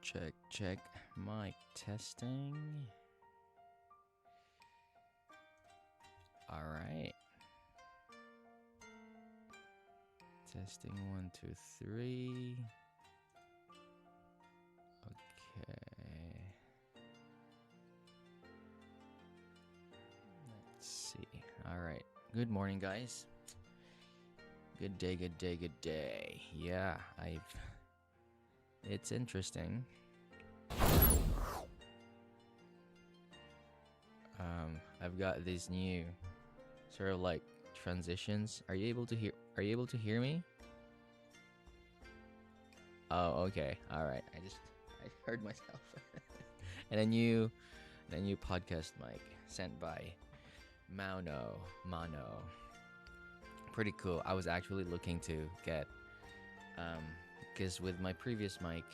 Check. Mic testing. All right. Testing 1, 2, 3. Okay. Let's see. All right. Good morning, guys. Good day. Yeah, it's interesting. I've got these new sort of like transitions. Are you able to hear me? Oh, okay. All right. I heard myself. And a new podcast mic sent by Maono. Pretty cool. I was actually looking to get because with my previous mic,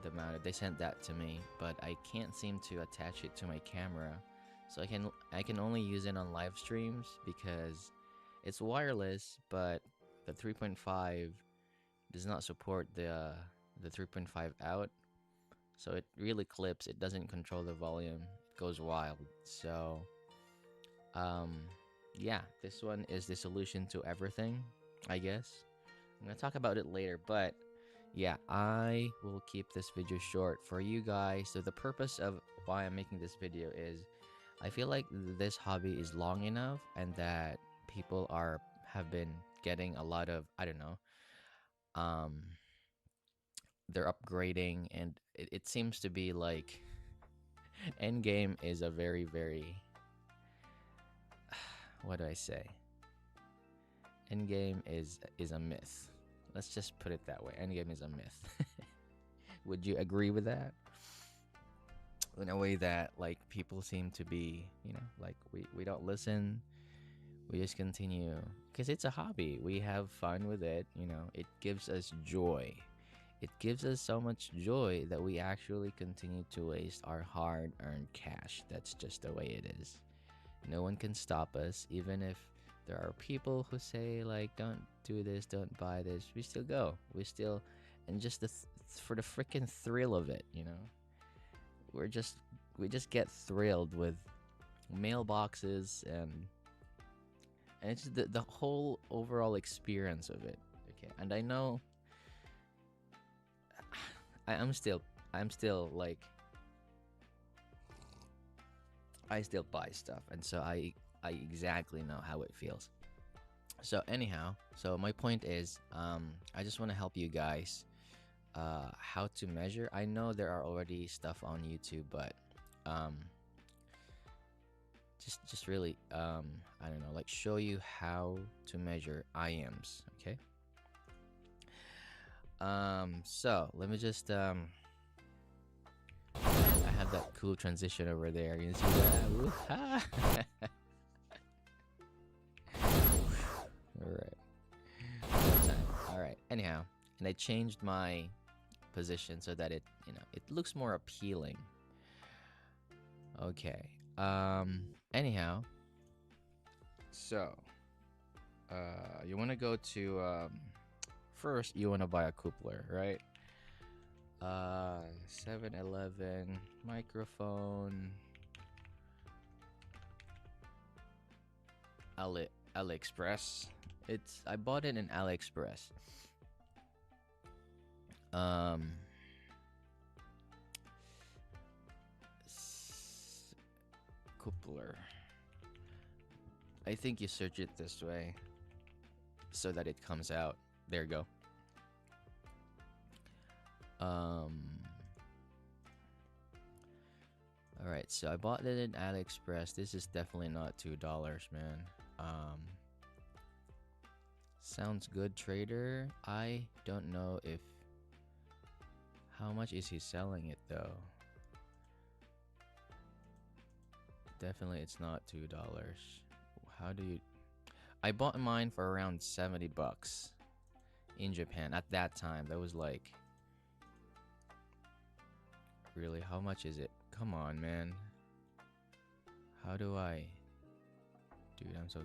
the Maono, they sent that to me, but I can't seem to attach it to my camera. So I can only use it on live streams because it's wireless, but the 3.5 does not support the 3.5 out. So it really clips. It doesn't control the volume. It goes wild. So yeah, this one is the solution to everything, I guess. I'm gonna talk about it later, but yeah, I will keep this video short for you guys. So the purpose of why I'm making this video is I feel like this hobby is long enough and that people have been getting a lot of, I don't know, they're upgrading, and it seems to be like Endgame is a very what do I say? Endgame is a myth. Let's just put it that way. Endgame is a myth. Would you agree with that? In a way that like people seem to be, like we don't listen. We just continue because it's a hobby. We have fun with it, It gives us joy. It gives us so much joy that we actually continue to waste our hard-earned cash. That's just the way it is. No one can stop us, even if there are people who say like, "Don't do this, don't buy this." We still go. We still, and just for the freaking thrill of it, we just get thrilled with mailboxes and it's just the whole overall experience of it. Okay, and I know I'm still like I still buy stuff, and so I exactly know how it feels. So anyhow, so my point is, I just want to help you guys how to measure. I know there are already stuff on YouTube, but just really I don't know, like show you how to measure IEMS. Okay. So let me just I have that cool transition over there. You see that? All right. Anyhow, and I changed my position so that it looks more appealing. Okay. Anyhow, so you want to go to first you want to buy a coupler, right? 7-Eleven microphone, AliExpress. I bought it in AliExpress. Coupler. I think you search it this way so that it comes out. There you go. Alright, so I bought it in AliExpress. This is definitely not $2, man. Sounds good, trader. I don't know if how much is he selling it though. Definitely it's not $2. How do you I bought mine for around $70 in Japan at that time. That was like, really, how much is it? Come on, man. How do I? Dude, I'm so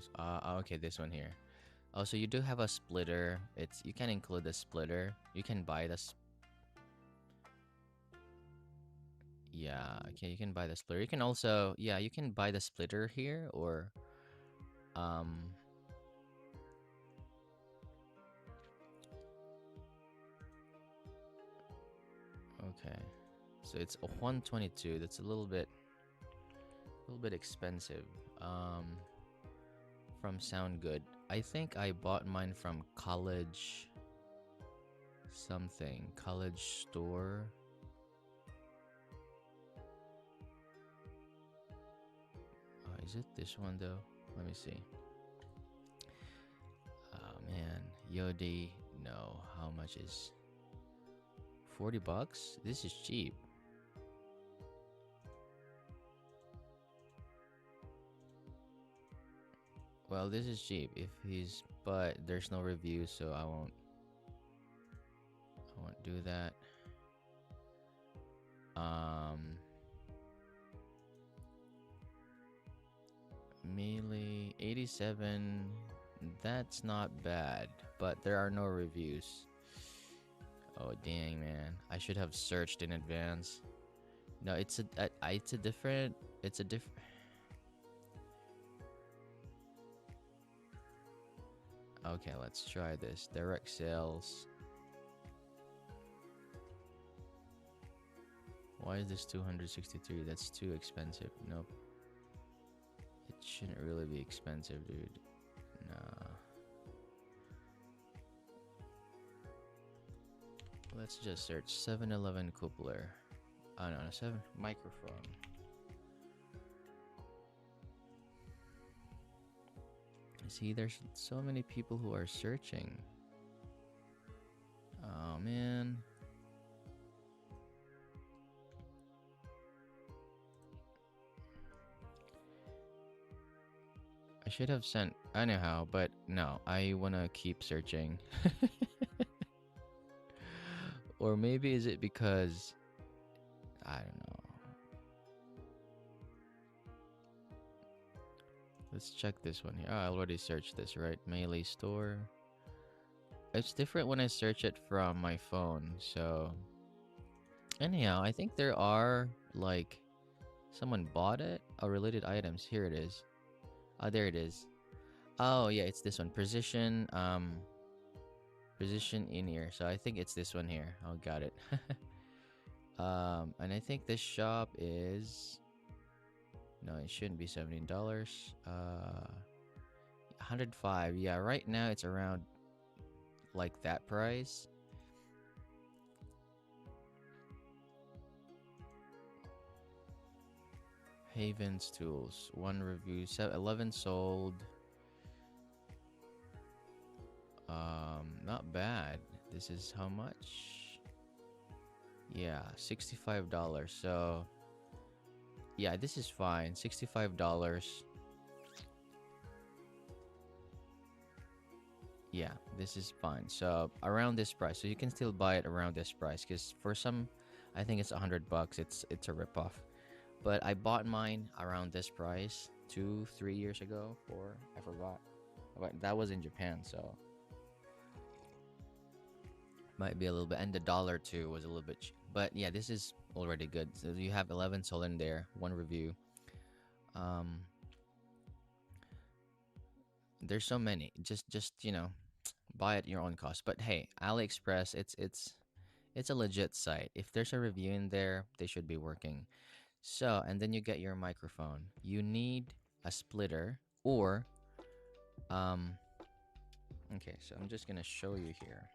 okay, this one here. Oh, so you do have a splitter. You can include the splitter. You can buy Yeah, okay, you can buy the splitter. You can also, yeah, you can buy the splitter here, or um okay. So it's a 122. That's a little bit expensive. Um from Sound Good. I think I bought mine from College something. College Store. Is it this one though? Let me see. Oh man, Yodi. No, how much is 40 bucks? This is cheap. Well, this is cheap if he's, but there's no review, so I won't do that. Um Melee 87. That's not bad, but there are no reviews. Oh dang, man! I should have searched in advance. No, it's a different. It's a different. Okay, let's try this. Direct sales. Why is this 263? That's too expensive. Nope. It shouldn't really be expensive, dude. Nah. Let's just search 7-Eleven coupler. Oh no, 7 microphone. See, there's so many people who are searching. Oh man. I should have sent anyhow, but no, I wanna keep searching. Or maybe is it because I don't know. Let's check this one here. Oh, I already searched this, right? Melee store. It's different when I search it from my phone, so anyhow, I think there are like someone bought it. Oh, related items. Here it is. Oh, there it is. Oh yeah, it's this one. Precision in ear. So I think it's this one here. Oh, got it. And I think this shop is no, it shouldn't be $17. 105. Yeah, right now it's around like that price. Haven's Tools. One review. 11 sold. Not bad. This is how much? Yeah, $65. So, yeah, this is fine. $65. Yeah, this is fine. So, around this price. So, you can still buy it around this price because for some, I think it's $100. It's a ripoff. But I bought mine around this price 2-3 years ago. I forgot. But that was in Japan, so might be a little bit. And the dollar too was a little bit cheap. But yeah, this is already good. So you have 11 sold in there. One review. Um, there's so many. Just buy at your own cost. But hey, AliExpress, it's a legit site. If there's a review in there, they should be working. So, and then you get your microphone. You need a splitter or um okay, so I'm just going to show you here.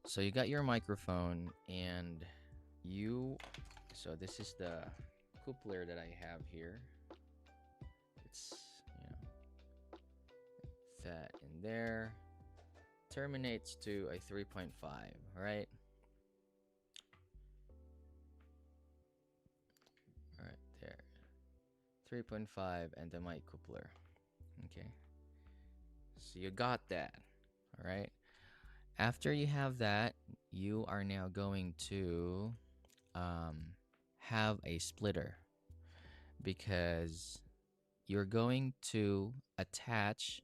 So you got your microphone and so this is the coupler that I have here. It's, that in there terminates to a 3.5, right? Right there. 3.5 and the mic coupler. Okay. So you got that. All right. After you have that, you are now going to have a splitter because you're going to attach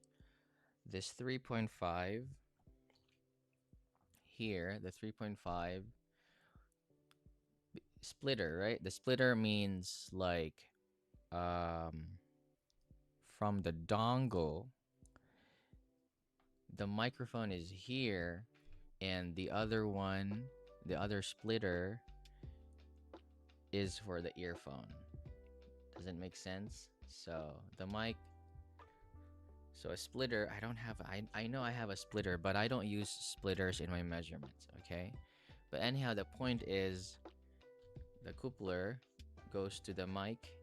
this 3.5 here, the 3.5 splitter, right? The splitter means like um from the dongle, the microphone is here, and the other one, the other splitter is for the earphone. Does it make sense? So the mic, so a splitter, I don't have, I know I have a splitter, but I don't use splitters in my measurements, okay? But anyhow, the point is the coupler goes to the mic,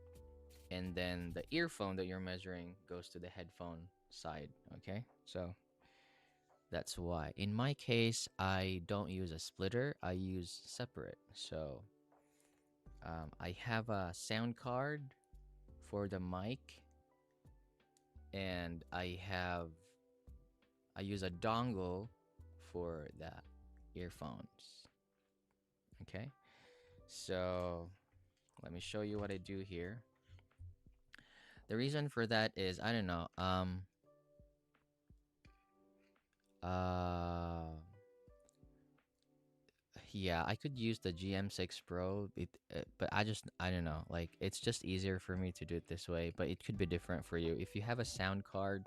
and then the earphone that you're measuring goes to the headphone side, okay? So that's why. In my case, I don't use a splitter, I use separate. So I have a sound card for the mic, and I use a dongle for the earphones. Okay, so let me show you what I do here. The reason for that is, I don't know, uh yeah, I could use the GM6 Pro, but I don't know, like it's just easier for me to do it this way, but it could be different for you if you have a sound card.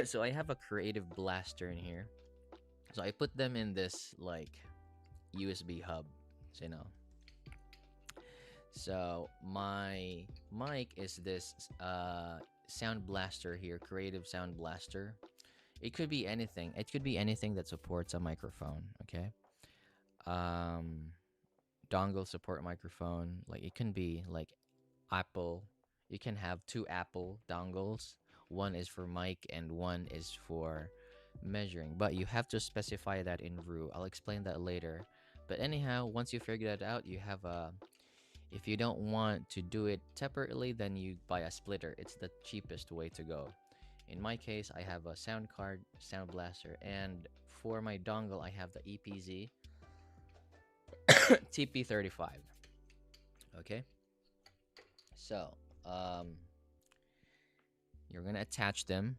So I have a creative blaster in here, so I put them in this like USB hub, so, you know. So my mic is this sound blaster here, creative sound blaster. It could be anything. It could be anything that supports a microphone, okay? Um dongle support microphone, like it can be like Apple. You can have two Apple dongles. One is for mic and one is for measuring, but you have to specify that in REW. I'll explain that later. But anyhow, once you figure that out, you have a, if you don't want to do it separately, then you buy a splitter. It's the cheapest way to go. In my case, I have a sound card, sound blaster, and for my dongle, I have the EPZ TP35. Okay, so you're gonna attach them.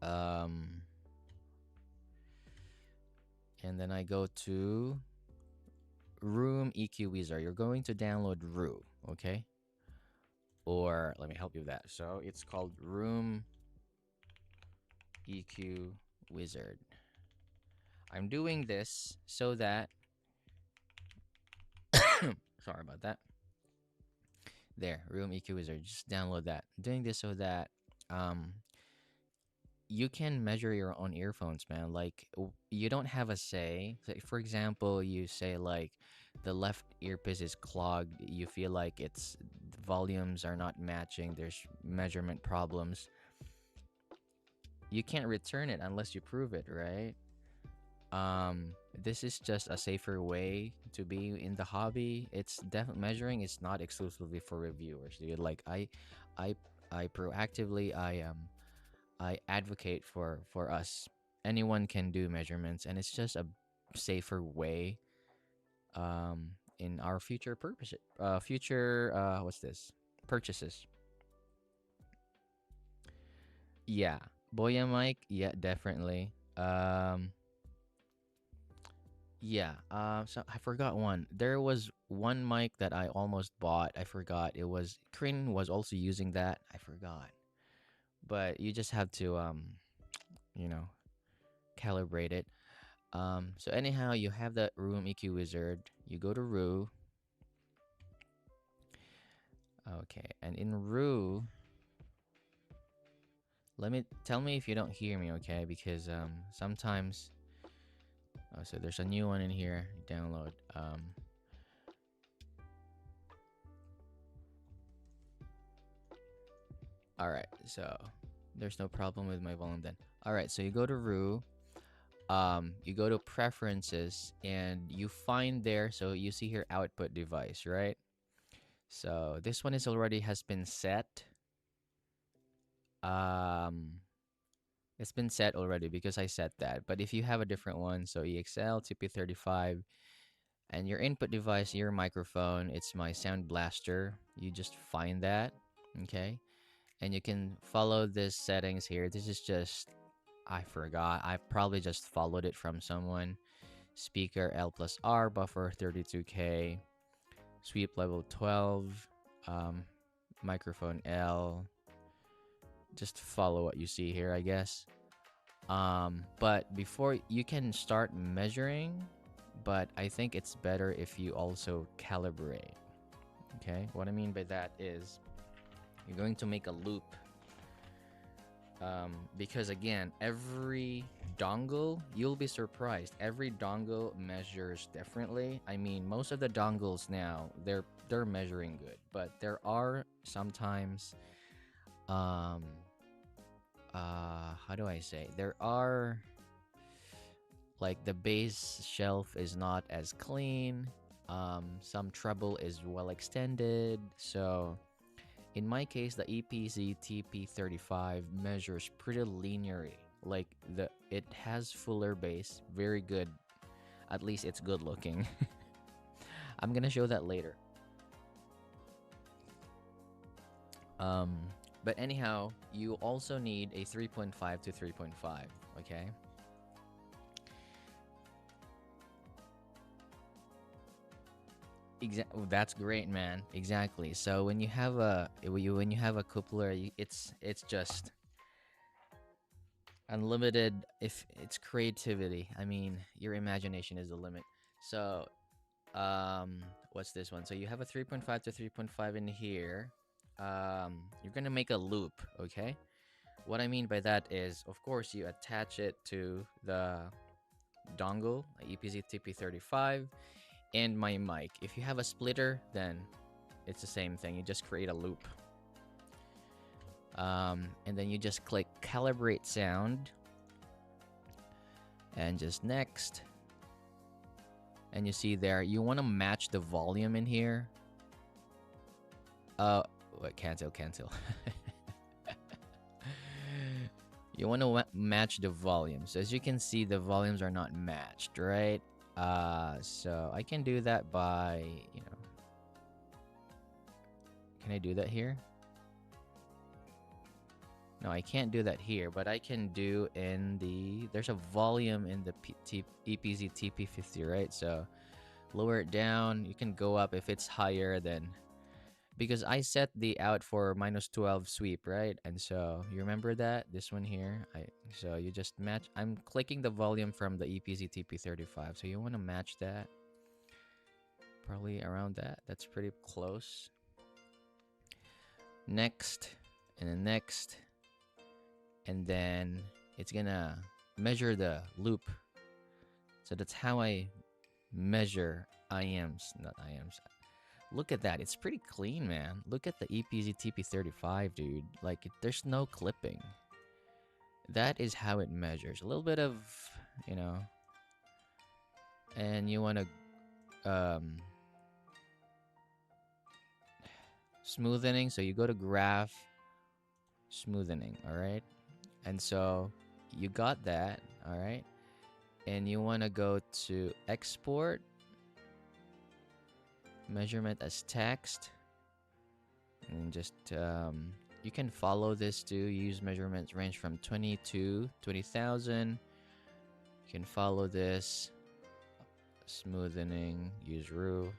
Um, and then I go to Room EQ Wizard. You're going to download REW, okay? Or let me help you with that. So it's called Room EQ Wizard. I'm doing this so that sorry about that. There, Room EQ Wizard. Just download that. I'm doing this so that um you can measure your own earphones, man. Like you don't have a say. So for example, you say like the left earpiece is clogged. You feel like it's the volumes are not matching. There's measurement problems. You can't return it unless you prove it, right? This is just a safer way to be in the hobby. It's definitely measuring is not exclusively for reviewers, dude. Like I I proactively I advocate for us. Anyone can do measurements, and it's just a safer way in our future purpose future what's this, purchases. Yeah, Boya mic, yeah, definitely. Yeah, so I forgot one. There was one mic that I almost bought. I forgot. It was Krin was also using that. I forgot. But you just have to you know, calibrate it. So anyhow, you have that Room EQ Wizard. You go to REW. Okay, and in REW, let me tell me if you don't hear me, okay? Because sometimes, oh, so there's a new one in here. Download. All right, so there's no problem with my volume then. All right, so you go to REW. You go to preferences, and you find there. So you see here output device, right? So this one is already has been set. Um, it's been set already because I set that. But if you have a different one, so EXL, TP35, and your input device, your microphone, it's my Sound Blaster. You just find that, okay? And you can follow this settings here. This is just, I forgot. I probably just followed it from someone. speaker L plus R, buffer 32K, sweep level 12, um, microphone L. Just follow what you see here, I guess. But before you can start measuring, but I think it's better if you also calibrate. Okay, what I mean by that is you're going to make a loop, because again, every dongle, you'll be surprised, every dongle measures differently. I mean, most of the dongles now, they're measuring good, but there are sometimes, um how do I say, there are, like, the base shelf is not as clean, some treble is well extended. So in my case, the EPZ TP35 measures pretty linearly. Like, it has fuller bass, very good. At least it's good looking. I'm gonna show that later. Um, but anyhow, you also need a 3.5 to 3.5. Okay. That's great, man. Exactly. So when you have a coupler, it's just unlimited. If it's creativity, I mean, your imagination is the limit. So, what's this one? So you have a 3.5 to 3.5 in here. You're gonna make a loop, okay? What I mean by that is, of course, you attach it to the dongle, EPZ TP35, and my mic. If you have a splitter, then it's the same thing. You just create a loop. And then you just click calibrate sound and just next. And you see there, you want to match the volume in here. What? Cancel. You want to match the volumes. As you can see, the volumes are not matched, right? So I can do that by, can I do that here? No, I can't do that here, but I can do in there's a volume in the EPZ TP50, right? So lower it down. You can go up if it's higher than, because I set the out for -12 sweep, right? And so you remember that this one here, so you just match. I'm clicking the volume from the EPZ TP35, so you want to match that, probably around that. That's pretty close. Next, and then next, and then it's gonna measure the loop. So that's how I measure IMs, not IMs. Look at that. It's pretty clean, man. Look at the EPZ TP35, dude. Like, there's no clipping. That is how it measures. A little bit of, and you want to smoothening. So you go to graph, smoothening, all right? And so you got that, all right? And you want to go to export, measurement as text, and just you can follow this too. Use measurements range from 20 to 20,000. You can follow this, smoothening, use REW.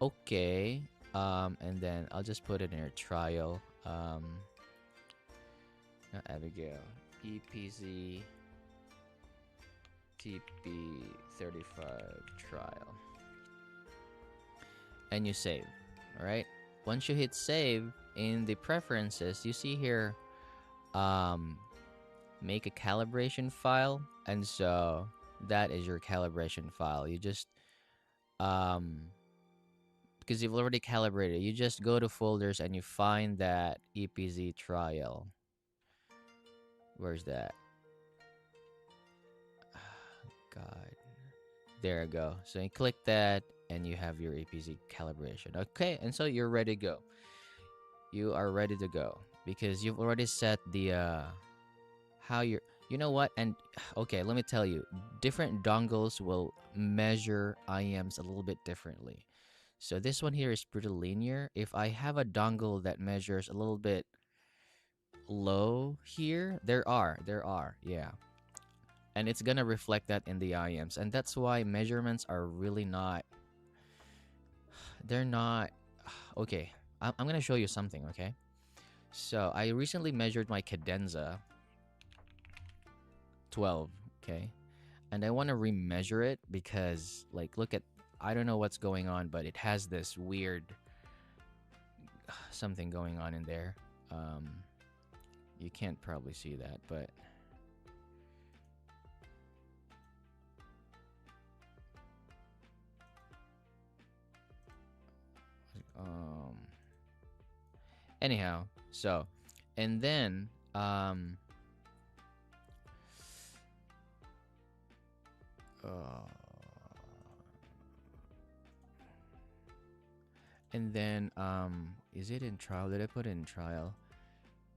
Okay, and then I'll just put it in a trial. Not Abigail, EPZ TP35 trial, and you save. All right, once you hit save, in the preferences you see here, make a calibration file, and so that is your calibration file. You just because you've already calibrated, you just go to folders and you find that EPZ trial. Where's that? God, there you go. So you click that and you have your EPZ calibration. Okay, and so you're ready to go. You are ready to go because you've already set the how you're, you know what? And okay, let me tell you, different dongles will measure IMs a little bit differently. So this one here is pretty linear. If I have a dongle that measures a little bit low here, there are, yeah. and it's gonna reflect that in the IEMS, and that's why measurements are really not. They're not okay. I'm gonna show you something. Okay, so I recently measured my cadenza 12. Okay, and I want to remeasure it because, like, look at, I don't know what's going on, but it has this weird something going on in there. Um, you can't probably see that, but um, anyhow, so and then uh, is it in trial? Did I put it in trial?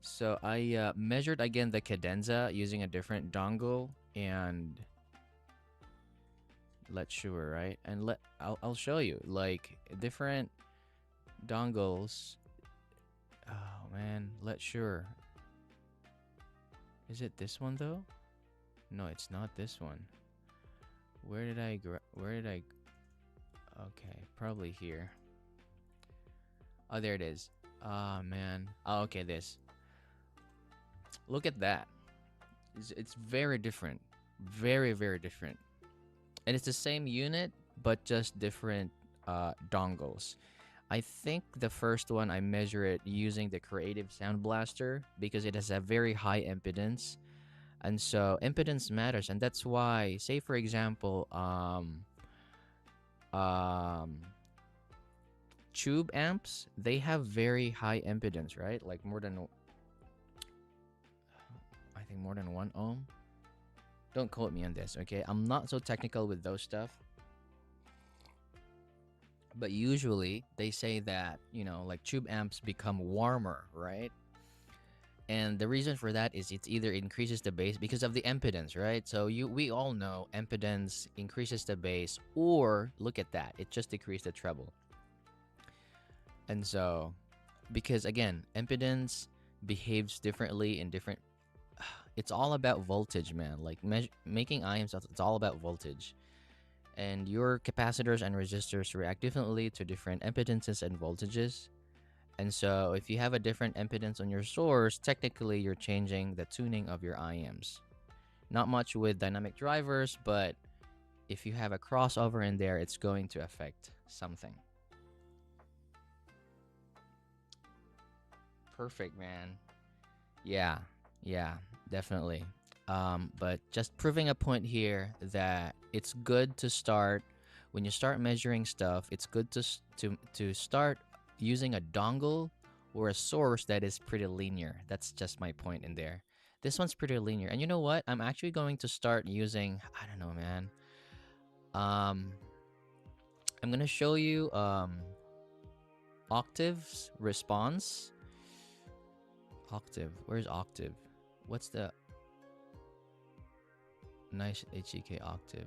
So I measured again the cadenza using a different dongle, and let's sure, right? And I'll show you like different dongles. Oh man, let's sure. Is it this one though? No, it's not this one. Where did I okay, probably here. Oh, there it is. Ah, man. Oh, okay, this. Look at that. It's very different. Very, very different. And it's the same unit, but just different dongles. I think the first one I measure it using the Creative Sound Blaster because it has a very high impedance. And so impedance matters, and that's why, say for example, um tube amps, they have very high impedance, right? Like more than, I think more than 1 ohm. Don't quote me on this, okay? I'm not so technical with those stuff. But usually they say that, like tube amps become warmer, right? And the reason for that is it's either increases the bass because of the impedance, right? So we all know impedance increases the bass, or look at that, it just decreased the treble. And so, because again, impedance behaves differently in different. It's all about voltage, man. Like making IEMs, it's all about voltage. And your capacitors and resistors react differently to different impedances and voltages. And so, if you have a different impedance on your source, technically you're changing the tuning of your IEMs. Not much with dynamic drivers, but if you have a crossover in there, it's going to affect something. Perfect, man. Yeah, yeah, definitely. But just proving a point here that it's good to start when you start measuring stuff. It's good to start using a dongle or a source that is pretty linear. That's just my point in there. This one's pretty linear, and you know what? I'm actually going to start using. I don't know, man. Um, I'm gonna show you octaves response. Octave. Where's octave? What's the nice HEK octave?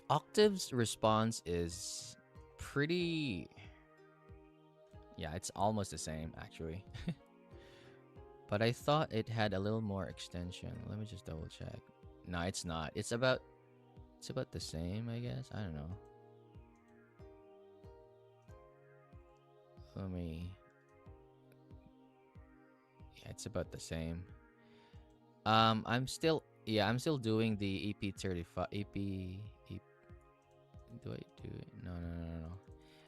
Octave's response is pretty. Yeah, it's almost the same actually. But I thought it had a little more extension. Let me just double check. No, it's not. It's about the same, I guess. I don't know. Let me. Yeah, it's about the same. I'm still doing the EP35 EP. Do I do it? No, no, no, no.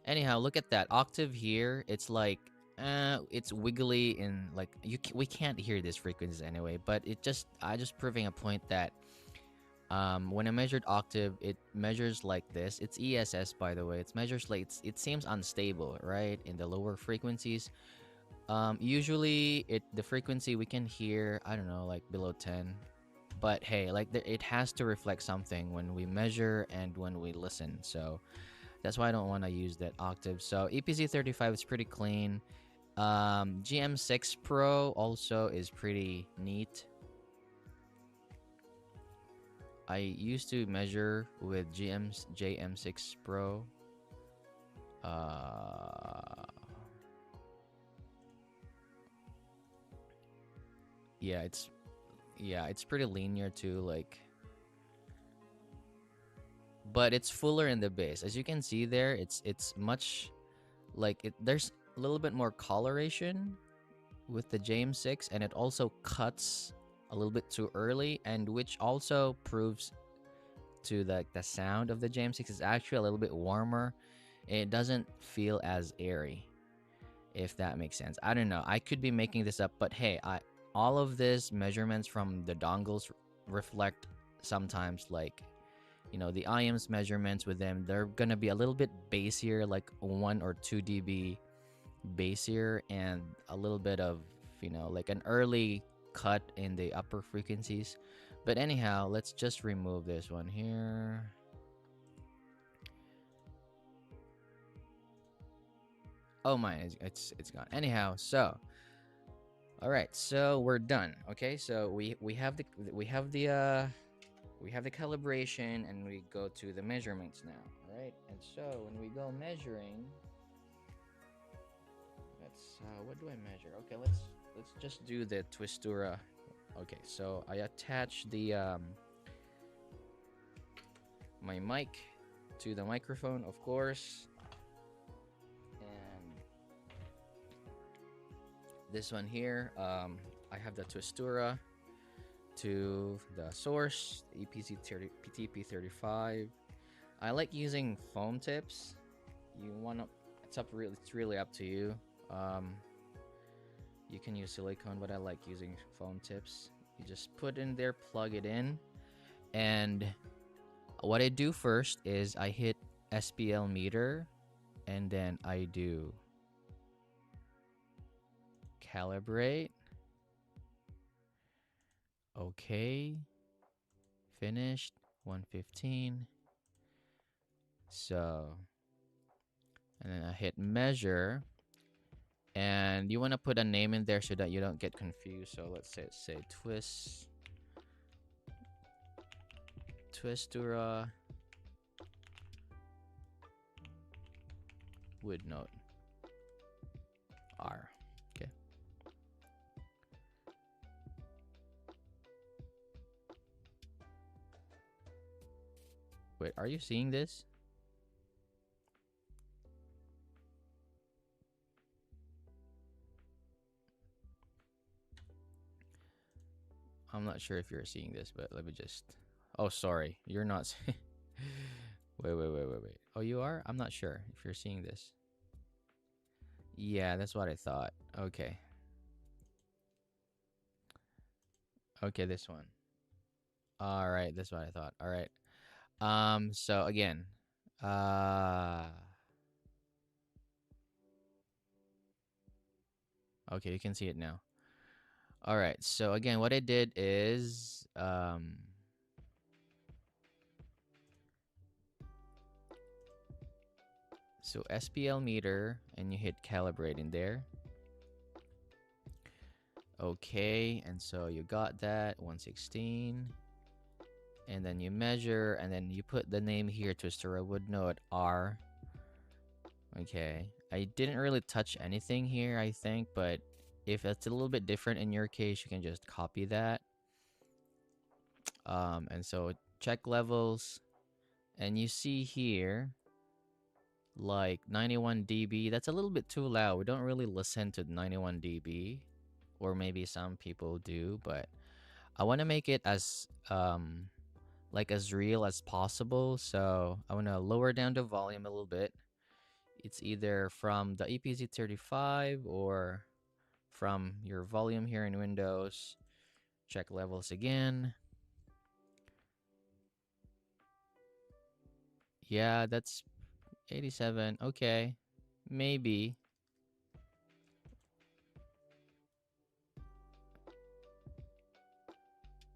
Anyhow, look at that octave here. It's like, it's wiggly in like we can't hear these frequencies anyway. But I just proving a point that, when I measured octave, it measures like this. It's ESS, by the way. It measures like it seems unstable, right, in the lower frequencies. Usually the frequency we can hear, I don't know, like below 10. But hey, like it has to reflect something when we measure and when we listen. So that's why I don't want to use that octave. So EPZ35 is pretty clean. GM6 Pro also is pretty neat. I used to measure with JM6 Pro. yeah, it's pretty linear too, like, but it's fuller in the base. As you can see there, it's much like it. There's a little bit more coloration with the JM6, and it also cuts a little bit too early, and which also proves to the sound of the JM6 is actually a little bit warmer. It doesn't feel as airy, if that makes sense. I don't know. I could be making this up, but hey, all of this measurements from the dongles reflect sometimes like, you know, the IEMS measurements with them, they're gonna be a little bit bassier, like 1 or 2 dB bassier, and a little bit of, you know, like an early cut in the upper frequencies. But anyhow, let's just remove this one here. Oh my, it's gone. Anyhow, so all right, so we're done. Okay, so we have the we have the calibration, and we go to the measurements now. All right, and so when we go measuring, let's what do I measure? Okay, let's just do the twistura. Okay, so I attach the my mic to the microphone, of course, and this one here, I have the twistura to the source, the PTP35. I like using foam tips. You wanna, it's really up to you. You can use silicone, but I like using foam tips. You just put in there, plug it in, and what I do first is I hit SPL meter, and then I do calibrate. Okay, finished. 115. So, and then I hit measure, and you want to put a name in there so that you don't get confused. So let's say twistura wood note R. Okay. Wait, are you seeing this? I'm not sure if you're seeing this, but let me just. Oh, sorry, you're not. Wait. Oh, you are? I'm not sure if you're seeing this. Yeah, that's what I thought. Okay. Okay, this one. All right, that's what I thought. All right. So again, okay, you can see it now. All right. So again, what I did is so SPL meter, and you hit calibrate in there. Okay, and so you got that 116, and then you measure, and then you put the name here, Twistura wood note R. Okay, I didn't really touch anything here, I think, but if it's a little bit different in your case, you can just copy that. And so check levels, and you see here like 91 dB. That's a little bit too loud. We don't really listen to 91 dB, or maybe some people do, but I want to make it as like as real as possible. So I want to lower down the volume a little bit. It's either from the EPZ35 or from your volume here in Windows. Check levels again. Yeah, that's 87. Okay, maybe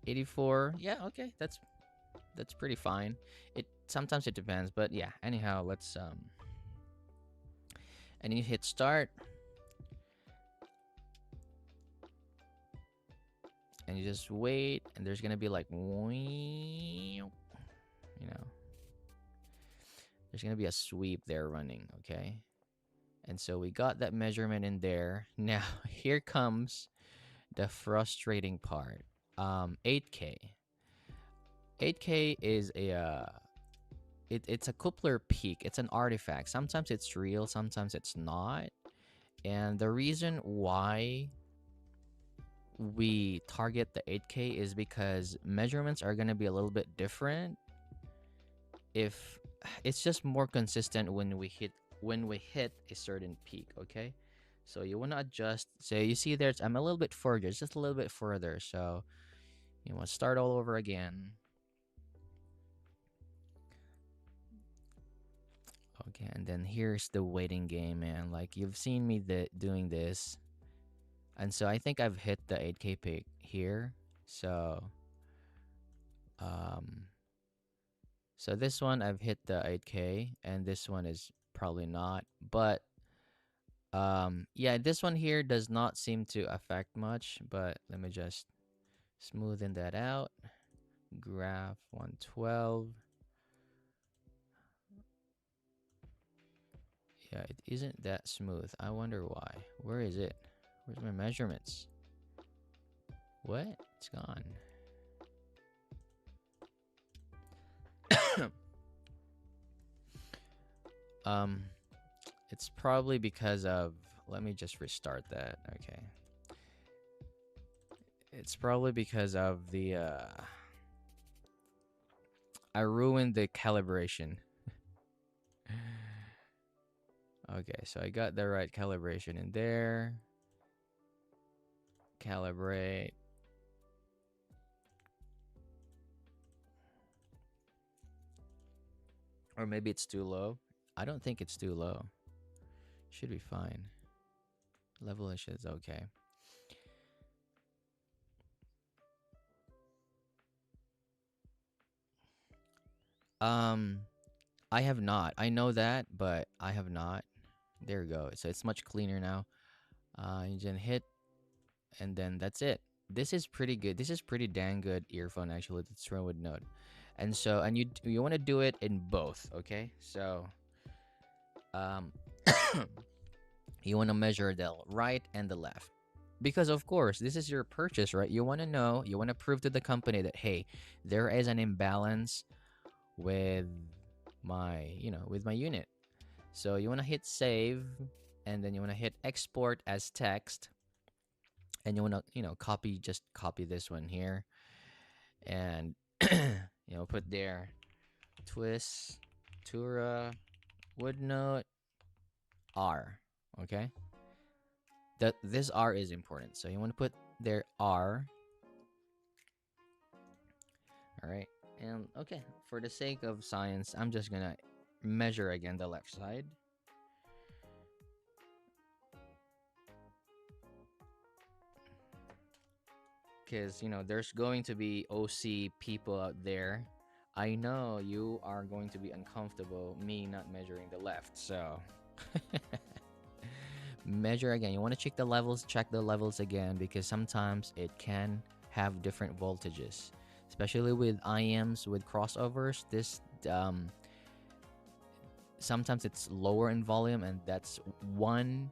84. Yeah, okay, that's pretty fine. It sometimes it depends, but yeah. Anyhow, let's and you hit start, and you just wait, and there's gonna be like, you know, there's gonna be a sweep there running. Okay, and so we got that measurement in there. Now here comes The frustrating part. 8K. 8K is a it's a coupler peak. It's an artifact. Sometimes it's real, sometimes it's not. And the reason why we target the 8K is because measurements are going to be a little bit different. If it's just more consistent when we hit a certain peak, okay? So you want to adjust. So you see there's I'm a little bit further, just a little bit further. So you want to start all over again. Okay, and then here's the waiting game, man. Like you've seen me doing this. And so I think I've hit the 8K peak here. So um so this one I've hit the 8K and this one is probably not. But yeah, this one here does not seem to affect much, but let me just smoothen that out. Graph 112. Yeah, it isn't that smooth. I wonder why. Where is it? Where's my measurements? What? It's gone. It's probably because of, let me just restart that. Okay. It's probably because of the I ruined the calibration. Okay, so I got the right calibration in there. Calibrate. Or maybe it's too low. I don't think it's too low. Should be fine. Level is okay. I have not. I know that, but I have not. There we go. So it's much cleaner now. You can hit, and then that's it. This is pretty good. This is pretty dang good earphone actually. That's Rowood Note, and so you want to do it in both. Okay, so um, you want to measure the right and the left. Because of course, this is your purchase, right? You want to know, you want to prove to the company that hey, there is an imbalance with my, with my unit. So you want to hit save, and then you want to hit export as text, and you want to, copy, just copy this one here, and put there, twist, Tura, wood note, R. Okay, this R is important, so you want to put there R. All right, and okay, for the sake of science, I'm just gonna measure again the left side. Because there's going to be OC people out there. I know you are going to be uncomfortable me not measuring the left, so measure again. You want to check the levels again, because sometimes it can have different voltages, especially with IEMS, with crossovers. This sometimes it's lower in volume, and that's one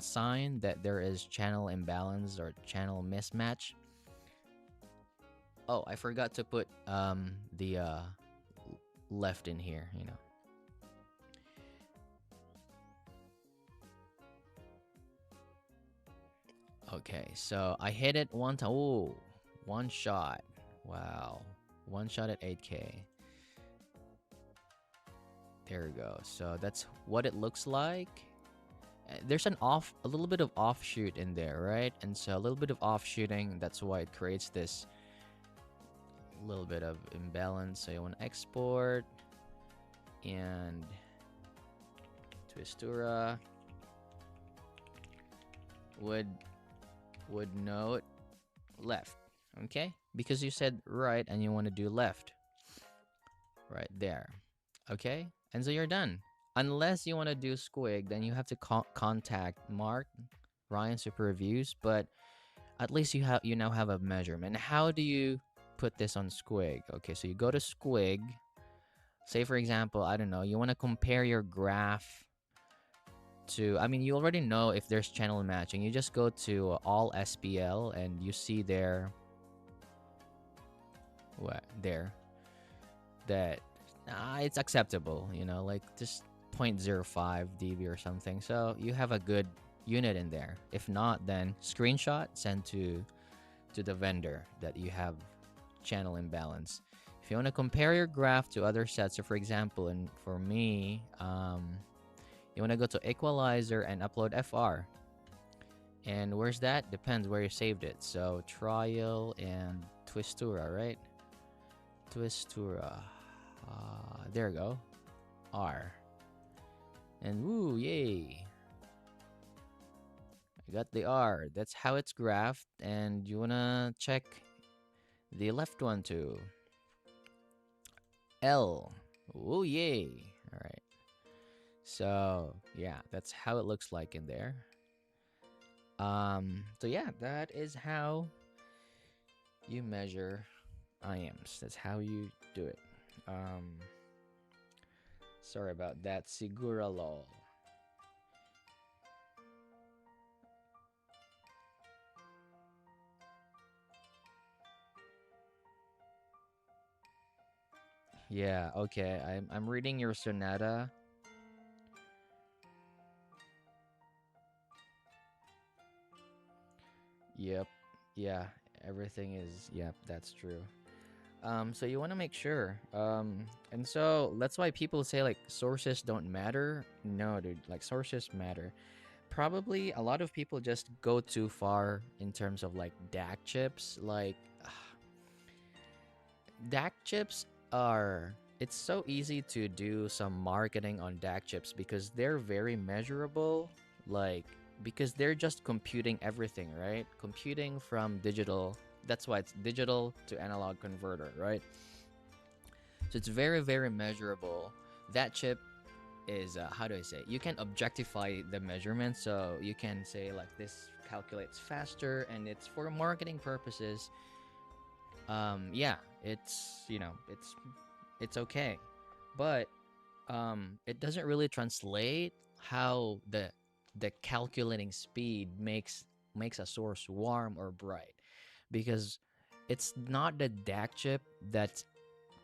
sign that there is channel imbalance or channel mismatch. Oh, I forgot to put the left in here, Okay, so I hit it one time. Oh, one shot. Wow. One shot at 8K. There we go. So that's what it looks like. There's a little bit of offshoot in there, right? And so a little bit of offshooting, that's why it creates this little bit of imbalance. So you want to export and Twistura would note left. Okay, because you said right and you want to do left right there. Okay, and so you're done. Unless you want to do squig, then you have to contact Mark, Ryan Super Reviews. But at least you now have a measurement. How do you put this on squig? Okay, so you go to squig. Say for example, I don't know, you want to compare your graph to, I mean, you already know if there's channel matching. You just go to all SPL and you see there, what, there, that it's acceptable, you know, like just 0.05 dB or something. So you have a good unit in there. If not, then screenshot, send to the vendor that you have channel imbalance. If you want to compare your graph to other sets, so for example, and for me, you want to go to equalizer and upload FR. And where's that? Depends where you saved it. So trial and twistura, right? Twistura. There we go. R. And woo, yay. I got the R. That's how it's graphed. And you want to check the left one too. L. Oh, yay. All right. So, yeah, that's how it looks like in there. So yeah, that is how you measure IEMS. That's how you do it. Sorry about that. Sigura lol. Yeah, okay. I'm reading your Sonata. Yep. Yeah, everything is, yep, that's true. So you want to make sure. And so that's why people say like sources don't matter. No, dude, like sources matter. Probably a lot of people just go too far in terms of like DAC chips. Like DAC chips are, it's so easy to do some marketing on DAC chips because they're very measurable. Like, because they're just computing everything, right? Computing from digital. That's why it's digital to analog converter, right? So it's very, very measurable. That chip is, how do I say? You can objectify the measurement. So you can say, like, this calculates faster and it's for marketing purposes. Yeah, it's, you know, it's okay. But it doesn't really translate how the calculating speed makes a source warm or bright, because it's not the DAC chip that's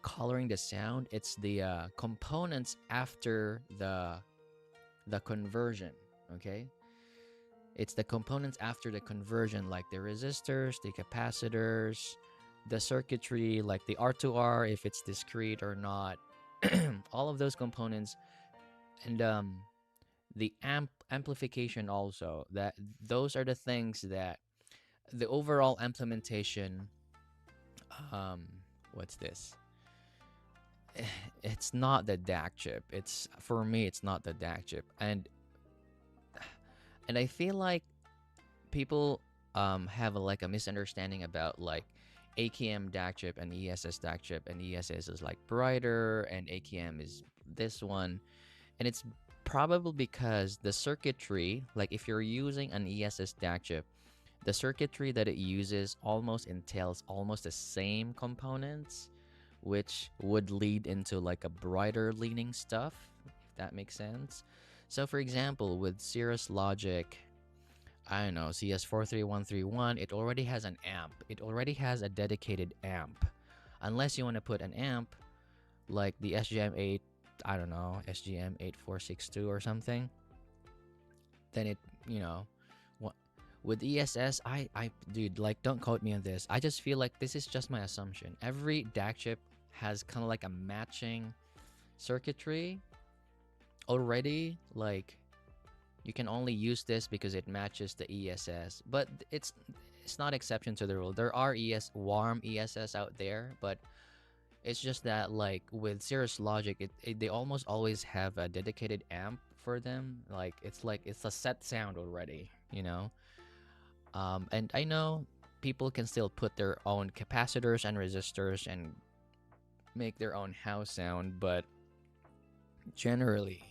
coloring the sound. It's the components after the conversion. Okay, it's the components after the conversion, like the resistors, the capacitors, the circuitry, like the R2R, if it's discrete or not. All of those components, and the amplification also. That those are the things that the overall implementation. Um, what's this? It's not the DAC chip. It's, for me, it's not the DAC chip, and I feel like people have like a misunderstanding about like AKM DAC chip and ESS DAC chip, and ESS is like brighter and AKM is this one. And it's probably because the circuitry, like if you're using an ESS DAC chip, the circuitry that it uses almost entails almost the same components, which would lead into like a brighter leaning stuff, if that makes sense. So for example, with Cirrus Logic, I don't know, CS43131, it already has an amp. It already has a dedicated amp. Unless you want to put an amp like the SGM8, I don't know, SGM8462 or something, then it, you know, what with ESS, dude, like, don't quote me on this. I just feel like this is just my assumption. Every DAC chip has kind of like a matching circuitry already. Like, you can only use this because it matches the ESS, but it's not exception to the rule. There are warm ESS out there, but it's just that like with Cirrus Logic, they almost always have a dedicated amp for them. Like it's a set sound already, you know. And I know people can still put their own capacitors and resistors and make their own house sound, but generally,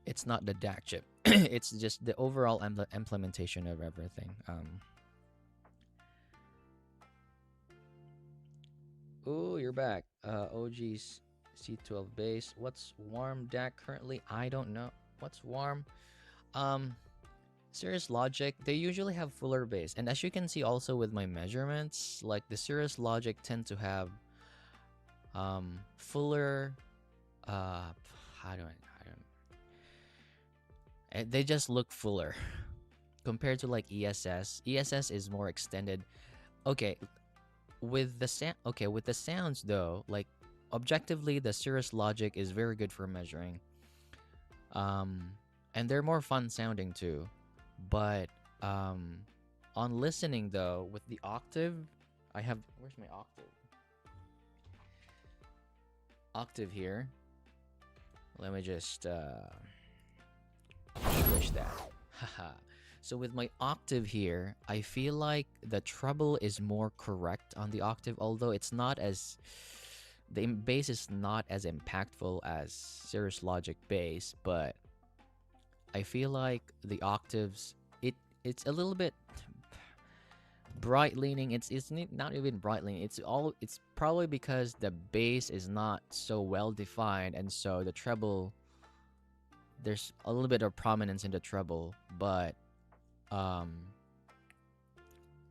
it's not the DAC chip. It's just the overall implementation of everything. Oh, you're back. OG's C12 base. What's warm DAC currently? I don't know. What's warm? Um, Cirrus Logic, they usually have fuller bass, and as you can see also with my measurements, like the Cirrus Logic tend to have fuller. How do they just look fuller compared to like ESS. ESS is more extended. Okay, with the sound. Okay, with the sounds though, like objectively, the Cirrus Logic is very good for measuring. Um, and they're more fun sounding too. But um, on listening though, with the octave, I have where's my octave? Octave here. Let me just switch that. Haha. So with my octave here, I feel like the treble is more correct on the octave, although it's not as the bass is not as impactful as Cirrus Logic bass, but I feel like the octaves it's a little bit bright leaning. It's not even bright leaning. It's probably because the bass is not so well defined, and so the treble there's a little bit of prominence in the treble, but um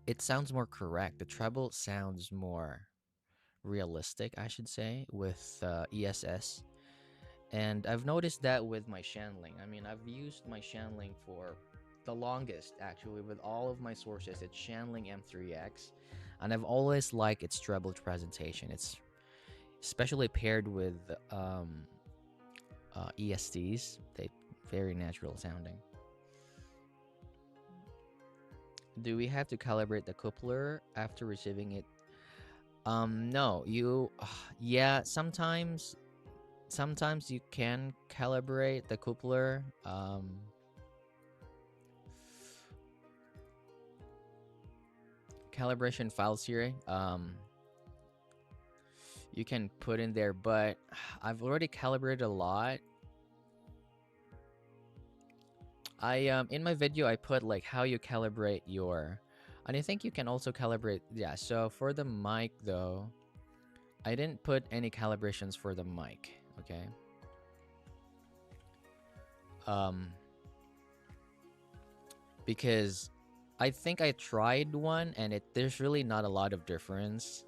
it sounds more correct. The treble sounds more realistic, I should say, with ESS. And I've noticed that with my channeling. I mean, I've used my channeling for the longest, actually, with all of my sources. It's channeling M3X, and I've always liked its treble presentation. It's especially paired with ESTs. They very natural sounding. Do we have to calibrate the coupler after receiving it? No, you, yeah, sometimes you can calibrate the coupler. Calibration files here. You can put in there, but I've already calibrated a lot. In my video I put like how you calibrate your, and I think you can also calibrate, yeah. So for the mic though, I didn't put any calibrations for the mic, okay? Because I think I tried one and there's really not a lot of difference.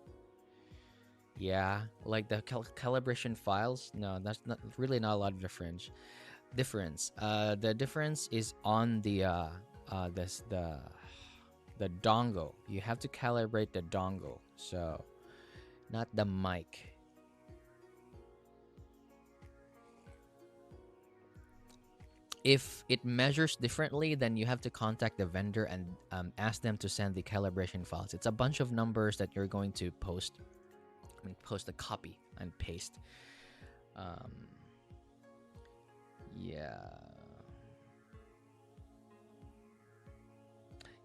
Yeah, like the calibration files, no, that's not really not a lot of difference. The difference is on the this the dongle. You have to calibrate the dongle, so not the mic. If it measures differently, then you have to contact the vendor and ask them to send the calibration files. It's a bunch of numbers that you're going to post. I mean, post a copy and paste. Yeah.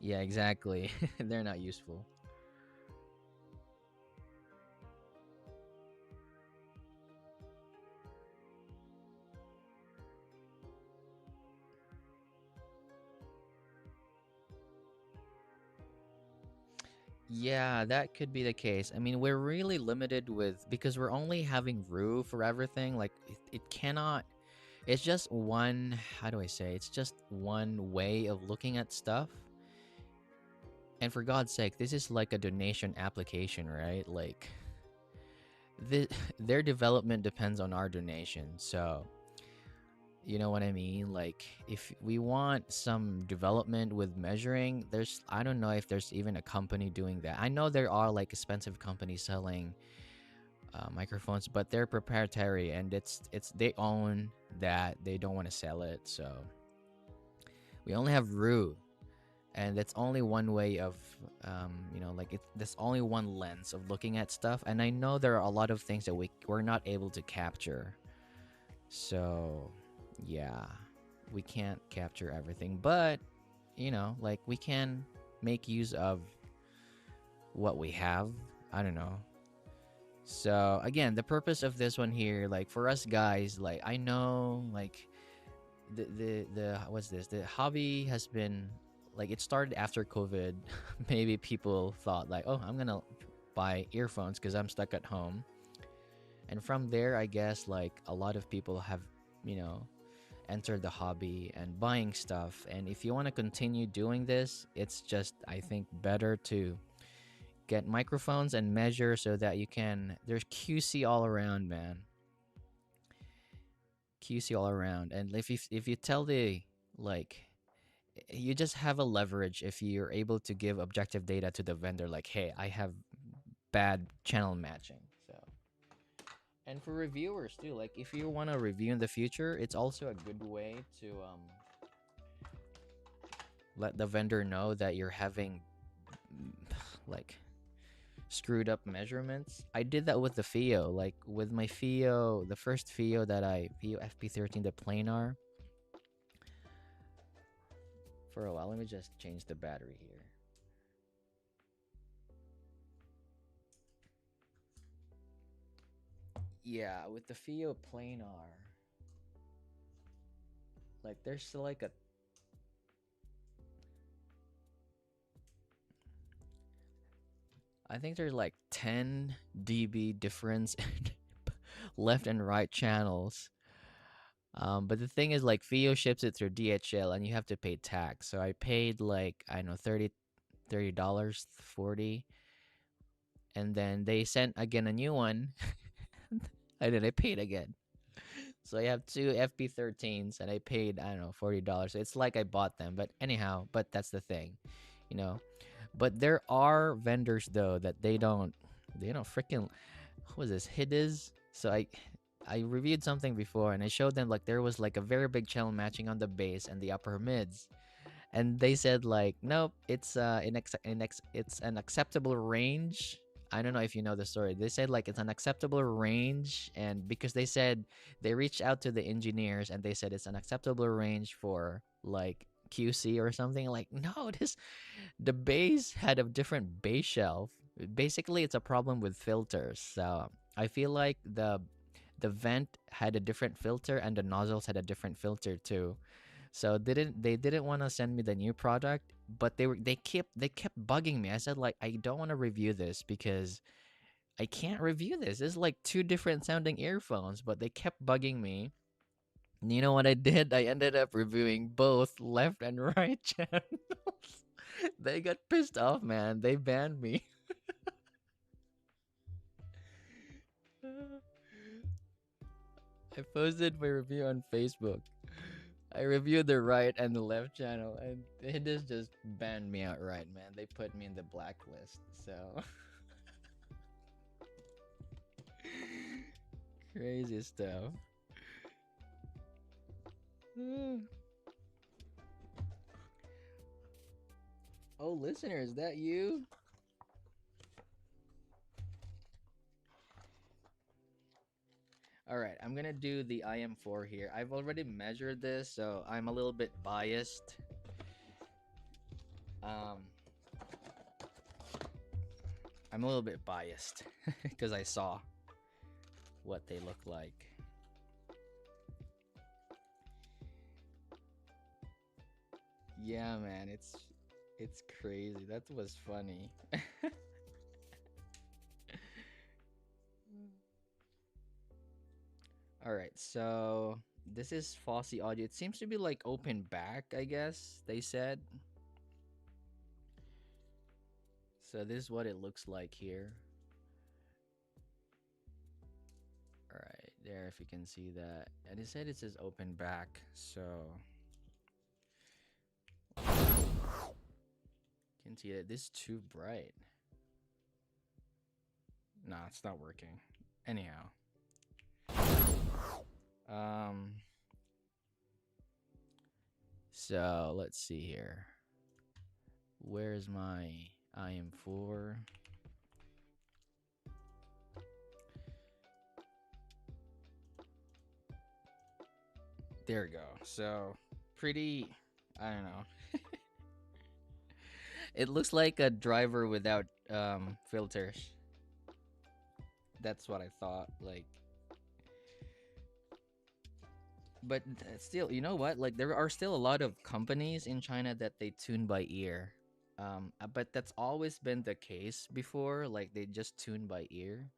Yeah, exactly. They're not useful. Yeah, that could be the case. I mean, we're really limited with because we're only having REW for everything. Like it cannot. It's just one. How do I say? It's just one way of looking at stuff. And for God's sake, this is like a donation application, right? Like, their development depends on our donation. So, you know what I mean? Like, if we want some development with measuring, I don't know if there's even a company doing that. I know there are like expensive companies selling microphones, but they're proprietary and they own that. They don't want to sell it. So, we only have REW, and that's only one way of like there's only one lens of looking at stuff, and I know there are a lot of things that we're not able to capture. So yeah, we can't capture everything, but like we can make use of what we have. I don't know. So again, the purpose of this one here, like for us guys, like I know like the what's this, the hobby has been like it started after COVID. Maybe people thought like, oh, I'm gonna buy earphones because I'm stuck at home, and from there I guess like a lot of people have, enter the hobby and buying stuff. And if you want to continue doing this, it's just, I think, better to get microphones and measure so that you can. There's QC all around, man. QC all around. And if you tell the, like, you just have a leverage if you're able to give objective data to the vendor, like, hey, I have bad channel matching. So, and for reviewers too, like if you want to review in the future, it's also a good way to let the vendor know that you're having like screwed up measurements. I did that with the FIO, like with my FIO, the first FIO that FIO FP13, the planar. For a while, let me just change the battery here. Yeah, with the FIO planar, like there's like a I think there's like 10 dB difference in left and right channels. But the thing is, like, FIO ships it through DHL, and you have to pay tax. So I paid like, I don't know, $30, 40, and then they sent again a new one, and then I paid again. So I have two FP13s, and I paid, I don't know, $40. So it's like I bought them. But anyhow, but that's the thing, you know. But there are vendors though that they don't freaking, what was this, Hidiz? So I reviewed something before, and I showed them like there was like a very big channel matching on the bass and the upper mids, and they said like, nope, it's it's an acceptable range. I don't know if you know the story. They said like it's an acceptable range, and because they said they reached out to the engineers and they said it's an acceptable range for like QC or something. Like, no, this the bass had a different bass shelf. Basically, it's a problem with filters. So I feel like the vent had a different filter and the nozzles had a different filter too. So they didn't want to send me the new product, but they kept bugging me. I said like, I don't want to review this because I can't review this. It's like two different sounding earphones, but they kept bugging me. And you know what I did? I ended up reviewing both left and right channels. They got pissed off, man. They banned me. I posted my review on Facebook. I reviewed the right and the left channel, and it just banned me outright, man. They put me in the blacklist. So crazy stuff. Oh, listener, is that you? All right, I'm gonna do the IM4 here. I've already measured this, so I'm a little bit biased. Um, I'm a little bit biased because I saw what they look like. Yeah, man, it's crazy. That was funny. All right, so this is Fosi audio. It seems to be like open back, I guess they said. So this is what it looks like here. All right, there, if you can see that. And it said it says open back, so you can see that this is too bright. Nah, it's not working. Anyhow. Um so let's see here. Where's my IM4? There we go. So pretty, I don't know. It looks like a driver without filters. That's what I thought. Like, but still, you know what? Like, there are still a lot of companies in China that they tune by ear. But that's always been the case before. Like, they just tune by ear.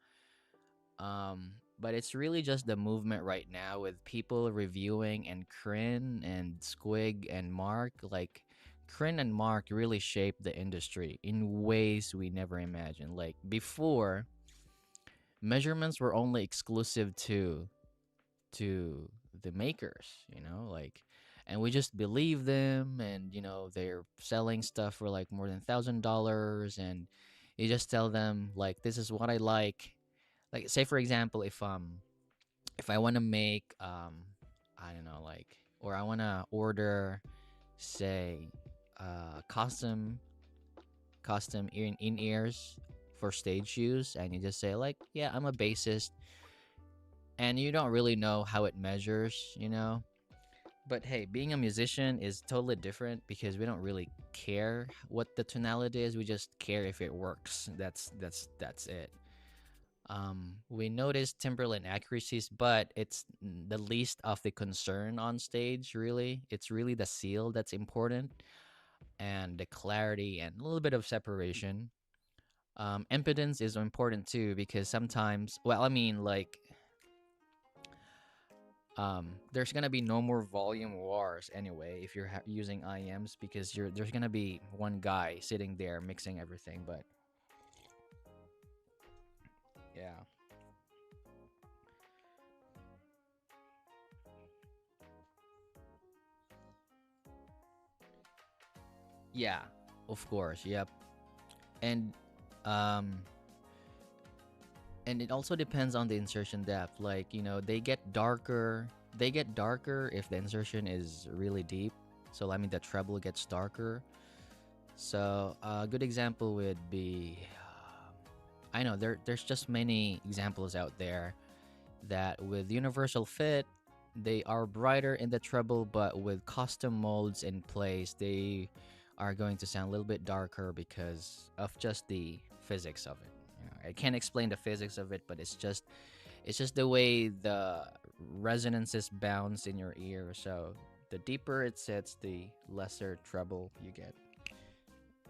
Um, But it's really just the movement right now with people reviewing, and Crin and Squig and Mark. Like, Crin and Mark really shaped the industry in ways we never imagined. Like, before, measurements were only exclusive to the makers, like, and we just believe them, and they're selling stuff for like more than $1,000, and you just tell them like, this is what I like, say for example, if I want to make I don't know, like, or I want to order, say, custom in ears for stage use, and you just say like, yeah, I'm a bassist, and you don't really know how it measures. But hey, being a musician is totally different because we don't really care what the tonality is. We just care if it works. That's it. We notice timbre inaccuracies, but it's the least of the concern on stage. Really, it's really the seal that's important, and the clarity and a little bit of separation. Impedance is important too because sometimes, well, I mean, like, there's gonna be no more volume wars anyway if you're using IEMs, because there's gonna be one guy sitting there mixing everything. But yeah, yeah, of course, yep. And um and it also depends on the insertion depth. Like, they get darker if the insertion is really deep. So I mean, the treble gets darker. So a good example would be, I know there's just many examples out there that with universal fit, they are brighter in the treble, but with custom molds in place, they are going to sound a little bit darker because of just the physics of it. I can't explain the physics of it, but it's just the way the resonances bounce in your ear. So the deeper it sits, the lesser treble you get.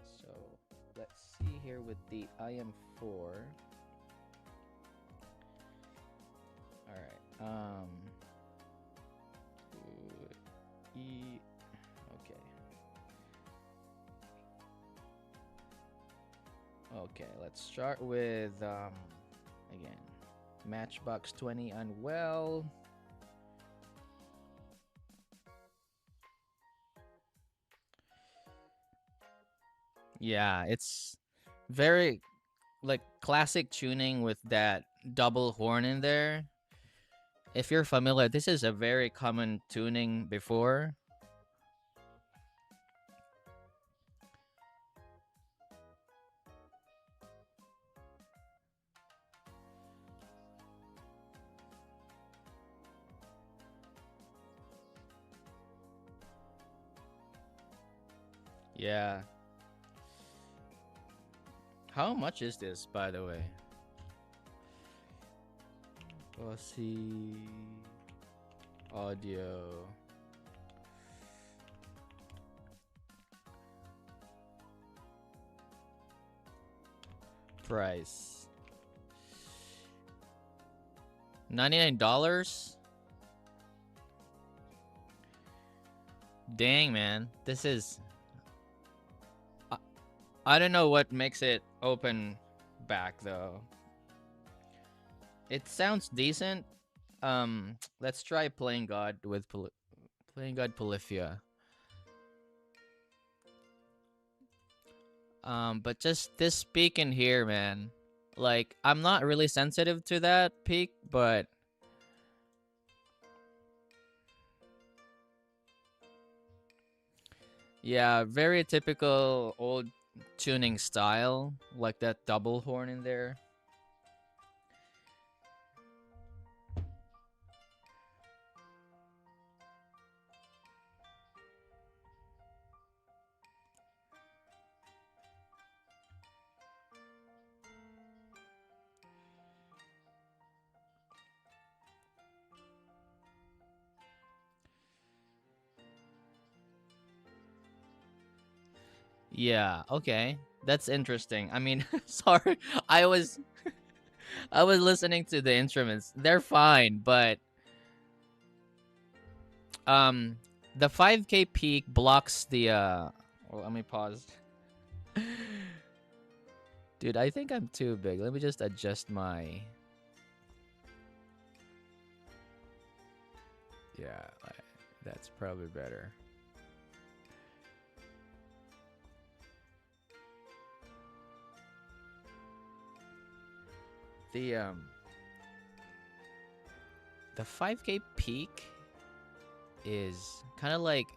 So let's see here with the IM4. All right. E. Okay. Okay. Let's start with again, Matchbox 20 Unwell. Yeah, it's very like classic tuning with that double horn in there. If you're familiar, this is a very common tuning before. Yeah. How much is this, by the way? Fosi audio. Price $99. Dang, man, this is. I, I don't know what makes it open back though. It sounds decent. Let's try playing God with playing God Polyphia. But just this peak in here, man. Like, I'm not really sensitive to that peak, but yeah, very typical old tuning style, like that double horn in there. Yeah, okay. That's interesting. I mean, sorry. I was I was listening to the instruments. They're fine, but um the 5K peak blocks the well, let me pause. Dude, I think I'm too big. Let me just adjust my yeah, that's probably better. The um the 5K peak is kind of like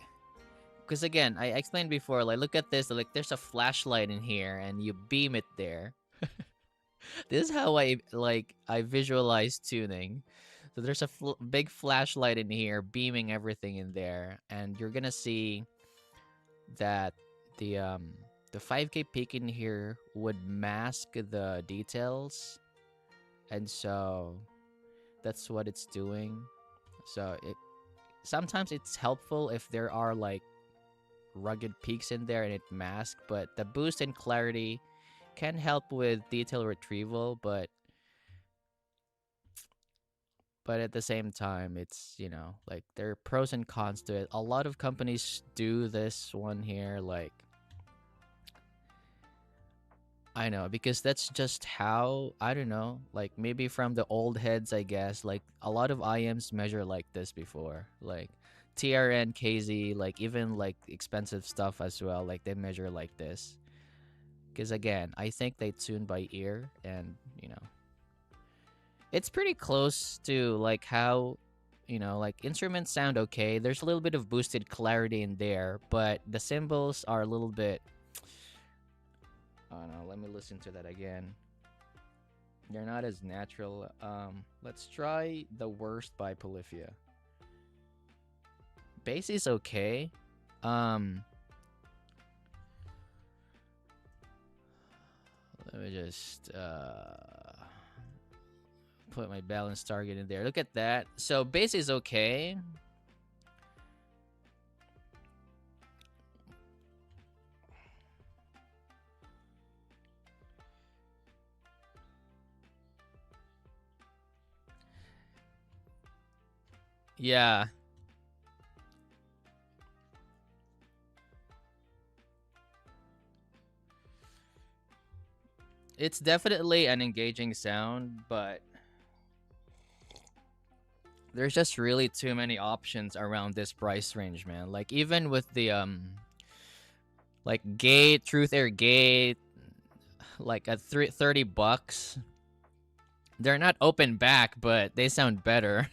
because again, I explained before like look at this, like there's a flashlight in here and you beam it there. This is how I visualize tuning. So there's a big flashlight in here beaming everything in there and you're going to see that the um the 5K peak in here would mask the details, and so that's what it's doing. So it sometimes it's helpful if there are like rugged peaks in there and it masks, but the boost in clarity can help with detail retrieval, but at the same time it's, you know, like there are pros and cons to it. A lot of companies do this one here, like I know, because that's just how, I don't know, like maybe from the old heads, I guess, like a lot of IMs measure like this before. Like TRN, KZ, like even like expensive stuff as well, like they measure like this. Because again, I think they tune by ear and, you know, it's pretty close to like how, you know, like instruments sound okay. There's a little bit of boosted clarity in there, but the cymbals are a little bit, oh no, let me listen to that again. They're not as natural. Let's try The Worst by Polyphia. Bass is okay. Um, let me just put my balance target in there. Look at that. So bass is okay. Yeah. It's definitely an engaging sound, but there's just really too many options around this price range, man. Like even with the like gate, Truth Air gate, like at $30, they're not open back, but they sound better.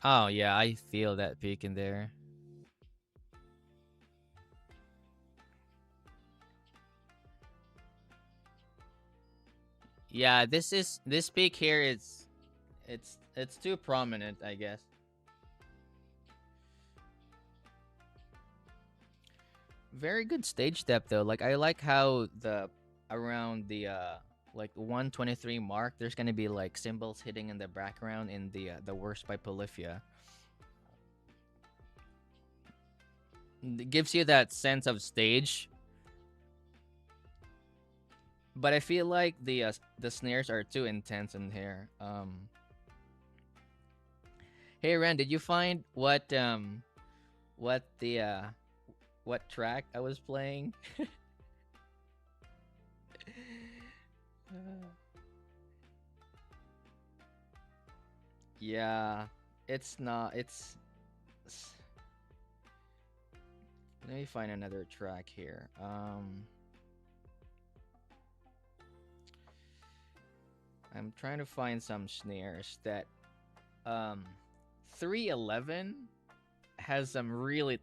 Oh yeah, I feel that peak in there. Yeah, this peak here is it's too prominent, I guess. Very good stage depth though. Like I like how the around the like 123 mark, there's gonna be like cymbals hitting in the background in the Worst by Polyphia. It gives you that sense of stage, but I feel like the snares are too intense in here. Hey Ren, did you find what the what track I was playing? Yeah, it's not. Let me find another track here. I'm trying to find some snares that um 311 has some really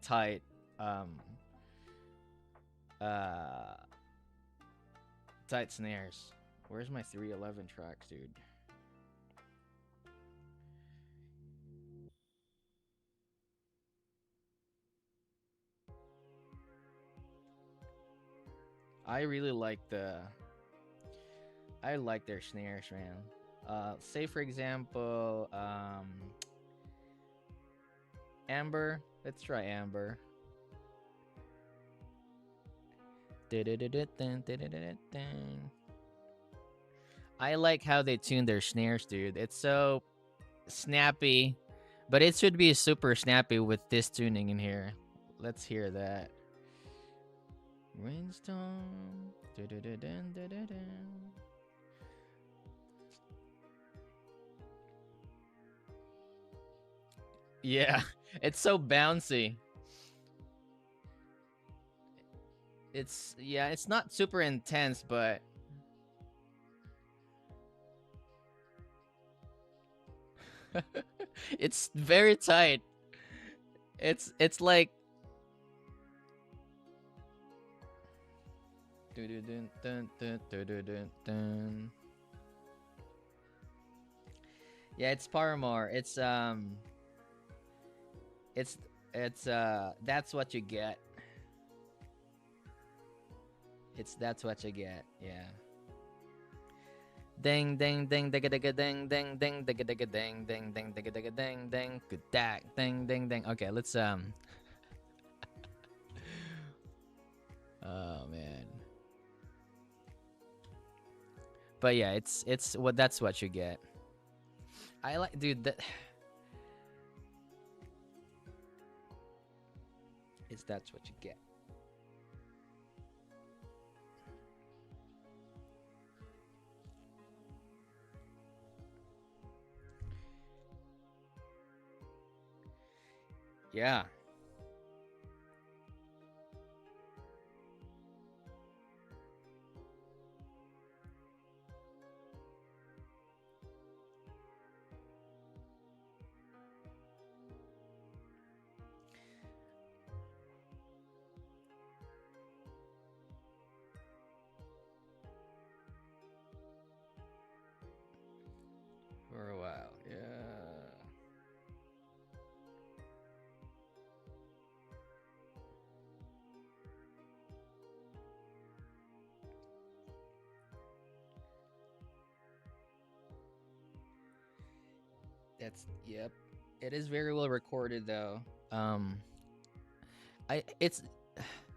um uh tight snares. Where's my 311 tracks, dude? I really like I like their snares, man. Say for example, Amber. Let's try Amber. I like how they tune their snares, dude. It's so snappy, but it should be super snappy with this tuning in here. Let's hear that. Rainstorm. Yeah, it's so bouncy. It's yeah, it's not super intense, but it's very tight. It's like yeah, it's Paramore. It's that's what you get. It's that's what you get. Yeah. Ding ding ding digga digga ding ding ding digga digga ding ding ding digga digga ding ding good ding ding ding. Okay, let's oh man. But yeah, it's what that's what you get. I like dude that it's that's what you get. Yeah. For a while. Yeah. That's yep. It is very well recorded though. Um I it's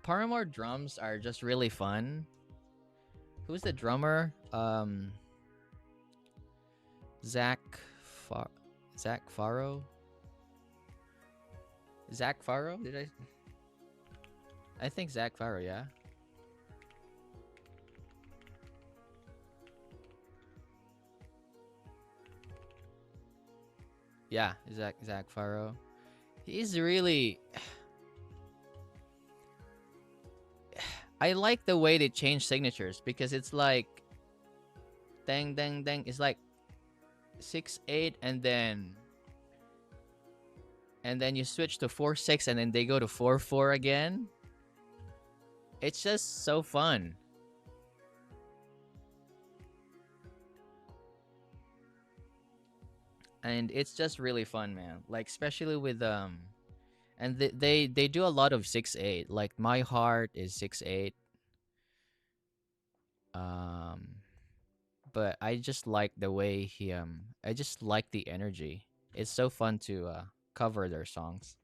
Paramore drums are just really fun. Who's the drummer? Zach Far Zach Faro? Zach Faro? Did I think Zach Faro, yeah. Yeah, Zach Faro. He's really I like the way they change signatures because it's like dang dang dang. It's like 6/8 and then you switch to 4/6 and then they go to 4/4 again. It's just so fun. And it's just really fun, man. Like especially with and they do a lot of 6/8. Like My Heart is 6/8. Um but I just like the way I just like the energy. It's so fun to cover their songs.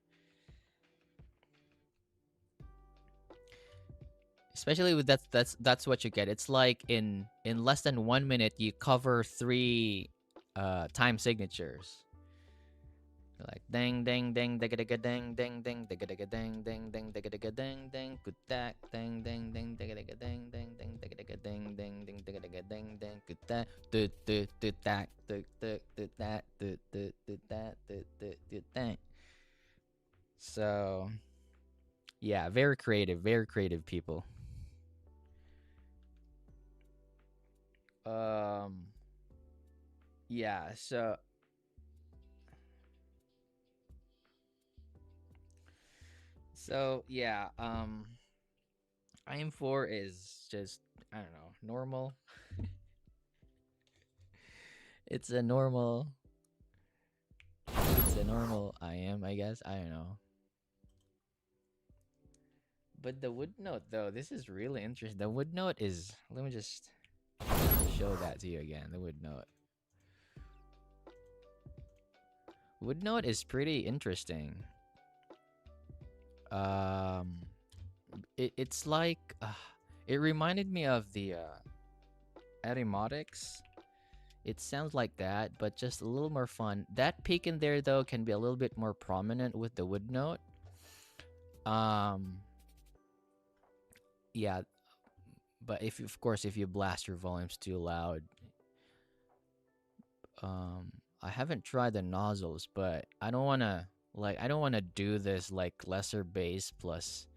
Especially with that's what you get. It's like in less than 1 minute you cover three time signatures. Like ding ding ding digga digga ding ding ding digga digga ding ding ding digga digga ding ding good that ding ding ding digga digga ding ding ding digga digga ding ding ding digga digga ding ding good that do do do that do do do that do do do that do that. So yeah, very creative people. Um yeah, so yeah, IM4 is just I don't know, normal. It's a normal it's a normal IM, I guess. I don't know. But the wood note though, this is really interesting. The wood note is let me just show that to you again. The wood note. Wood note is pretty interesting. Um it's like It reminded me of the Aeromotics. It sounds like that, but just a little more fun. That peak in there though can be a little bit more prominent with the wood note. Um, yeah, but if of course if you blast your volumes too loud, I haven't tried the nozzles, but I don't wanna do this like lesser bass plus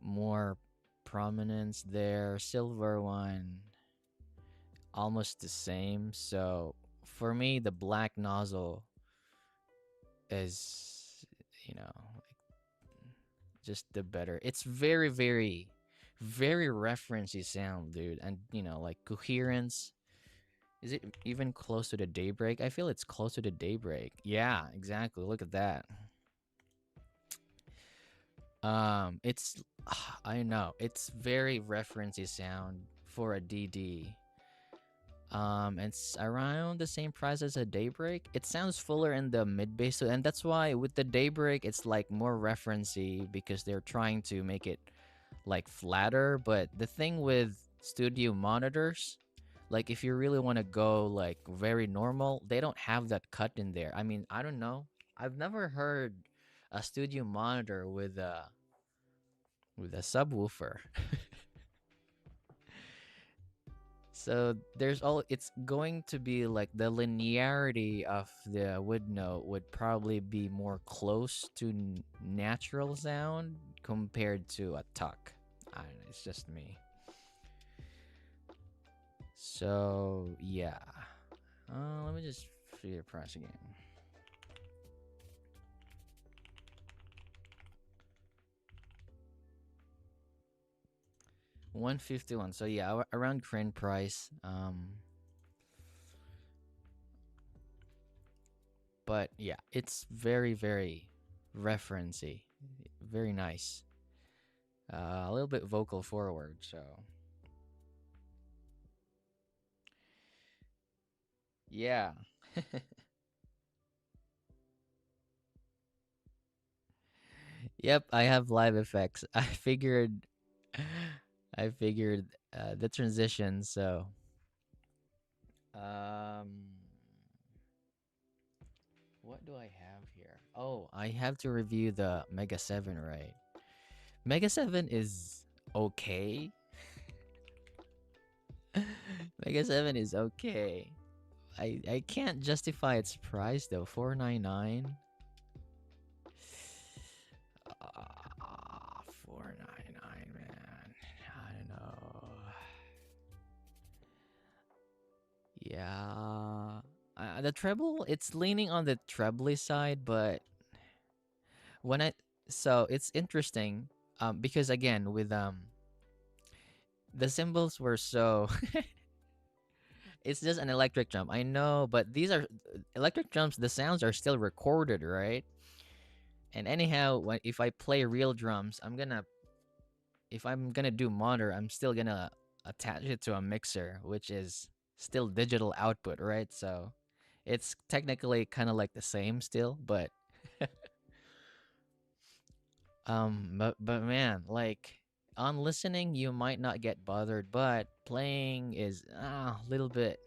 more prominence there. Silver one almost the same. So for me, the black nozzle is, you know, just the better. It's very, very, very referencey sound, dude. And, like coherence. Is it even close to the Daybreak? I feel it's closer to Daybreak. Yeah, exactly. Look at that. It's, I know, it's very referencey sound for a DD. It's around the same price as a Daybreak. It sounds fuller in the mid bass, so, and that's why with the Daybreak it's like more referencey because they're trying to make it like flatter. But the thing with studio monitors, like if you really want to go like very normal, they don't have that cut in there. I mean, I don't know. I've never heard a studio monitor with a subwoofer. So there's all it's going to be like the linearity of the wood note would probably be more close to natural sound compared to a tuck. I don't know, it's just me. So yeah. Let me just see the price again. 151. So yeah, around crane price. But yeah, it's very, very referencey. Very nice. A little bit vocal forward, so yeah. Yep, I have live effects. I figured the transition, so um what do I have here? Oh, I have to review the Mega 7, right? Mega 7 is okay. Mega 7 is okay. I can't justify its price though. 499. 499, man. I don't know. Yeah. The treble, it's leaning on the trebly side, but when I so it's interesting because again with the cymbals were so it's just an electric drum. I know, but these are electric drums, the sounds are still recorded, right? And anyhow, if I play real drums, if I'm gonna do monitor, I'm still gonna attach it to a mixer, which is still digital output, right? So it's technically kind of like the same still, but but man, like on listening, you might not get bothered, but playing is a little bit.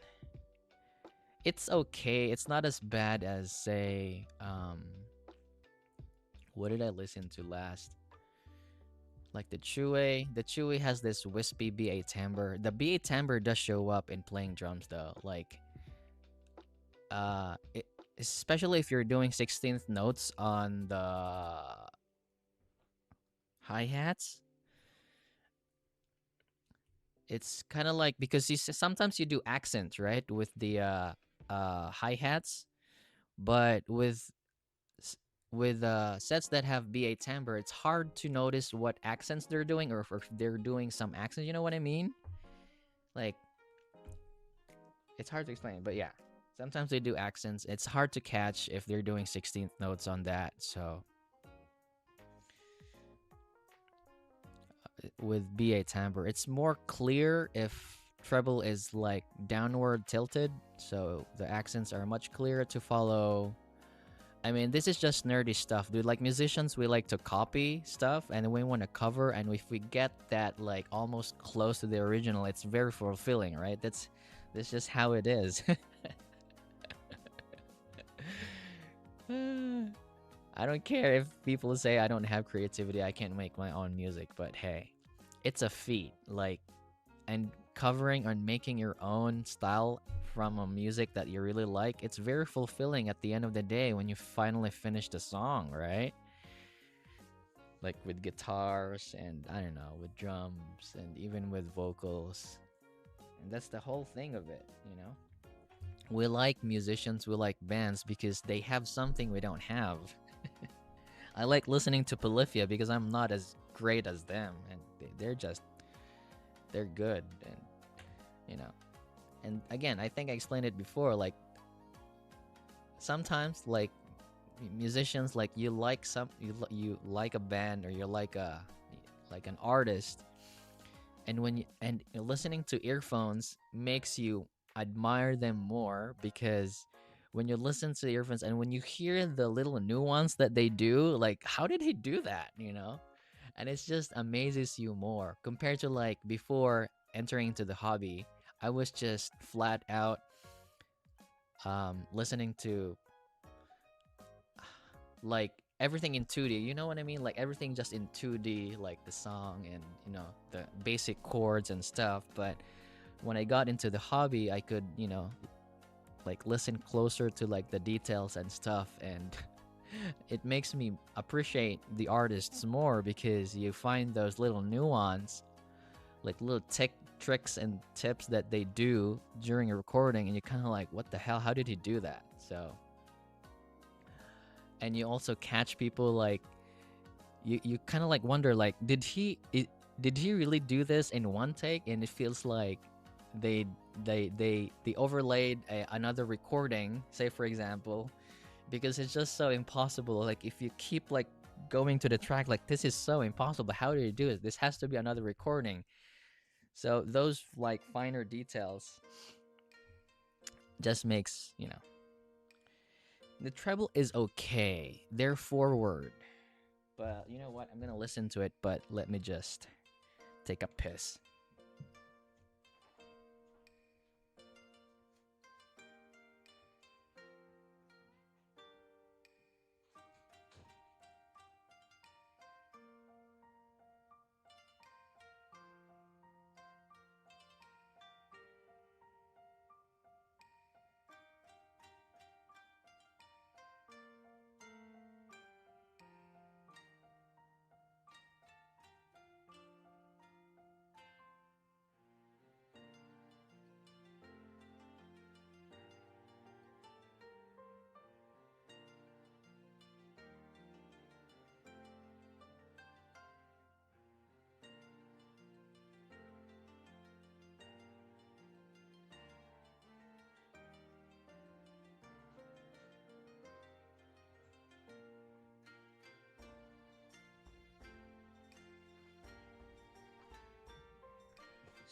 It's okay. It's not as bad as say, what did I listen to last? Like the Chue. The Chue has this wispy BA timbre. The BA timbre does show up in playing drums though. Like, especially if you're doing 16th notes on the hi hats. It's kind of like because sometimes you do accents right with the hi hats, but with sets that have BA timbre, it's hard to notice what accents they're doing or if they're doing some accents. You know what I mean? Like it's hard to explain, but yeah. Sometimes they do accents. It's hard to catch if they're doing 16th notes on that. So with BA timbre, it's more clear if treble is like downward tilted. So the accents are much clearer to follow I mean, this is just nerdy stuff, dude. Like musicians, we like to copy stuff, and we want to cover. And if we get that like almost close to the original, it's very fulfilling, right? That's just how it is. I don't care if people say I don't have creativity, I can't make my own music, but hey, it's a feat. Like, and covering and making your own style from a music that you really like, it's very fulfilling at the end of the day when you finally finish the song, right? Like with guitars and I don't know, with drums and even with vocals. And that's the whole thing of it, you know? We like musicians, we like bands because they have something we don't have. I like listening to Polyphia because I'm not as great as them, and they're just they're good, and you know. And again, I think I explained it before. Like sometimes, like musicians, like you like a band or you like an artist, and listening to earphones makes you admire them more because when you listen to the earphones and when you hear the little nuance that they do, like how did he do that, you know? And it's just amazes you more compared to like before entering into the hobby. I was just flat out listening to like everything in 2D. You know what I mean? Like everything just in 2D, like the song and you know the basic chords and stuff. But when I got into the hobby, I could like listen closer to like the details and stuff, and it makes me appreciate the artists more because you find those little nuance, like little tricks and tips that they do during a recording, and you're kind of like, what the hell? How did he do that? So, and you also catch people like you kind of like wonder like, did he really do this in one take? And it feels like they they overlaid another recording, say for example, because it's just so impossible. Like if you keep like going to the track, like this is so impossible. How did you do it? This has to be another recording. So those like finer details just makes the treble is okay. They're forward, but you know what? I'm gonna listen to it, but let me just take a piss.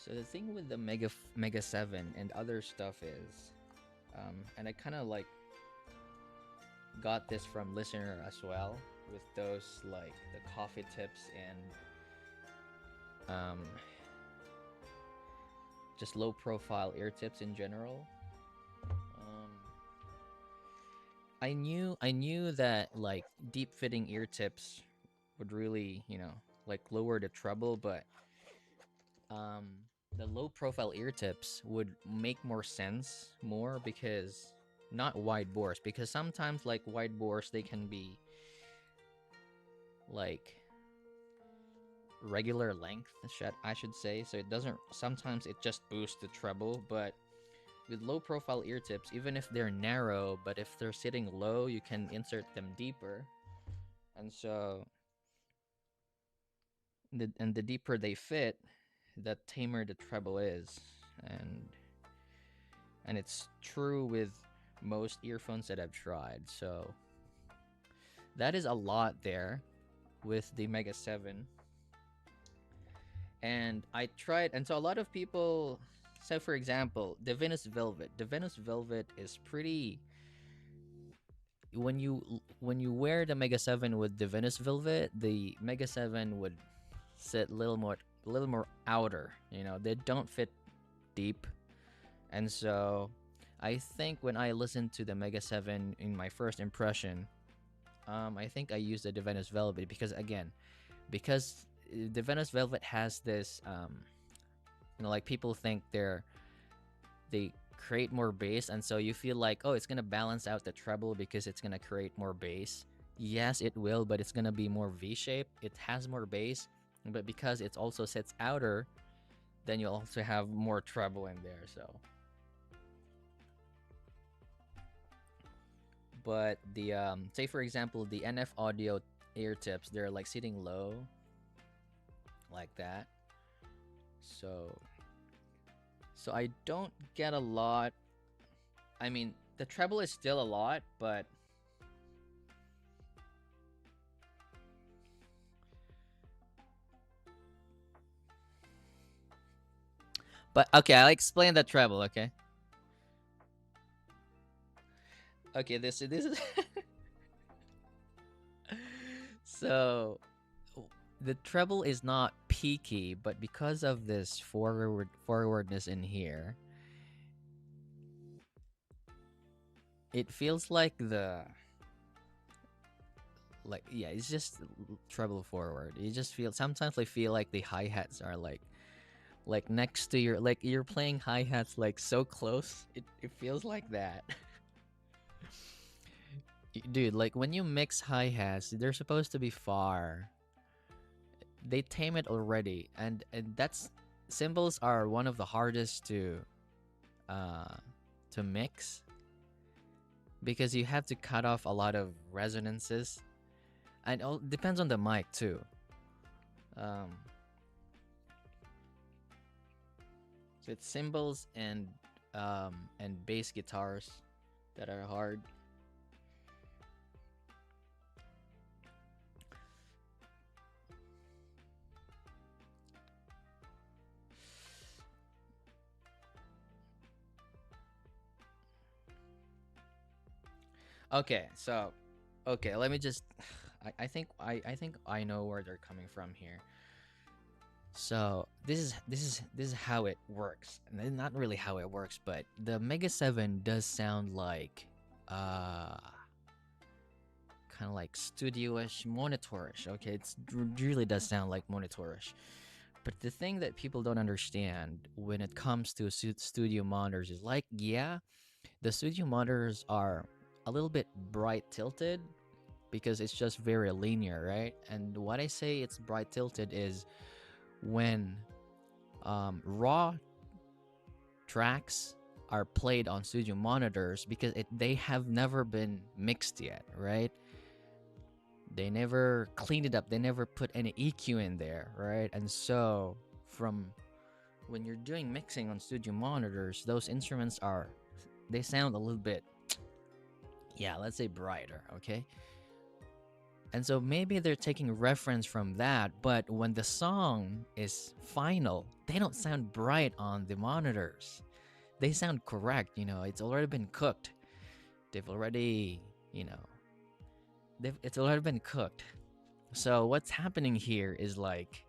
So the thing with the Mega 7 and other stuff is, and I kind of like got this from listener as well, with those like the coffee tips and just low profile ear tips in general. Um, I knew that like deep fitting ear tips would really like lower the treble, but um the low profile ear tips would make more sense more because not wide bores, because sometimes like wide bores they can be like regular length I should say, so it doesn't, sometimes it just boosts the treble. But with low profile ear tips, even if they're narrow, but if they're sitting low, you can insert them deeper, and so the deeper they fit, the tamer the treble is. And it's true with most earphones that I've tried. So that is a lot there with the Mega 7. And I tried, and so a lot of people, so for example, the Venus Velvet is pretty when you wear the Mega 7 with the Venus Velvet, the Mega 7 would sit a little more outer. You know, they don't fit deep, and so I think when I listened to the Mega 7 in my first impression, I think I used the Venus Velvet because again, because the Venus Velvet has this, you know, like people think they create more bass, and so you feel like, oh, it's gonna balance out the treble because it's gonna create more bass. Yes, it will, but it's gonna be more V-shaped. It has more bass, but because it also sits outer, then you'll also have more treble in there. So, but the say for example the NF Audio ear tips, they're like sitting low, like that. So I don't get a lot. I mean, the treble is still a lot, but okay, I'll explain the treble. Okay, okay, this is so the treble is not peaky, but because of this forwardness in here, it feels like the like yeah, it's just treble forward. You just feel sometimes I feel like the hi hats are like next to your like you're playing hi hats like so close. It feels like that. Dude, like when you mix hi hats, they're supposed to be far. They tame it already, and that's cymbals are one of the hardest uh to mix because you have to cut off a lot of resonances, and it depends on the mic too. Um, so it's cymbals and bass guitars that are hard. Okay, so okay, let me just I think I know where they're coming from here. So this is how it works. And not really how it works, but the Mega 7 does sound like uh kind of like studio-ish, monitorish. Okay, it really does sound like monitorish. But the thing that people don't understand when it comes to studio monitors is like, yeah, the studio monitors are a little bit bright tilted because it's just very linear, right? And what I say it's bright tilted is when raw tracks are played on studio monitors because they have never been mixed yet, right? They never cleaned it up. They never put any EQ in there, right? And so from when you're doing mixing on studio monitors, those instruments they sound a little bit, yeah, let's say brighter, okay? And so maybe they're taking reference from that, but when the song is final, they don't sound bright on the monitors. They sound correct, you know, it's already been cooked. They've already, you know, it's already been cooked. So what's happening here is like,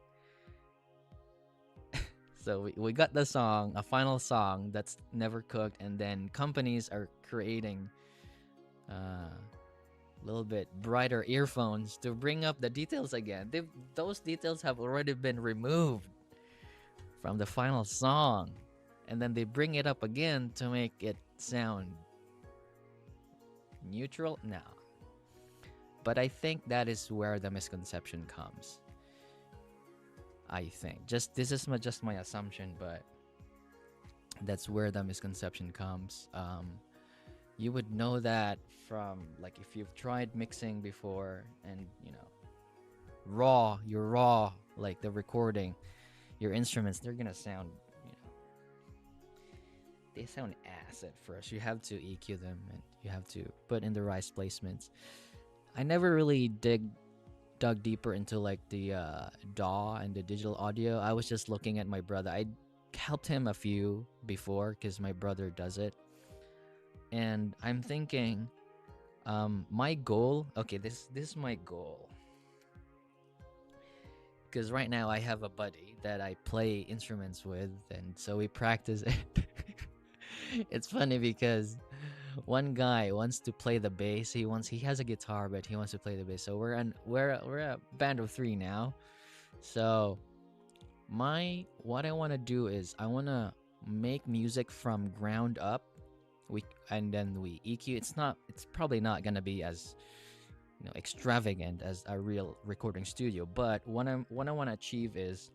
so we got the song, a final song that's never cooked, and then companies are creating a little bit brighter earphones to bring up the details again. Those details have already been removed from the final song, and then they bring it up again to make it sound neutral. No, but I think that is where the misconception comes. I think this is just my assumption, but that's where the misconception comes. You would know that from like if you've tried mixing before, and you know, you're raw, like the recording, your instruments, they're gonna sound, you know, they sound ass at first. You have to EQ them and you have to put in the right placements. I never really dug deeper into like the DAW and the digital audio. I was just looking at my brother. I helped him a few before because my brother does it, and I'm thinking My goal. Okay, this is my goal. Because right now I have a buddy that I play instruments with, and so we practice it. It's funny because one guy wants to play the bass. He has a guitar, but he wants to play the bass. So we're a band of three now. So my what I want to do is I want to make music from ground up. We and then we EQ. It's probably not gonna be as extravagant as a real recording studio. But what I want to achieve is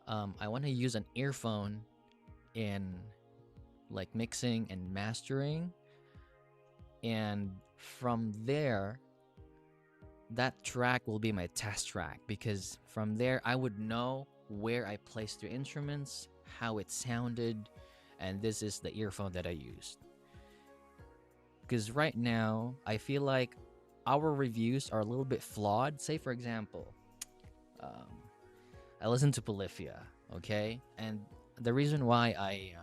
I want to use an earphone in like mixing and mastering, and from there that track will be my test track, because from there I would know where I placed the instruments, how it sounded, and this is the earphone that I used. Because right now I feel like our reviews are a little bit flawed. Say for example, um, I listen to Polyphia, okay, and the reason why I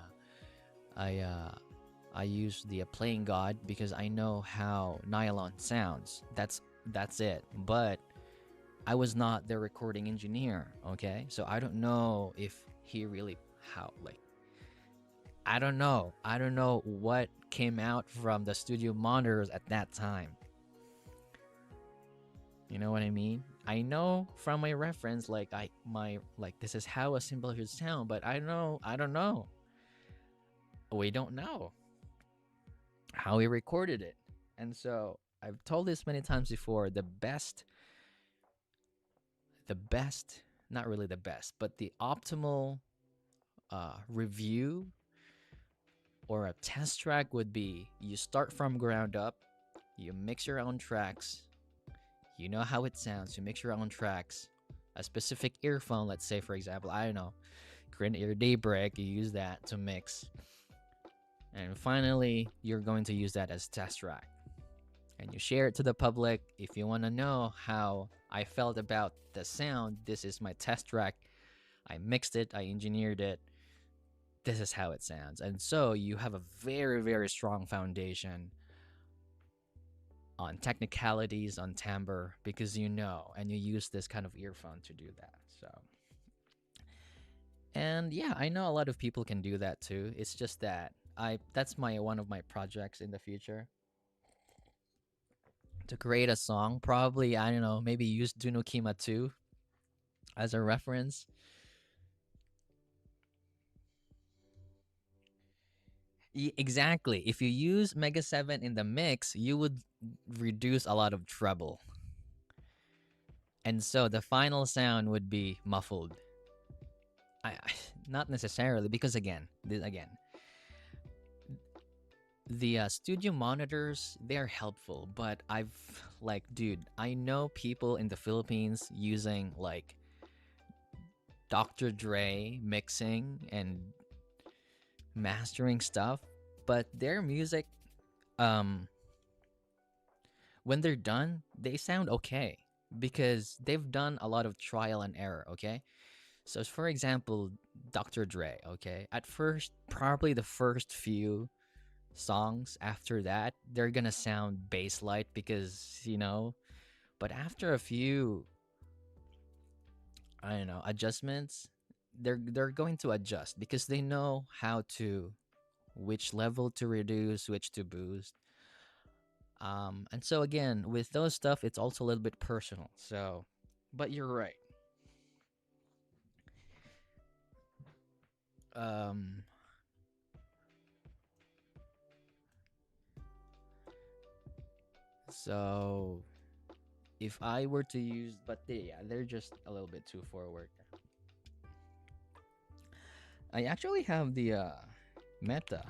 I use the Playing God because I know how nylon sounds. That's it. But I was not the recording engineer, okay? So I don't know if he really how like I don't know. I don't know what came out from the studio monitors at that time. You know what I mean? I know from my reference like this is how a cymbal should sound, but I don't know. We don't know how he recorded it. And so I've told this many times before, the best, not really the best, but the optimal review or a test track would be you start from ground up, you mix your own tracks, you know how it sounds, you mix your own tracks, a specific earphone, let's say, for example, I don't know, Grin Ear Daybreak, you use that to mix. And finally, you're going to use that as test track. And you share it to the public. If you want to know how I felt about the sound, this is my test track. I mixed it, I engineered it. This is how it sounds. And so you have a very, very strong foundation on technicalities, on timbre, because you know, and you use this kind of earphone to do that. So, and yeah, I know a lot of people can do that too. It's just that that's my one of my projects in the future to create a song. Probably, I don't know, maybe use Dunokima 2 as a reference. Exactly. If you use Mega 7 in the mix, you would reduce a lot of treble. And so the final sound would be muffled. Not necessarily, because again, the studio monitors, they're helpful, but dude, I know people in the Philippines using like Dr. Dre mixing and mastering stuff, but their music, um, when they're done, they sound okay because they've done a lot of trial and error, okay? So, for example, Dr. Dre, okay? At first, probably the first few songs after that, they're gonna sound bass light because, but after a few, I don't know, adjustments, they're going to adjust because they know how to which level to reduce, which to boost. And so again, with those stuff, it's also a little bit personal. So, but you're right. Um, so if I were to use, but yeah, they're just a little bit too forward. I actually have the meta.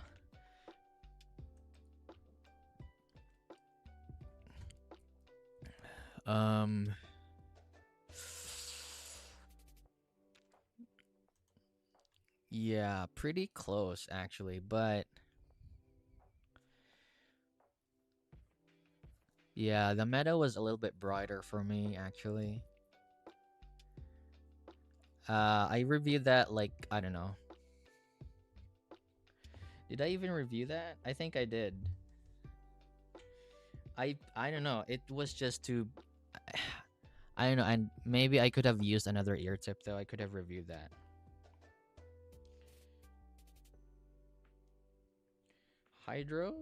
Um, yeah, pretty close actually, but yeah, the meta was a little bit brighter for me actually. I reviewed that like I don't know. Did I even review that? I think I did. I don't know. It was just too. I don't know, and maybe I could have used another ear tip though. I could have reviewed that. Hydro?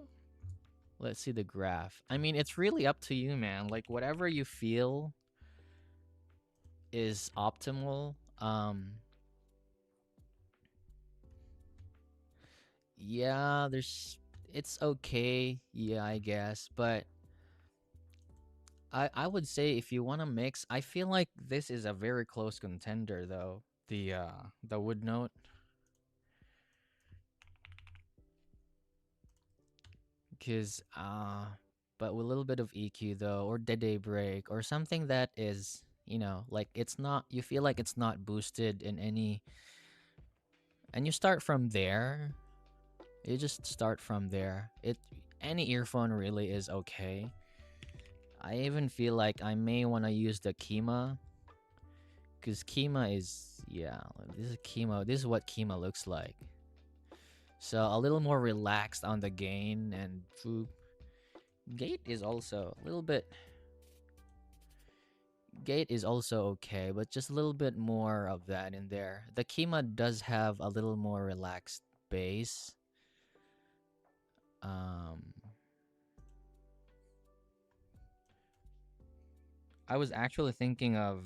Let's see the graph. I mean, it's really up to you, man. Like whatever you feel is optimal. Yeah, there's it's okay. Yeah, I guess, but I would say if you want to mix, I feel like this is a very close contender though. The wood note, cuz but with a little bit of EQ though, or the daybreak or something that is, like it's not, you feel like it's not boosted in any, and you start from there. You just start from there. It Any earphone really is okay. I even feel like I may want to use the Kima, because Kima is, yeah, this is Kima. This is what Kima looks like. So a little more relaxed on the gain, and gate is also a little bit. Gate is also okay, but just a little bit more of that in there. The Kima does have a little more relaxed bass. Um, I was actually thinking of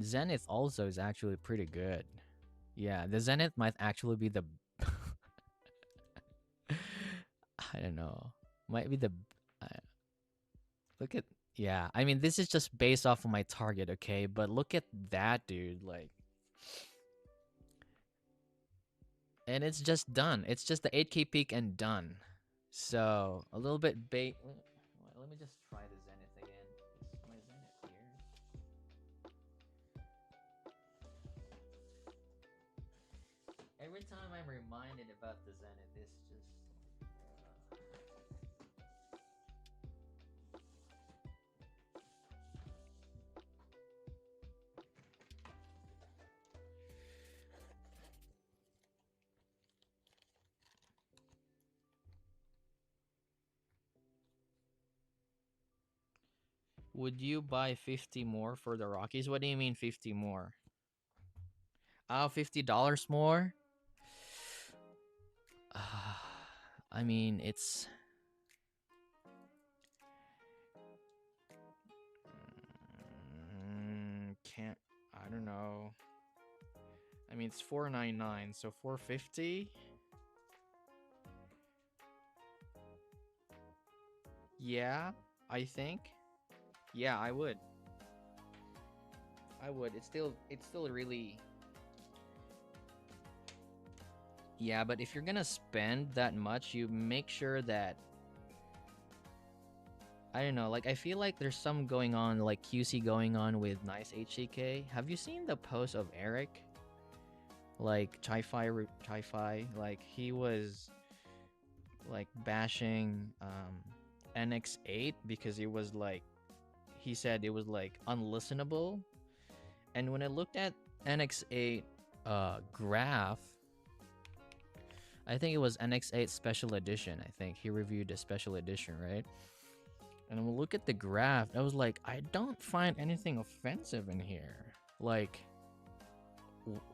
Zenith. Also is actually pretty good. Yeah, the Zenith might actually be the. I don't know. Might be the. Uh, Look at. Yeah, I mean, this is just based off of my target, okay? But look at that, dude. Like, and it's just done. It's just the 8K peak and done. So a little bit bait. Let me just try the Zenith again. Is my Zenith here? Every time I'm reminded about the Zenith, it's just. Would you buy 50 more for the Rockies? What do you mean 50 more? Oh, $50 more? I mean, it's. Can't. I don't know. I mean, it's 499, so 450. Yeah, I think. Yeah, I would. I would. It's still really. Yeah, but if you're gonna spend that much, you make sure that, I don't know, like I feel like there's some going on, like QC going on with Nice HCK. Have you seen the post of Eric? Like Chi-Fi, like he was like bashing NX8 because it was like, he said it was like unlistenable. And when I looked at NX8 graph, I think it was NX8 special edition. I think he reviewed a special edition, right? And when we look at the graph, I was like, I don't find anything offensive in here. Like,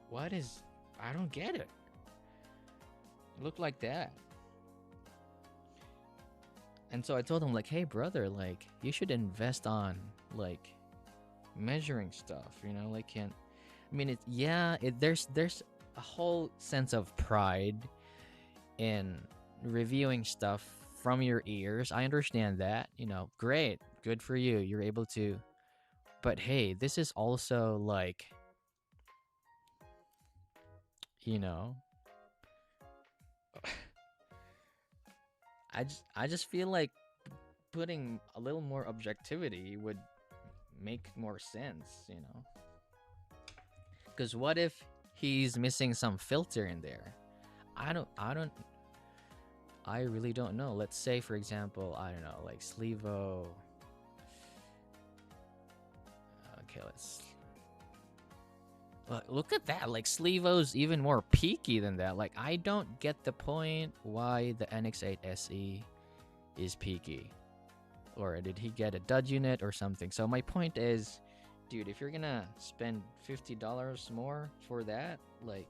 what is? I don't get it. It looked like that. And so I told him, like, hey brother, like you should invest on like measuring stuff, like can't. I mean, there's a whole sense of pride in reviewing stuff from your ears. I understand that, great, good for you. You're able to, but hey, this is also like, you know, I just feel like putting a little more objectivity would make more sense. Because what if he's missing some filter in there? I really don't know. Let's say, for example, I don't know, like Sleevo. Okay, look at that. Like Sleevo's even more peaky than that. Like I don't get the point why the NX8 SE is peaky, or did he get a dud unit or something? So my point is, dude, if you're gonna spend $50 more for that, like,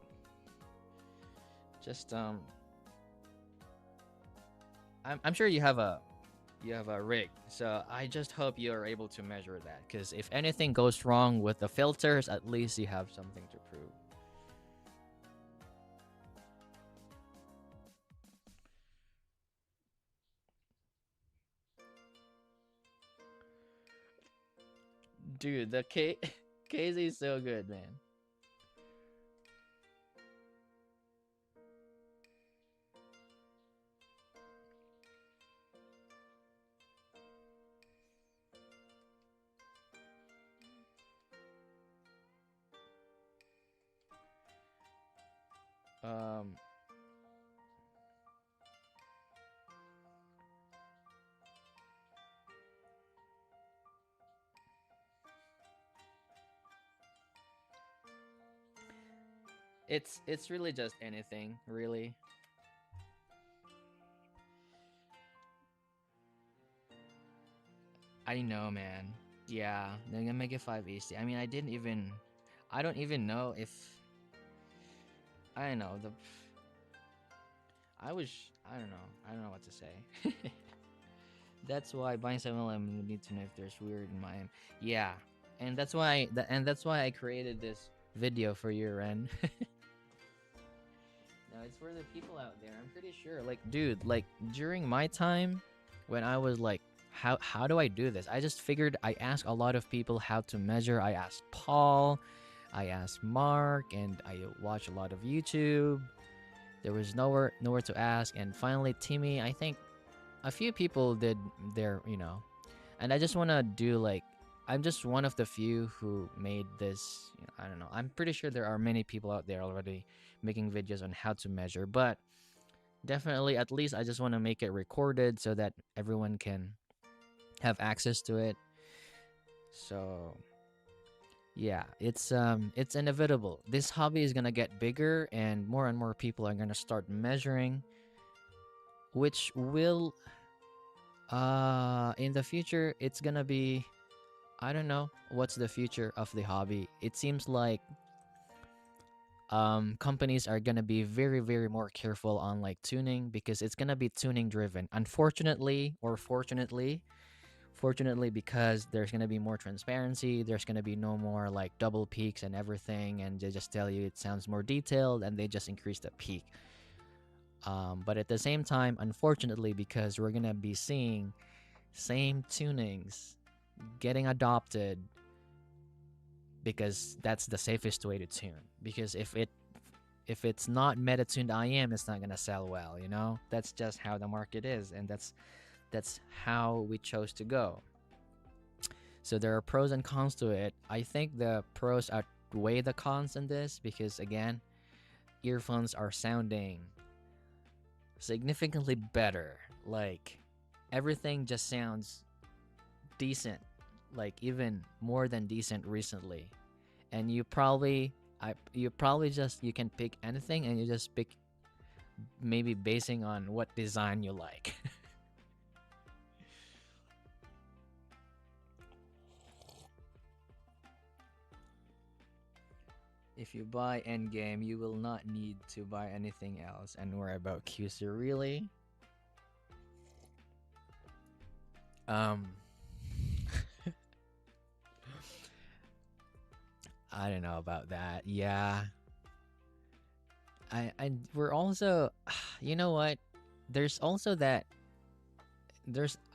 just I'm sure you have a rig, so I just hope you are able to measure that, because if anything goes wrong with the filters, at least you have something to prove. Dude, the KZ is so good, man. Um, it's really just anything, really. I know, man. Yeah, they're gonna make it 5 easy. I mean, I don't even know if I don't know the. I don't know. I don't know what to say. That's why buying 7-Eleven would need to know if there's weird in my. Yeah, and that's why I created this video for you, Ren. No, it's for the people out there. I'm pretty sure. Like, dude, like during my time, when I was like, how do I do this? I just figured I asked a lot of people how to measure. I asked Paul, I asked Mark, and I watched a lot of YouTube. There was nowhere to ask, and finally Timmy. I think a few people did their, and I just want to do like. I'm just one of the few who made this. I don't know. I'm pretty sure there are many people out there already making videos on how to measure, but definitely, at least I just want to make it recorded so that everyone can have access to it. So yeah, it's inevitable. This hobby is gonna get bigger, and more people are gonna start measuring, which will in the future it's gonna be, I don't know what's the future of the hobby. It seems like companies are gonna be very more careful on like tuning, because it's gonna be tuning driven, unfortunately or fortunately, because there's gonna be more transparency. There's gonna be no more like double peaks and everything, and they just tell you it sounds more detailed, and they just increase the peak. But at the same time, unfortunately, because we're gonna be seeing same tunings getting adopted, because that's the safest way to tune. Because if it's not meta tuned IM, it's not gonna sell well. That's just how the market is, and that's how we chose to go. So there are pros and cons to it. I think the pros outweigh the cons in this, because again, earphones are sounding significantly better. Like, everything just sounds decent, like even more than decent recently. And you probably just, you can pick anything, and you just pick, maybe basing on what design you like. If you buy Endgame, you will not need to buy anything else and worry about QC. Really? Um, I don't know about that. Yeah, we're also, you know what? There's also that.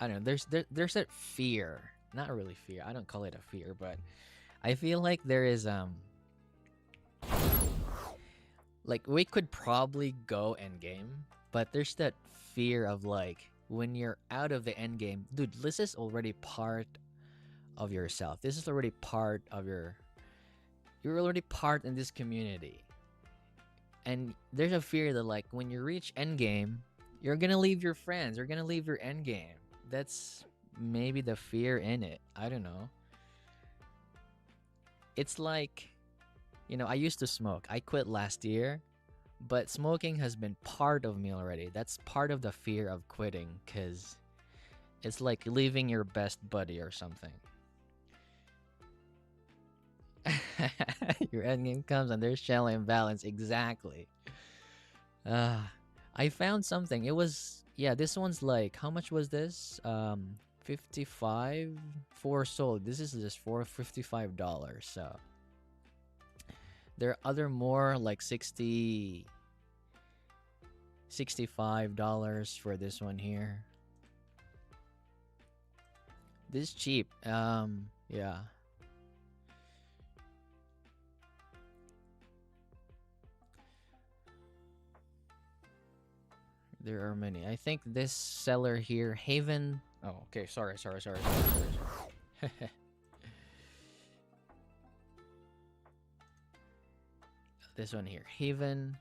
I don't know. There's that fear. Not really fear. I don't call it a fear, but I feel like there is like we could probably go end game, but there's that fear of like when you're out of the end game, dude. This is already part of yourself. This is already part of your. You're already part in this community, and there's a fear that like when you reach end game, you're gonna leave your friends. You're gonna leave your end game. That's maybe the fear in it. I don't know. It's like, I used to smoke. I quit last year, but smoking has been part of me already. That's part of the fear of quitting, because It's like leaving your best buddy or something. Your endgame comes and there's channel imbalance. Exactly. Uh, I found something. It was, yeah, this one's like, how much was this? 55 for sold. This is just for $55. So there are other more like $65 for this one here. This is cheap. Yeah. There are many. I think this seller here, Haven. Oh, okay. Sorry. This one here, Haven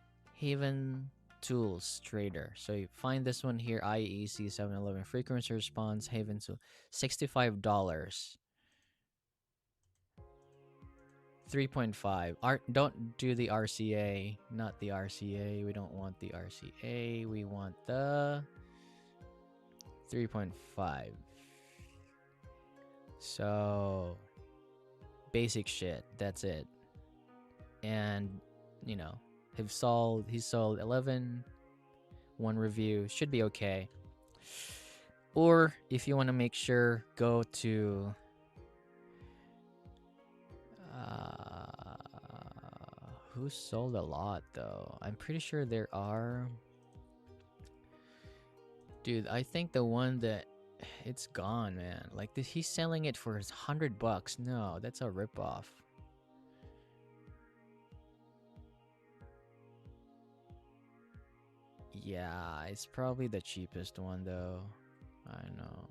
Tools Trader. So you find this one here, IEC 711 frequency response, Haven Tool, $65. 3.5. Don't do the RCA, not the RCA. We don't want the RCA. We want the 3.5. So basic shit. That's it. And you know, he sold 11. One review should be okay. Or if you want to make sure, go to who sold a lot though? I'm pretty sure there are. Dude, I think the one that it's gone, man. Like he's selling it for $100. No, that's a ripoff. Yeah, it's probably the cheapest one though. I know.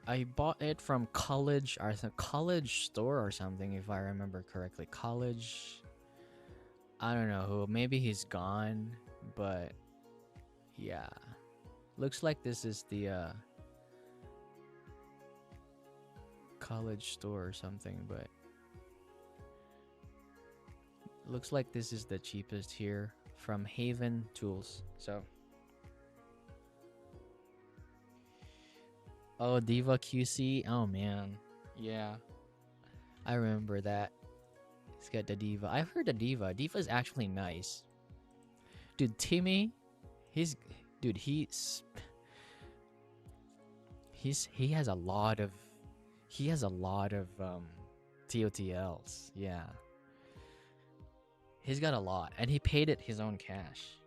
I bought it from college store or something, if I remember correctly. College, I don't know who. Maybe he's gone, but yeah, looks like this is the college store or something, but looks like this is the cheapest here from Haven Tools. So oh, Diva QC. Oh man, yeah, I remember that. Let's get the Diva. I've heard the Diva. Diva's actually nice. Dude, Timmy, he has a lot of TOTLs. Yeah. He's got a lot and he paid it his own cash.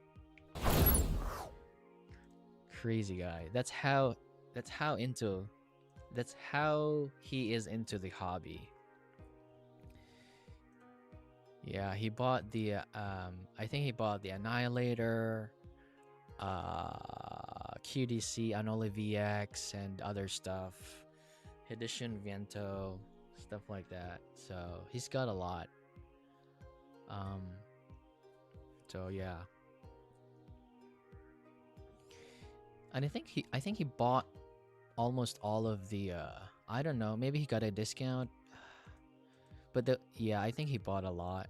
Crazy guy. That's how he is into the hobby. Yeah, he bought the I think he bought the Annihilator, QDC, Anole VX, and other stuff. Edition Viento, stuff like that. So he's got a lot. So yeah. And I think he bought almost all of the I don't know, maybe he got a discount. But I think he bought a lot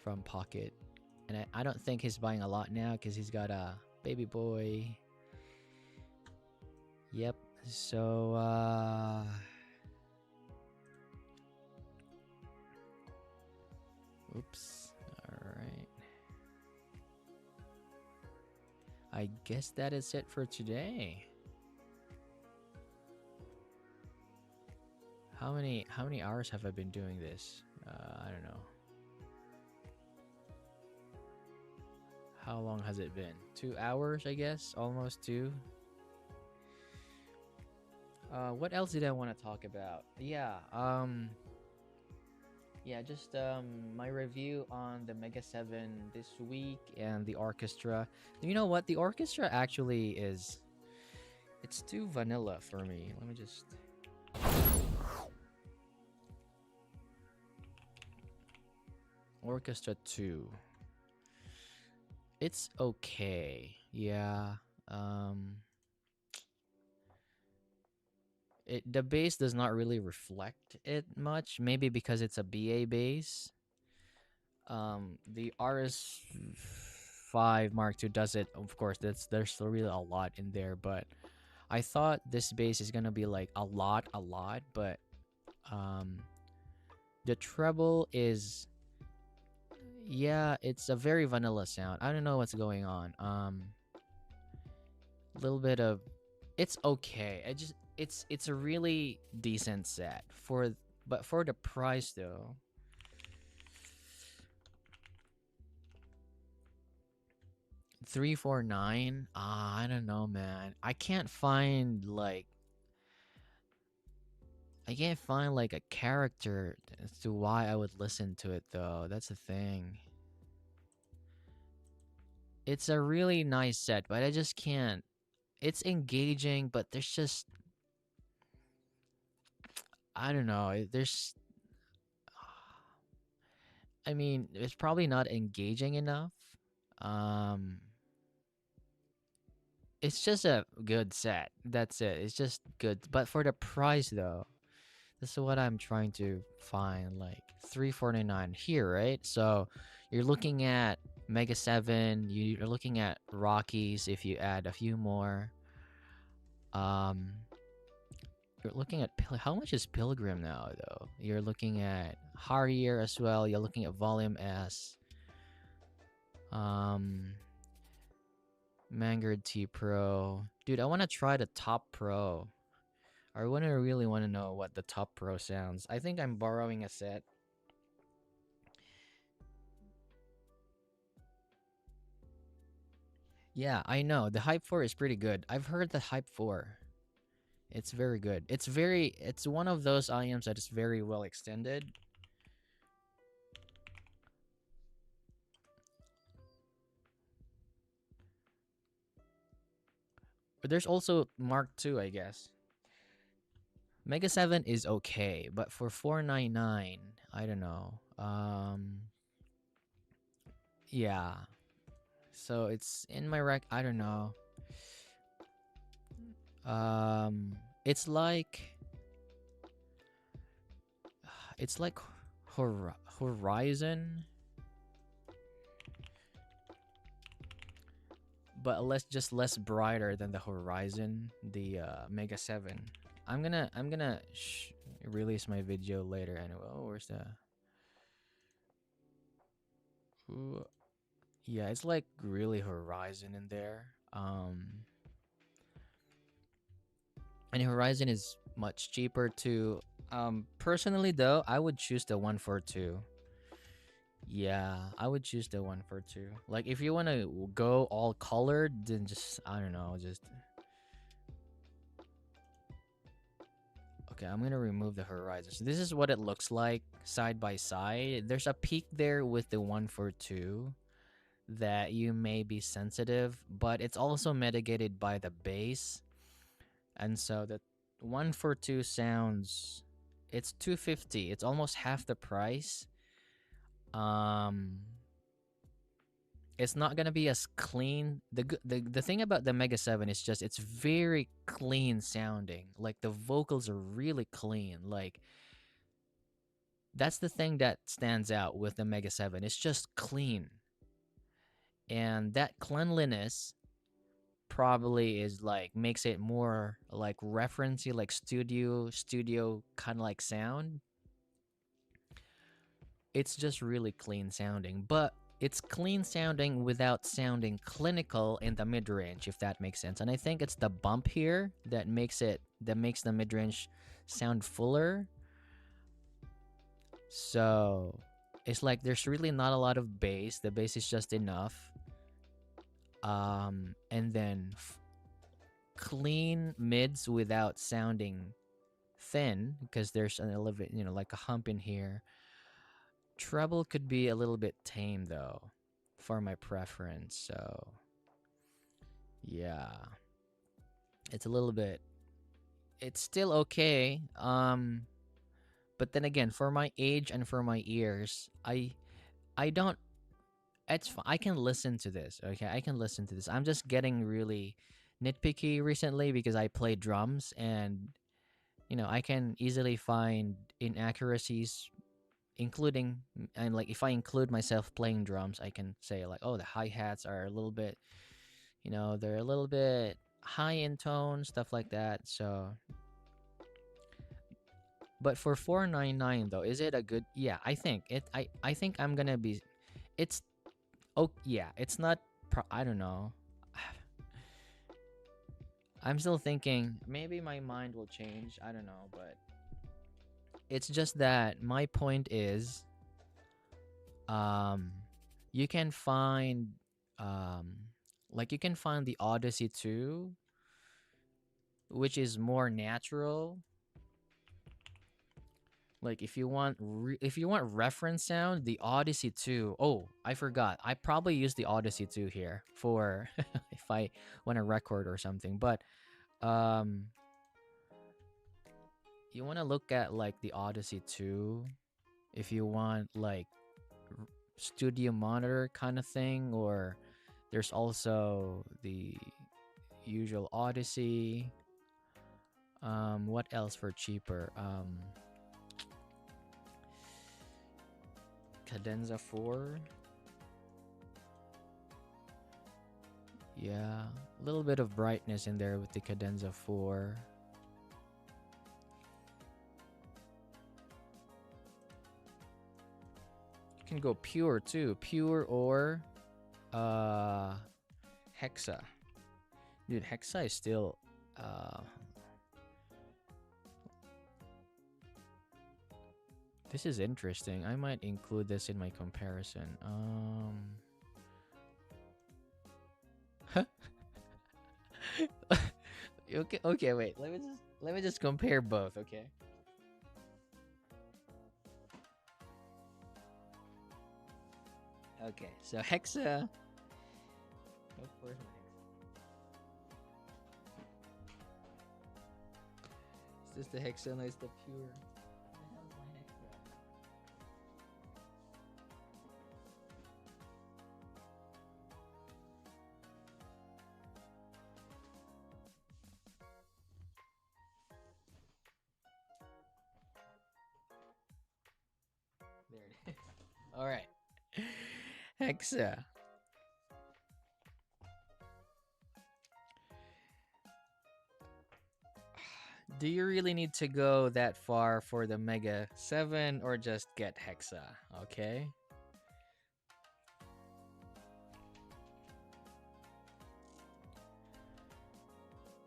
from Pocket. And I don't think he's buying a lot now because he's got a baby boy. Yep. So oops. Alright. I guess that is it for today. How many hours have I been doing this? I don't know. How long has it been? 2 hours, I guess? Almost 2. What else did I want to talk about? Yeah, just my review on the Mega 7 this week and the orchestra. You know what? The orchestra actually it's too vanilla for me. Let me just Orchestra 2. It's okay. Yeah. the bass does not really reflect it much. Maybe because it's a BA bass. The RS5 Mark II does it. Of course, there's still really a lot in there, but I thought this bass is gonna be like a lot, but um, the treble is, yeah, it's a very vanilla sound. I don't know what's going on. A little bit of, it's okay. It's a really decent set for, but for the price though. 349. I don't know, man. I can't find like a character as to why I would listen to it though. That's the thing. It's a really nice set, but I just can't. It's engaging, but there's just, I don't know. There's, I mean, it's probably not engaging enough. Um it's just a good set. That's it. It's just good. But for the price though, this is what I'm trying to find. Like 349 here, right? So you're looking at Mega 7, you're looking at Rockies if you add a few more. Um you're looking at how much is Pilgrim now though? You're looking at Harrier as well. You're looking at Volume S. Um Vanguard T Pro. Dude, I want to try the Top Pro. I really want to know what the Top Pro sounds. I think I'm borrowing a set. Yeah, I know. The Hype 4 is pretty good. I've heard the Hype 4. It's very good. It's one of those IMs that is very well extended. But there's also Mark II, I guess. Mega 7 is okay, but for 499, I don't know. Yeah. So it's in my rack, I don't know. It's like it's like Horizon, but less brighter than the Horizon, the Mega 7. I'm gonna release my video later anyway. Oh, where's the? Ooh, yeah, it's like really Horizon in there. And Horizon is much cheaper too. Personally though, I would choose the 142. Yeah, I would choose the 142. Like if you want to go all colored, then just, I don't know, just, okay, I'm gonna remove the Horizon. So this is what it looks like side by side. There's a peak there with the 142 that you may be sensitive, but it's also mitigated by the bass. And so the 142 sounds, it's 250. It's almost half the price. Um it's not gonna be as clean. The thing about the Mega 7 is just it's very clean sounding. Like the vocals are really clean. Like that's the thing that stands out with the Mega 7. It's just clean. And that cleanliness probably is like makes it more like referencey, like studio kind of like sound. It's just really clean sounding, but it's clean sounding without sounding clinical in the mid range, if that makes sense. And I think it's the bump here that makes the mid range sound fuller. So it's like there's really not a lot of bass. The bass is just enough. And then clean mids without sounding thin because there's an elevate, like a hump in here. Treble could be a little bit tame though, for my preference. So yeah, it's a little bit. It's still okay. But then again, for my age and for my ears, I don't. It's I can listen to this. Okay, I can listen to this. I'm just getting really nitpicky recently because I play drums and I can easily find inaccuracies, including, and like if I include myself playing drums, I can say like, oh, the hi-hats are a little bit, they're a little bit high in tone, stuff like that. So, but for 499 though, is it a good? Yeah, I think it. I think I'm gonna be. It's oh yeah, it's not. I don't know. I'm still thinking. Maybe my mind will change. I don't know, but it's just that my point is, um, you can find, um, like you can find the Odyssey 2, which is more natural. Like if you want reference sound, the Odyssey 2. Oh, I forgot. I probably use the Odyssey 2 here for if I want to record or something. But um you want to look at like the Odyssey 2 if you want like studio monitor kind of thing, or there's also the usual Odyssey. What else for cheaper? Cadenza 4. Yeah, a little bit of brightness in there with the Cadenza 4. You can go pure too. Pure or Hexa. Dude, Hexa is still this is interesting. I might include this in my comparison. Okay, wait. Let me just compare both, okay? Okay, so Hexa. Of course, my Hexa. Is this the Hexa? No, it's the pure. What the hell is my Hexa? There it is. All right. Hexa. Do you really need to go that far for the Mega 7 or just get Hexa? Okay.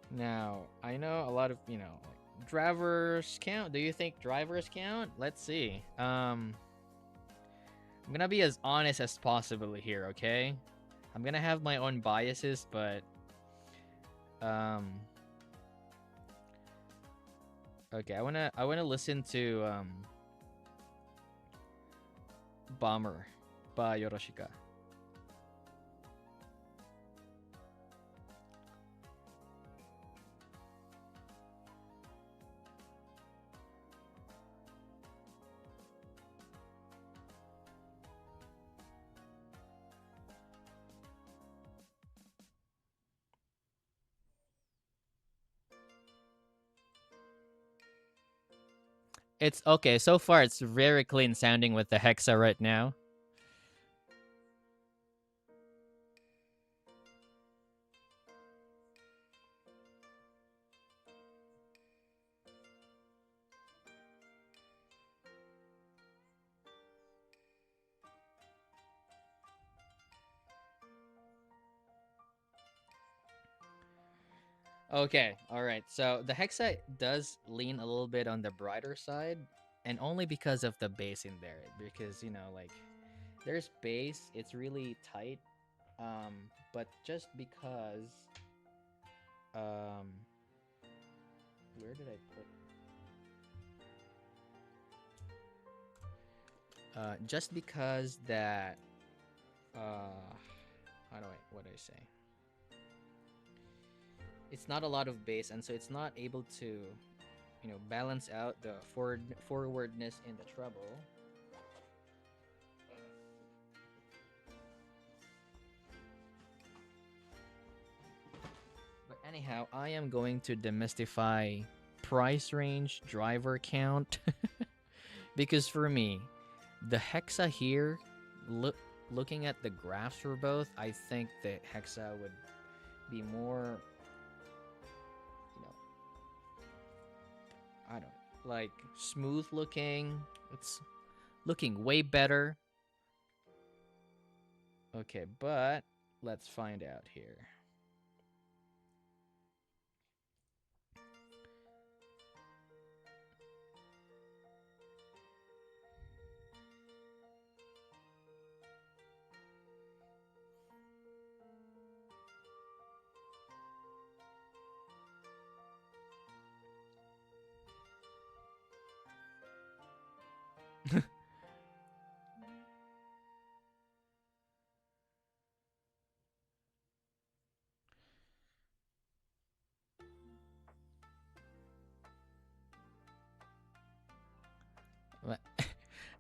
Now, I know a lot of, like, drivers count. Do you think drivers count? Let's see. I'm gonna be as honest as possible here, okay? I'm gonna have my own biases, but okay, I wanna listen to Bomber by Yoroshika. It's okay, so far it's very clean sounding with the Hexa right now. Okay, all right. So the Hexa does lean a little bit on the brighter side, and only because of the bass in there. Because like there's bass, it's really tight. But just because, um, where did I put? Just because that, what do I say? It's not a lot of bass, and so it's not able to, balance out the forwardness in the treble. But anyhow, I am going to demystify price range, driver count. Because for me, the Hexa here, looking at the graphs for both, I think the Hexa would be more, you know, I don't know, like smooth looking. It's looking way better. Okay, but let's find out here.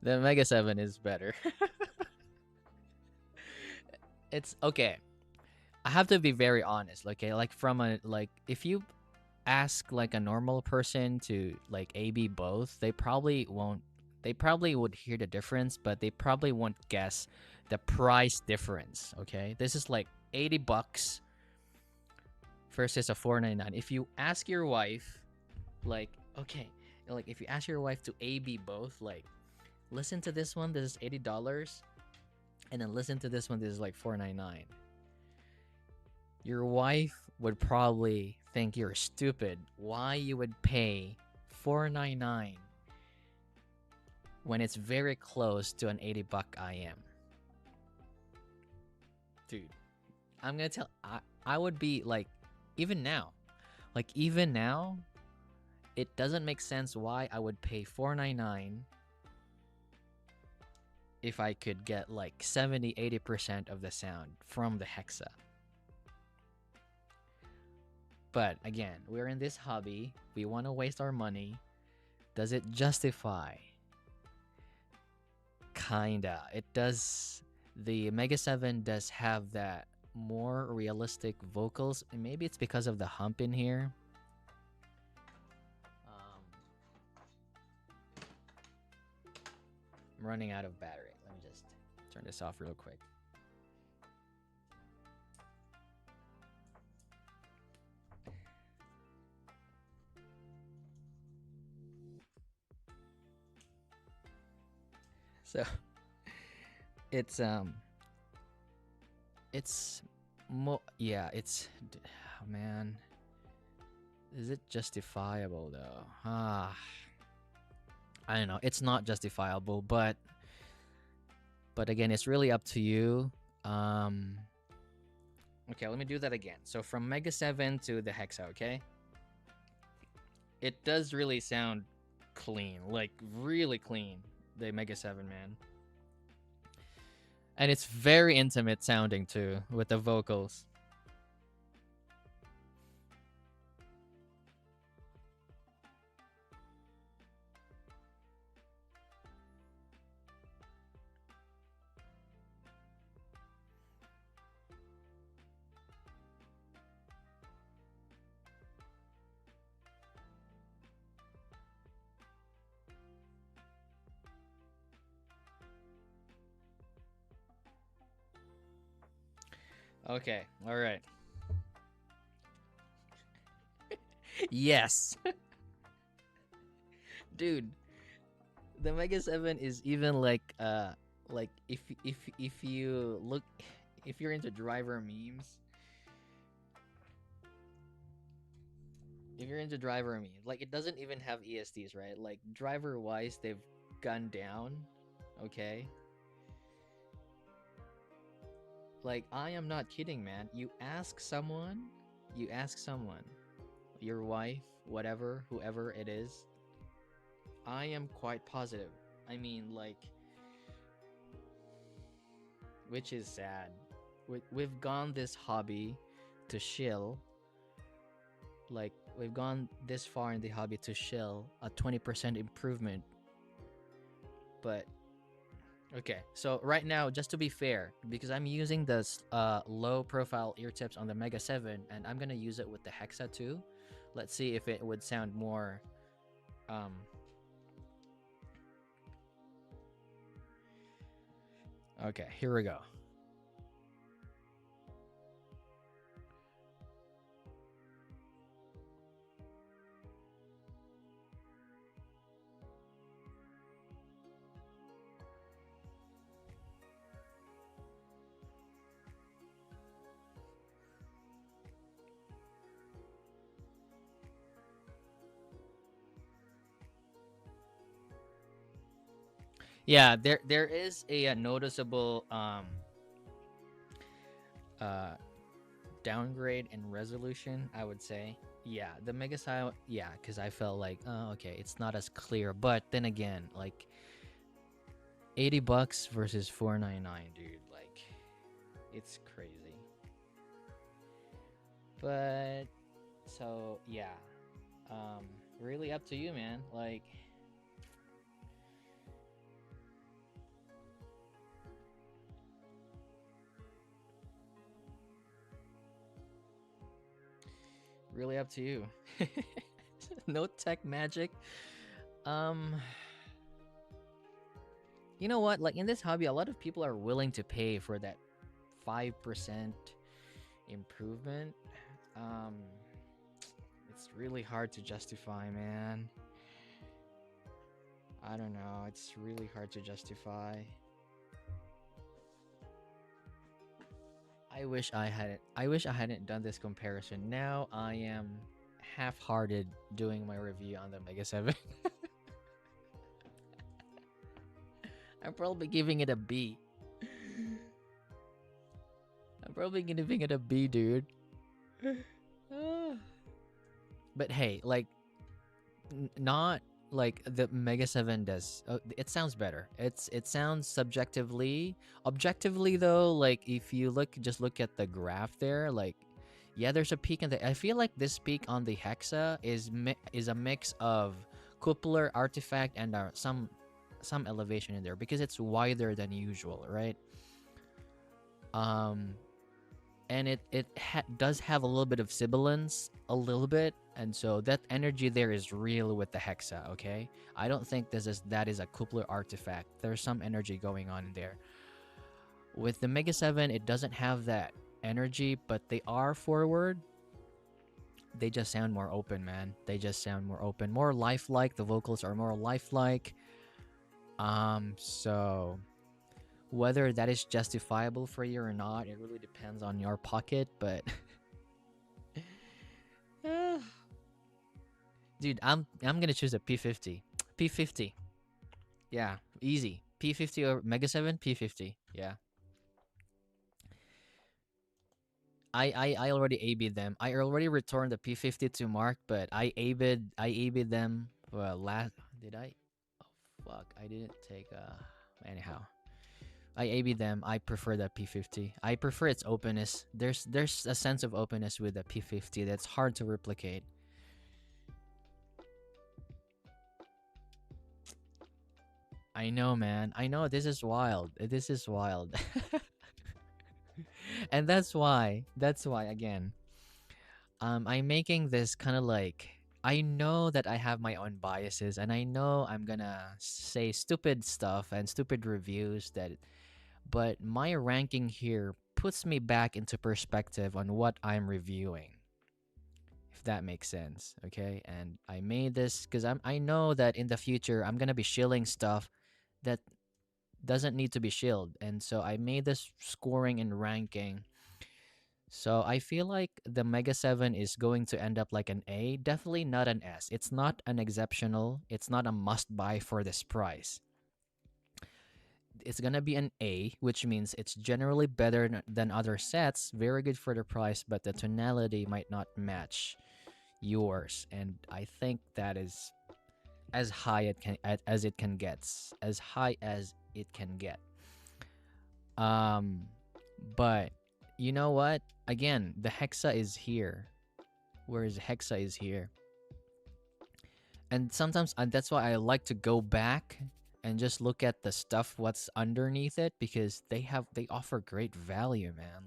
The Mega 7 is better. It's okay. I have to be very honest, okay? Like from a like if you ask like a normal person to like AB both, they probably won't, they probably would hear the difference, but they probably won't guess the price difference, okay? This is like 80 bucks versus a 499. If you ask your wife like, okay, like if you ask your wife to AB both, like listen to this one, this is $80, and then listen to this one, this is like 499. Your wife would probably think you're stupid. Why you would pay 499 when it's very close to an 80 buck IM? Dude, I'm gonna tell, I would be like, even now, it doesn't make sense why I would pay 499 if I could get like 70-80% of the sound from the Hexa. But again, we're in this hobby. We want to waste our money. Does it justify? Kinda. It does. The Mega 7 does have that more realistic vocals. And maybe it's because of the hump in here. I'm running out of battery. Let me just turn this off real quick. So it's it's oh, man. Is it justifiable though? I don't know. It's not justifiable, but again, it's really up to you. Okay, let me do that again. So from Mega 7 to the Hexa, okay? It does really sound clean, like really clean, the Mega 7, man. And it's very intimate sounding too with the vocals. Okay, all right. Yes. Dude, the Mega 7 is even like if you look, if you're into driver memes, if you're into driver memes, like it doesn't even have ESDs, right? Like driver wise, they've gone down, okay? Like I am not kidding, man. You ask someone, your wife, whatever, whoever it is, I am quite positive. I mean, like, which is sad. We've gone this hobby to shill. Like, we've gone this far in the hobby to shill a 20% improvement. But, okay, so right now, just to be fair, because I'm using the low profile ear tips on the Mega 7, and I'm gonna use it with the Hexa too. Let's see if it would sound more. Um, okay, here we go. Yeah, there is a noticeable uh downgrade in resolution, I would say. Yeah, the mega style, yeah, because I felt like, oh, okay, it's not as clear. But then again, like $80 versus 499, dude, like it's crazy. But so yeah, um, really up to you, man. Like, really up to you. No tech magic. Um, you know what? Like in this hobby, a lot of people are willing to pay for that 5% improvement. Um, it's really hard to justify, man. I don't know. It's really hard to justify. I wish I hadn't done this comparison. Now I am half-hearted doing my review on the Mega 7. I'm probably giving it a B. I'm probably giving it a B, dude. But hey, like not like the Mega 7 does. It sounds better. It sounds subjectively. Objectively though, like if you look at the graph there, like yeah, there's a peak in the. I feel like this peak on the Hexa is a mix of coupler artifact and some elevation in there because it's wider than usual, right? Um, and does have a little bit of sibilance, a little bit, and so that energy there is real with the Hexa. Okay, I don't think that is a coupler artifact. There's some energy going on in there. With the Mega 7, it doesn't have that energy, but they are forward. They just sound more open, man. They just sound more open, more lifelike. The vocals are more lifelike. So whether that is justifiable for you or not, it really depends on your pocket, but dude, I'm gonna choose a P50. P50. Yeah, easy. P50 or Mega 7, P50. Yeah. I already AB'd them. I already returned the P50 to Mark, but I AB'd them last did I? Oh fuck, I didn't take anyhow. I AB'd them. I prefer the P50. I prefer its openness. There's a sense of openness with the P50 that's hard to replicate. I know, man. I know this is wild. This is wild. And that's why again, I'm making this kind of like I know that I have my own biases and I know I'm gonna say stupid stuff and stupid reviews that but my ranking here puts me back into perspective on what I'm reviewing, if that makes sense. Okay, and I made this because I know that in the future I'm gonna be shilling stuff that doesn't need to be shilled, and so I made this scoring and ranking. So I feel like the Mega 7 is going to end up like an A, definitely not an S. It's not an exceptional, it's not a must buy for this price. It's gonna be an A, which means it's generally better than other sets, very good for the price, but the tonality might not match yours, and I think that is as high as it can get, as high as it can get. Um, but you know what? Again, the Hexa is here, whereas Hexa is here, and sometimes that's why I like to go back and just look at the stuff what's underneath it because they offer great value, man.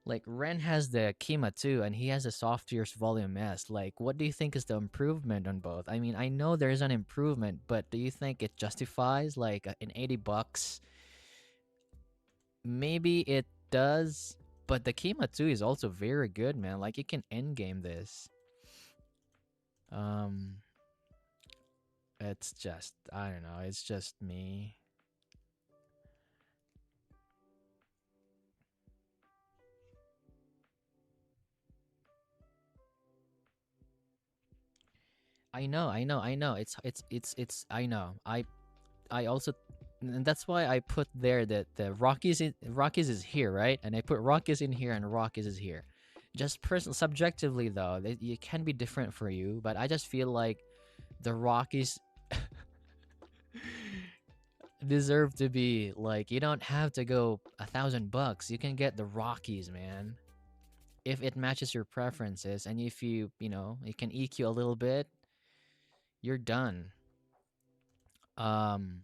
Like Ren has the Kima too, and he has a soft ears volume S. Like, what do you think is the improvement on both? I mean, I know there is an improvement, but do you think it justifies like in $80? Maybe it does, but the Kima 2 is also very good, man. Like you can end game this. Um it's just I don't know, it's just me. I know. It's I know. I also and that's why I put there that the Rockies is here, right? And I put Rockies in here and Rockies is here. Just personal subjectively though, it can be different for you, but I just feel like the Rockies deserve to be like you don't have to go $1,000. You can get the Rockies, man. If it matches your preferences and if you know, you can EQ a little bit, you're done. Um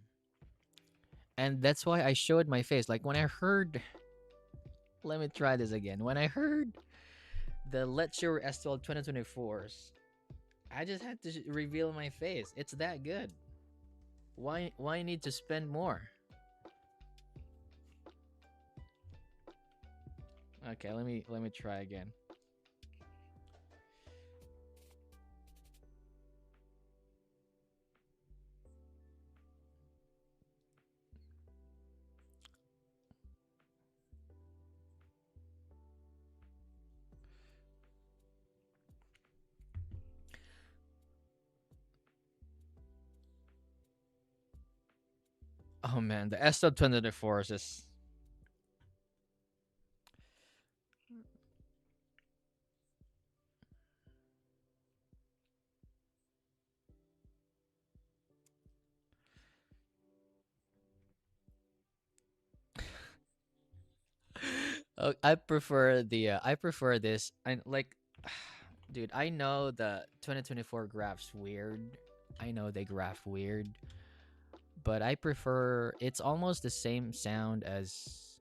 and that's why I showed my face. Like when I heard let me try this again. When I heard the Let's Show S12 2024s, I just had to reveal my face. It's that good. Why need to spend more? Okay, let me try again. Oh man, the S12 2024s is I prefer this. I like dude, I know the 2024 graphs weird. I know they graph weird, but I prefer it's almost the same sound as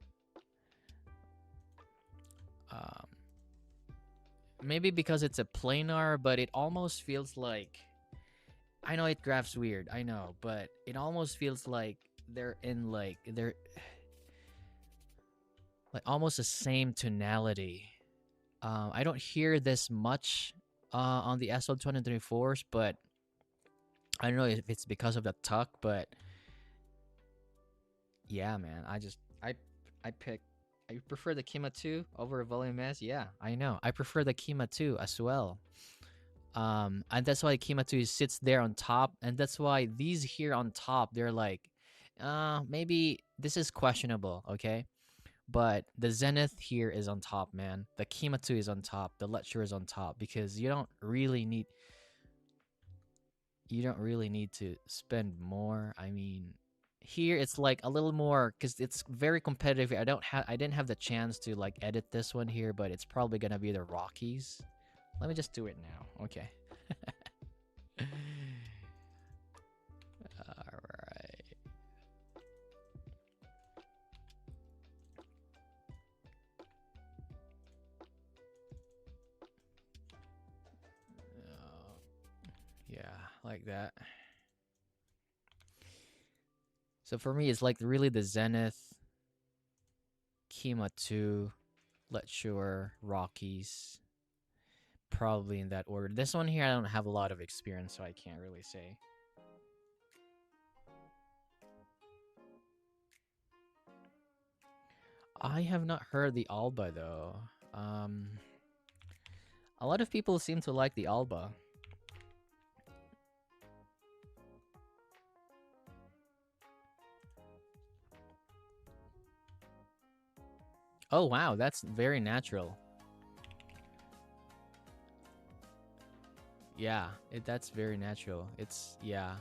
um maybe because it's a planar, but it almost feels like I know it graphs weird. I know, but it almost feels like they're like almost the same tonality. I don't hear this much on the SL 2024s, but I don't know if it's because of the tuck, but yeah, man. I pick I prefer the Kima 2 over Volume S. Yeah, I know. I prefer the Kima 2 as well. And that's why Kima 2 sits there on top, and that's why these here on top, they're like, maybe this is questionable, okay? But the Zenith here is on top, man. The Kima 2 is on top. The Lecture is on top because you don't really need to spend more. I mean, here it's like a little more because it's very competitive. I didn't have the chance to like edit this one here, but it's probably gonna be the Rockies. Let me just do it now. Okay. All right. Yeah, like that. So for me, it's like really the Zenith, Kima 2, Let's Sure, Rockies. Probably in that order. This one here, I don't have a lot of experience, so I can't really say. I have not heard the Alba though. A lot of people seem to like the Alba. Oh wow, that's very natural. Yeah, that's very natural. It's yeah.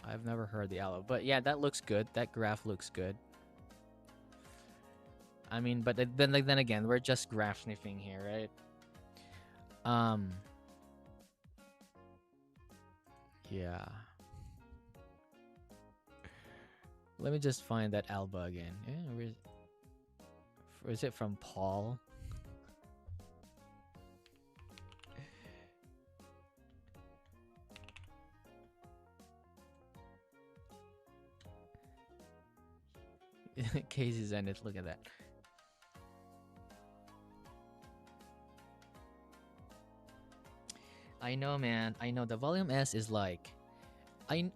I've never heard the Alba, but yeah, that looks good. That graph looks good. I mean, but then again, we're just graph sniffing here, right? Um. Yeah. Let me just find that Alba again. Is it from Paul? Casey's ended. Look at that. I know, man. I know the volume S is like, I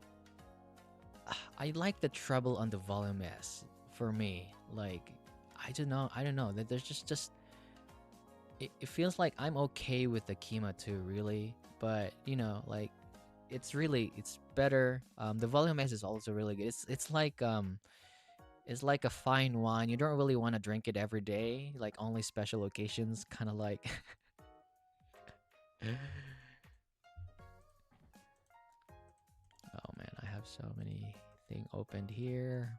I like the treble on the volume S for me. Like, I don't know. I don't know. That there's just it feels like I'm okay with the Kima too, really. But you know, like it's better. The volume S is also really good. It's like a fine wine. You don't really want to drink it every day, like only special occasions, kind of like. Oh man, I have so many things opened here.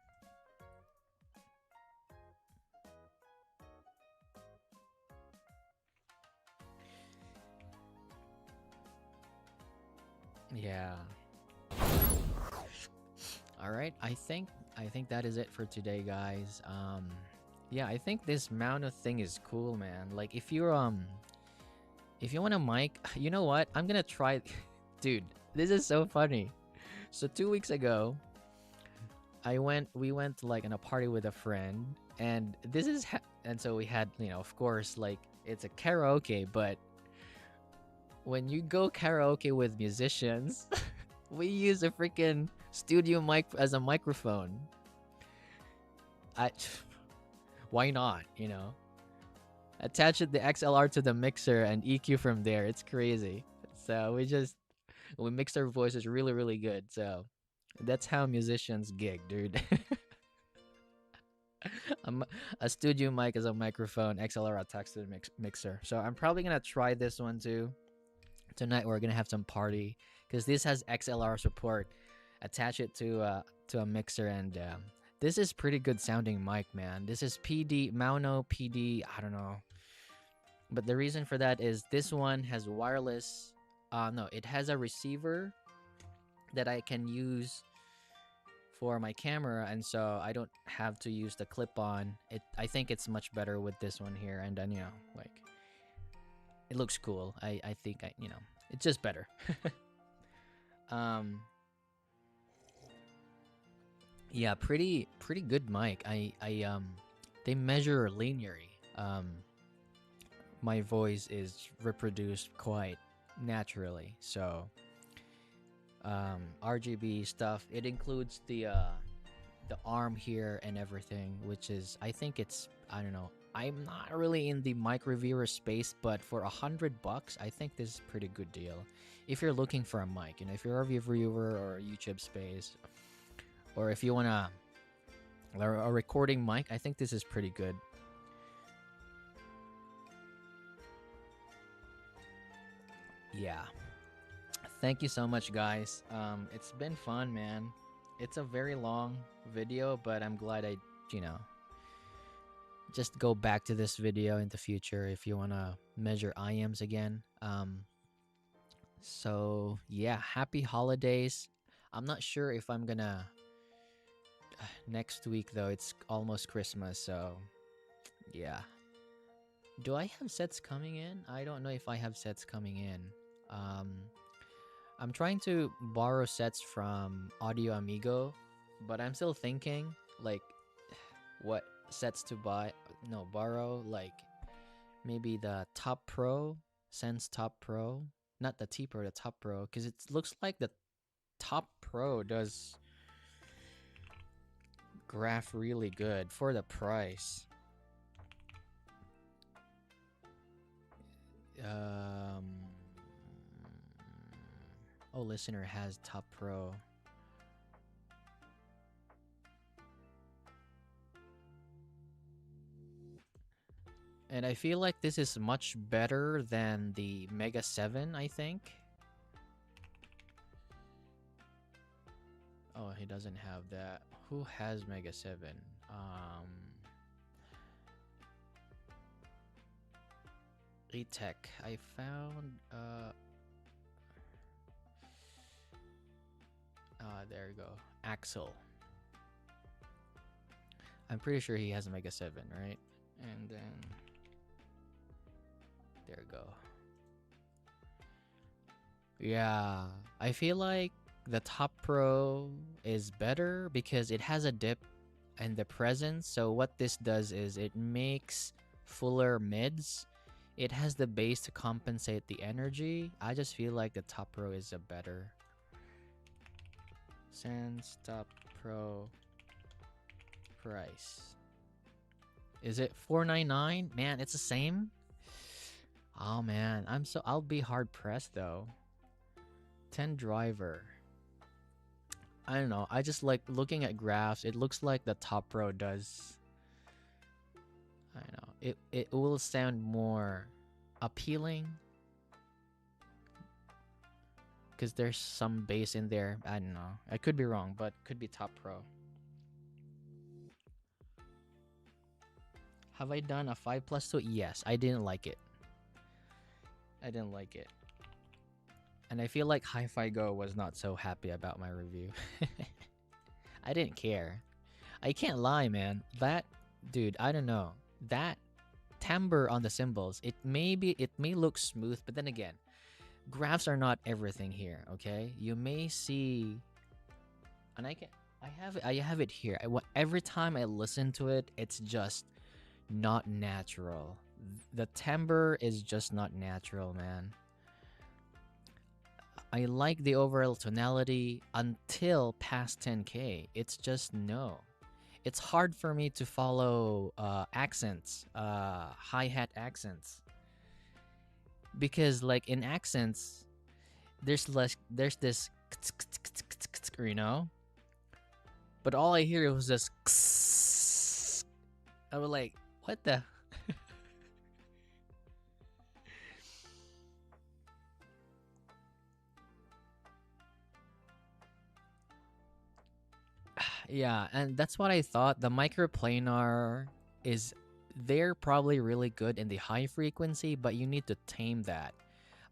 Yeah. All right. I think that is it for today, guys. Yeah, I think this Maono thing is cool, man. Like if you want a mic, you know what? I'm going to try dude, this is so funny. So 2 weeks ago, we went like in a party with a friend, and and so we had, of course, like it's a karaoke, but when you go karaoke with musicians, we use a freaking studio mic as a microphone. I why not, Attach the XLR to the mixer and EQ from there. It's crazy. So we mix our voices really, really good. So that's how musicians gig, dude. Um, a studio mic as a microphone, XLR attached to the mixer. So I'm probably gonna try this one too. Tonight we're gonna have some party because this has XLR support. Attach it to a mixer, and this is pretty good sounding mic, man. This is Maono PD. I don't know, but the reason for that is this one has wireless. No, it has a receiver that I can use for my camera, and so I don't have to use the clip-on. I think it's much better with this one here, and then like it looks cool. I think it's just better. um yeah, pretty good mic. They measure linearly. My voice is reproduced quite naturally, so RGB stuff. It includes the arm here and everything, which is, I think it's, I don't know. I'm not really in the mic reviewer space, but for $100, I think this is a pretty good deal. If you're looking for a mic, if you're a reviewer or a YouTube space, or if you want a recording mic, I think this is pretty good. Yeah. Thank you so much, guys. It's been fun, man. It's a very long video, but I'm glad I, just go back to this video in the future if you want to measure IEMS again. So yeah, happy holidays. I'm not sure if I'm gonna next week though. It's almost Christmas, so yeah. Do I have sets coming in? I don't know if I have sets coming in. I'm trying to borrow sets from Audio Amigo, but I'm still thinking like what sets to borrow, like maybe the Top Pro, Sense Top Pro, not the T Pro, the Top Pro, because it looks like the Top Pro does graph really good for the price. Oh, listener has Top Pro. And I feel like this is much better than the Mega 7, I think. Oh, he doesn't have that. Who has Mega 7? E-Tech. I found there you go. Axel. I'm pretty sure he has a Mega 7, right? And then there we go. Yeah, I feel like the Top Pro is better because it has a dip and the presence. So what this does is it makes fuller mids. It has the bass to compensate the energy. I just feel like the Top Pro is a better. Sans Top Pro price. Is it $499? Man, it's the same. Oh man, I'll be hard pressed though. 10 driver. I don't know. I just like looking at graphs. It looks like the Top Pro does. I know. It will sound more appealing because there's some bass in there. I don't know. I could be wrong, but could be Top Pro. Have I done a 5+2? Yes, I didn't like it. I didn't like it. And I feel like Hi-Fi Go was not so happy about my review. I didn't care. I can't lie, man. That, dude, I don't know. That timbre on the cymbals, it may look smooth, but then again, graphs are not everything here, okay? You may see, and I have it here. Every time I listen to it, it's just not natural. The timbre is just not natural, man. I like the overall tonality until past 10K. It's just no. It's hard for me to follow accents, hi-hat accents. Because like in accents, there's this, you know? But all I hear was just I was like, what the? Yeah, and that's what I thought. The microplanar is they're probably really good in the high frequency, but you need to tame that.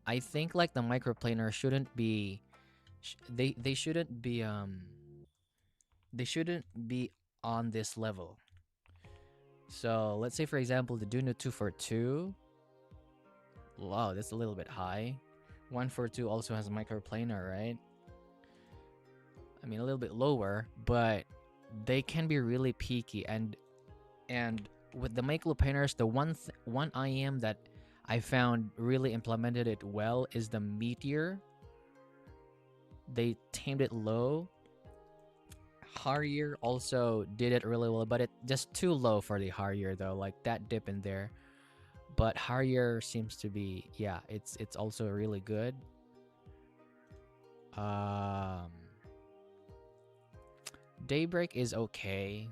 I think like the microplanar shouldn't be they shouldn't be on this level. So let's say for example the Duno 242. Wow, that's a little bit high. 142 also has a microplanar, right? I mean a little bit lower, but they can be really peaky, and with the microplanars, the one IM that I found really implemented it well is the Meteor. They tamed it low. Harrier also did it really well, but it just too low for the Harrier though, like that dip in there. But Harrier seems to be, yeah, it's also really good. Daybreak is okay.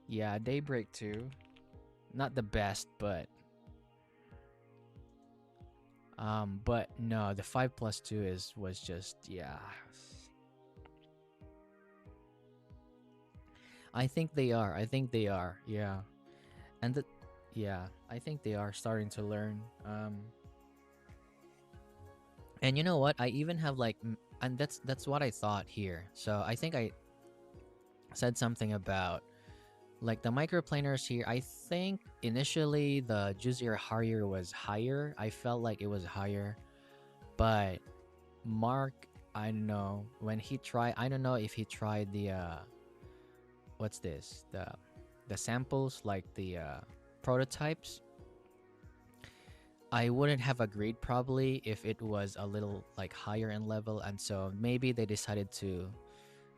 Yeah, Daybreak too. Not the best, but no, the 5+2 was just, yeah. I think they are. Yeah. And yeah, I think they are starting to learn. And you know what? I even have like and that's what I thought here. So I think I said something about like the microplanars here. I think initially the Juicier Harrier was higher. I felt like it was higher. But Mark, I don't know, when he tried, I don't know if he tried the what's this? The samples, like the prototypes. I wouldn't have agreed probably if it was a little like higher in level, and so maybe they decided to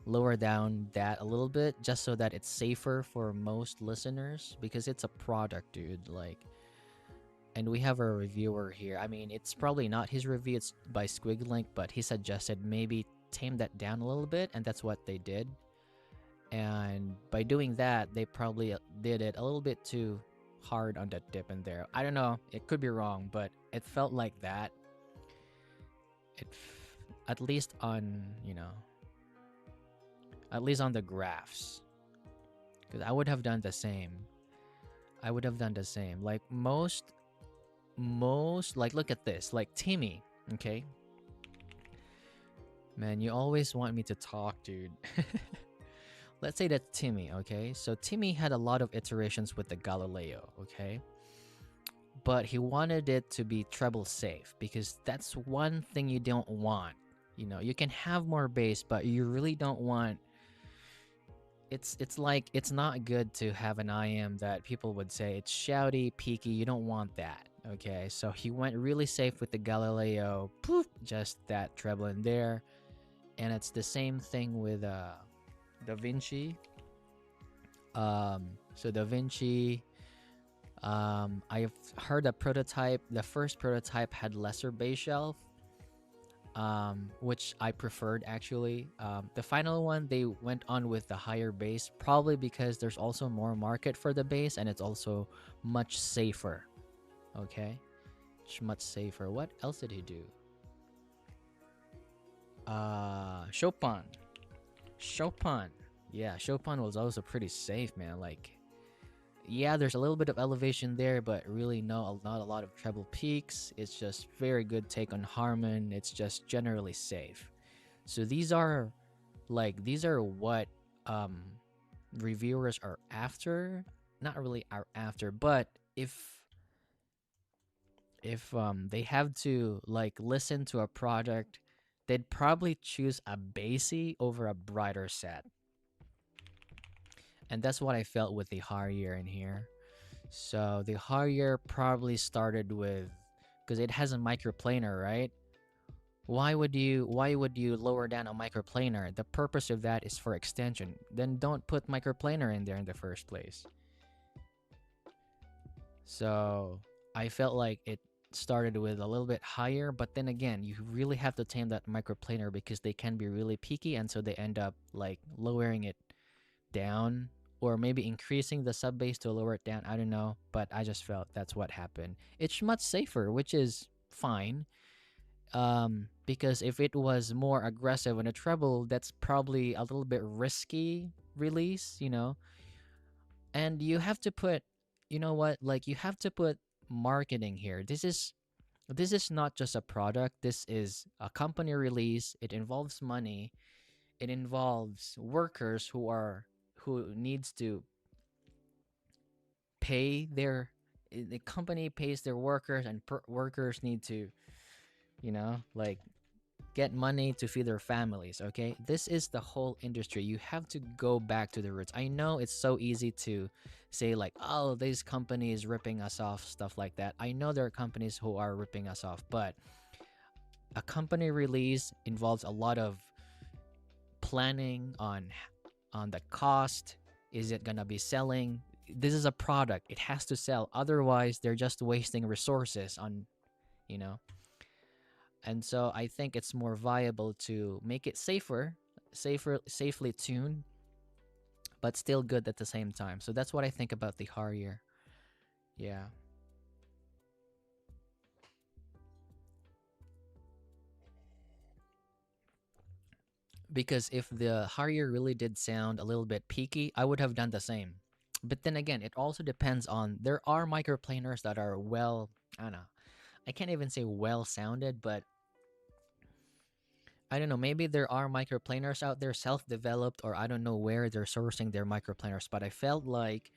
lower down that a little bit just so that it's safer for most listeners, because it's a product, dude. Like, and we have a reviewer here. I mean, it's probably not his review, it's by Squiglink, but he suggested maybe tame that down a little bit, and that's what they did. And by doing that, they probably did it a little bit too hard on that dip in there. I don't know, it could be wrong, but it felt like that. At least on, you know, at least on the graphs, because I would have done the same. Like most, like, look at this, like Timmy. Okay, man, you always want me to talk, dude. let's say that Timmy, okay? So Timmy had a lot of iterations with the Galileo, okay? But he wanted it to be treble safe because that's one thing you don't want. You know, you can have more bass, but you really don't want. It's like it's not good to have an IM that people would say it's shouty, peaky. You don't want that. Okay, so he went really safe with the Galileo. Poof, just that treble in there, and it's the same thing with Da Vinci. So Da Vinci. I've heard a prototype. The first prototype had lesser bass shelf, which I preferred actually. The final one they went on with the higher bass, probably because there's also more market for the bass and it's also much safer. Okay, it's much safer. What else did he do? Chopin. Chopin. Yeah, Chopin was also pretty safe, man. Like, yeah, there's a little bit of elevation there, but really not a lot of treble peaks. It's just very good take on Harmon. It's just generally safe. So these are what um reviewers are after. Not really are after, but if they have to like listen to a product, they'd probably choose a bassy over a brighter set. And that's what I felt with the Harrier in here. So the Harrier probably started with, because it has a microplanar, right? Why would you lower down a microplanar? The purpose of that is for extension. Then don't put microplanar in there in the first place. So I felt like it started with a little bit higher, but then again, you really have to tame that microplanar because they can be really peaky, and so they end up like lowering it down or maybe increasing the sub bass to lower it down. I don't know, but I just felt that's what happened. It's much safer, which is fine. Because if it was more aggressive in a treble, that's probably a little bit risky release, you know. And you have to put, you know what, like you have to put marketing here. This is not just a product. This is a company release. It involves money. It involves workers who needs to pay their the company pays their workers, and workers need to, like get money to feed their families. Okay, this is the whole industry. You have to go back to the roots. I know it's so easy to say like, oh, these companies ripping us off, stuff like that. I know there are companies who are ripping us off, but a company release involves a lot of planning on the cost. Is it gonna be selling? This is a product, it has to sell, otherwise they're just wasting resources on, you know and so I think it's more viable to make it safely tuned, but still good at the same time. So that's what I think about the Harrier. Yeah. Because if the Harrier really did sound a little bit peaky, I would have done the same. But then again, it also depends on, there are microplaners that are well, I don't know, I can't even say well sounded, but I don't know, maybe there are microplaners out there self-developed, or I don't know where they're sourcing their microplaners, but I felt like,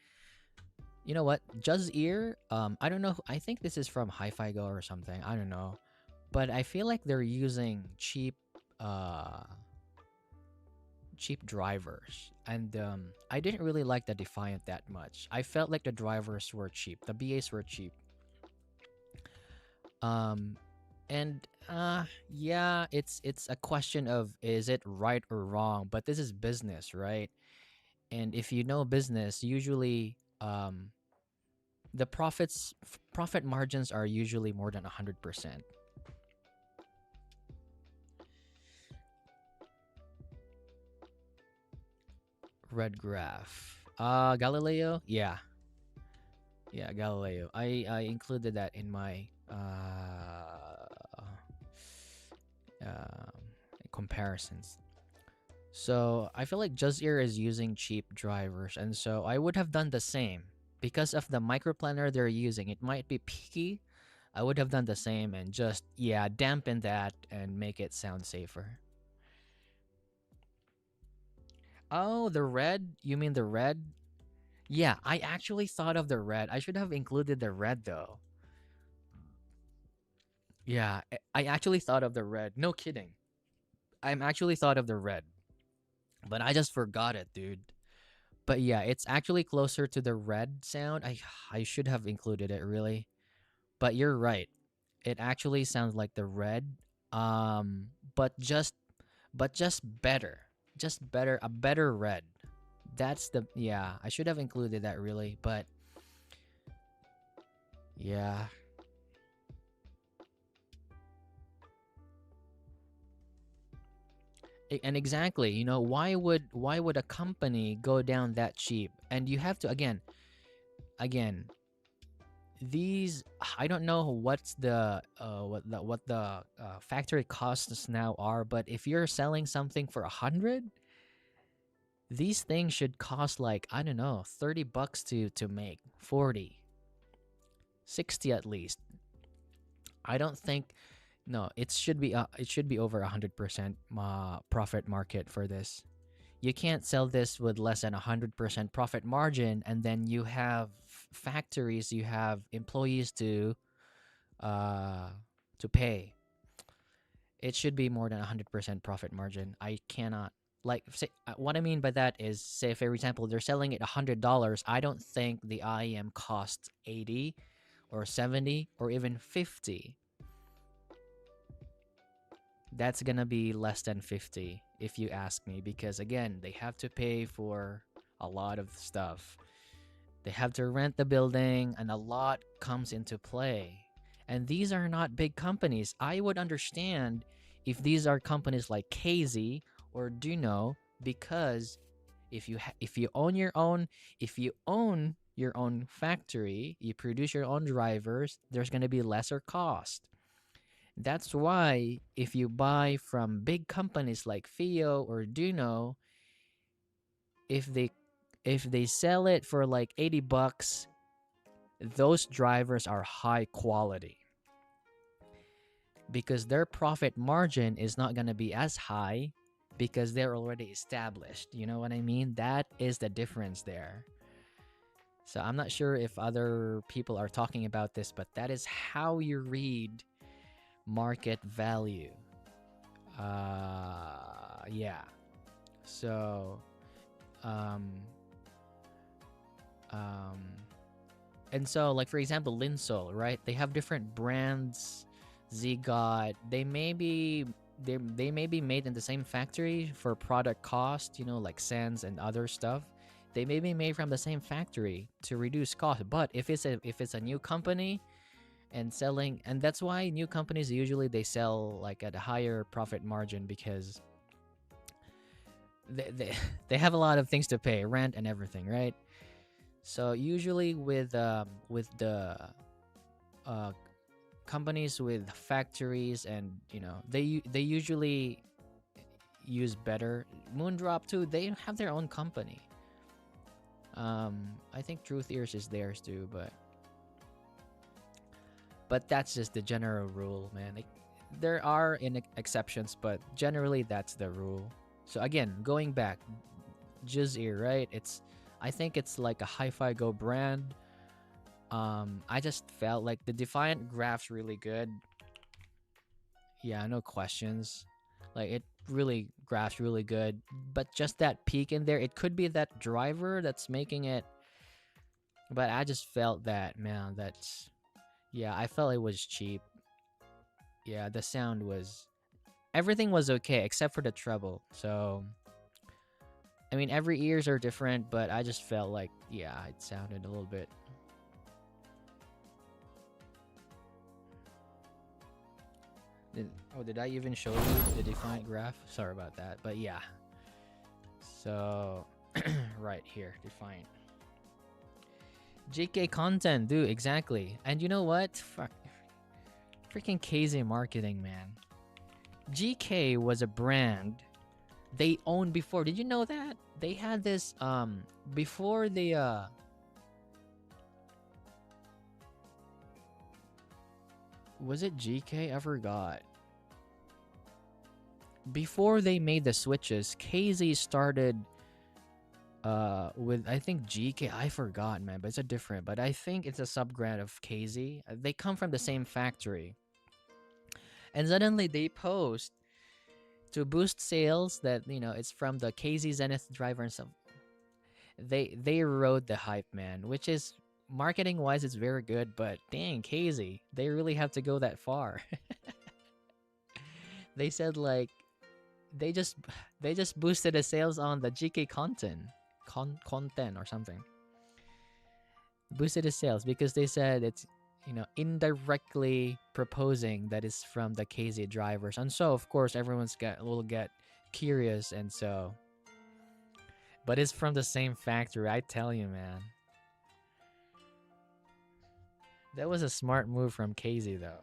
you know what, Juzz Ear, I don't know, I think this is from Hi-Fi Go or something, I don't know. But I feel like they're using cheap drivers, and I didn't really like the Defiant that much. I felt like the drivers were cheap, the BAs were cheap. Um and yeah, it's a question of, is it right or wrong, but this is business, right? And if you know business, usually the profit margins are usually more than 100%. Red graph, Galileo, yeah. Yeah, Galileo. I included that in my um comparisons. So I feel like Juzzier is using cheap drivers, and so I would have done the same. Because of the microplaner they're using, it might be peaky. I would have done the same and just, yeah, dampen that and make it sound safer. Oh, the red? You mean the red? Yeah, I actually thought of the red. I should have included the red though. Yeah, I actually thought of the red. No kidding. I'm actually thought of the red, but I just forgot it, dude. But yeah, it's actually closer to the red sound. I should have included it really. But you're right. It actually sounds like the red. Um but just but just better. Just better, a better red. That's the yeah, I should have included that really, but yeah. And exactly, why would a company go down that cheap? And you have to again, these I don't know what the factory costs now are, but if you're selling something for 100, these things should cost like I don't know, $30 to make, 40, 60 at least. I don't think no, it should be over 100% profit market for this. You can't sell this with less than 100% profit margin, and then you have factories, you have employees uh to pay. It should be more than 100% profit margin. I cannot like say what I mean by that is say for example they're selling it $100. I don't think the IEM costs 80 or 70 or even 50. That's gonna be less than 50 if you ask me, because again they have to pay for a lot of stuff. They have to rent the building, and a lot comes into play. And these are not big companies. I would understand if these are companies like KZ or Duno, because if you own your own, if you own your own factory, you produce your own drivers, there's going to be lesser cost. That's why if you buy from big companies like Fio or Duno, if they sell it for like $80, those drivers are high quality because their profit margin is not going to be as high because they're already established. You know what I mean? That is the difference there. So I'm not sure if other people are talking about this, but that is how you read market value. Yeah. So, um, um, and so like for example, Linsol, right? They have different brands. Zigot, they may be made in the same factory for product cost, like Sans and other stuff. They may be made from the same factory to reduce cost. But if it's a new company and selling, and that's why new companies usually they sell like at a higher profit margin because they have a lot of things to pay, rent and everything, right? So usually with the uh companies with factories, and they usually use better. Moondrop too, they have their own company. I think Truth Ears is theirs too, but that's just the general rule, man. There are exceptions, but generally that's the rule. So again, going back, Jizz Ear, right? I think it's like a Hi-Fi Go brand. I just felt like the Defiant graph's really good. Yeah, no questions. Like it really graphs really good, but just that peak in there, it could be that driver that's making it. But I just felt that, man, that's yeah, I felt it was cheap. Yeah, the sound was everything was okay except for the treble. So I mean, every ears are different, but I just felt like yeah, it sounded a little bit. Did I even show you the Defiant graph? Sorry about that, but yeah. So, right here, Defiant. JK content, dude, exactly. And you know what? Fuck. Freaking KZ marketing, man. GK was a brand they owned before. Did you know that? They had this, before they, was it GK? I forgot. Before they made the switches, KZ started with I think GK, I forgot, man, but it's a different, but I think it's a subgrad of KZ. They come from the same factory. And suddenly they post to boost sales that, it's from the KZ Zenith driver and stuff. They rode the hype, man, which is marketing wise it's very good, but dang, KZ, they really have to go that far. They said like they just they just boosted the sales on the GK content or something. Boosted the sales because they said it's indirectly proposing that it's from the KZ drivers, and so of course everyone's will get curious, and so, but it's from the same factory. I tell you, man, that was a smart move from KZ though.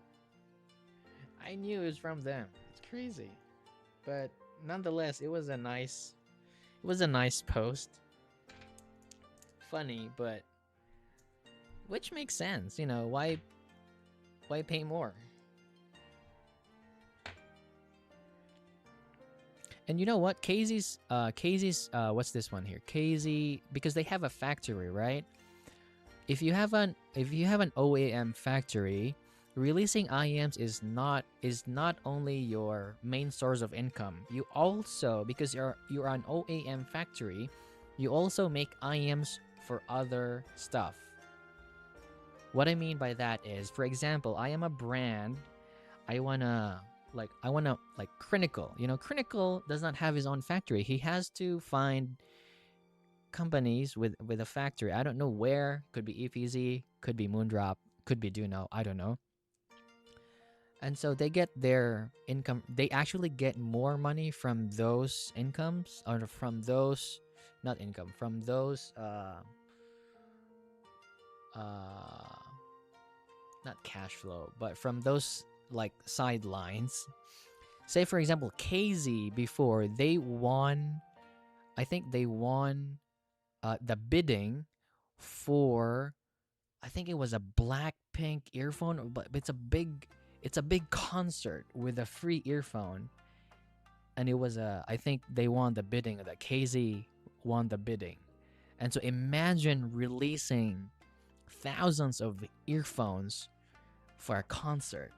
I knew it was from them. It's crazy, but nonetheless, it was a nice post. Funny, but which makes sense. Why pay more? And you know what? KZ's what's this one here? KZ, because they have a factory, right? If you have an OEM factory, releasing IEMs is not only your main source of income. You also, because you're an OEM factory, you also make IEMs for other stuff. What I mean by that is, for example, I am a brand. I wanna Critical. Critical does not have his own factory. He has to find companies with a factory. I don't know where. Could be EPZ, could be Moondrop, could be Duno. I don't know. And so they get their income. They actually get more money from those incomes, or from those, not income, from those not cash flow, but from those like sidelines. Say for example, KZ before they won, I think they won the bidding for, I think it was a Blackpink earphone, but it's a big concert with a free earphone, and it was I think they won the bidding. The KZ won the bidding, and so imagine releasing thousands of earphones for a concert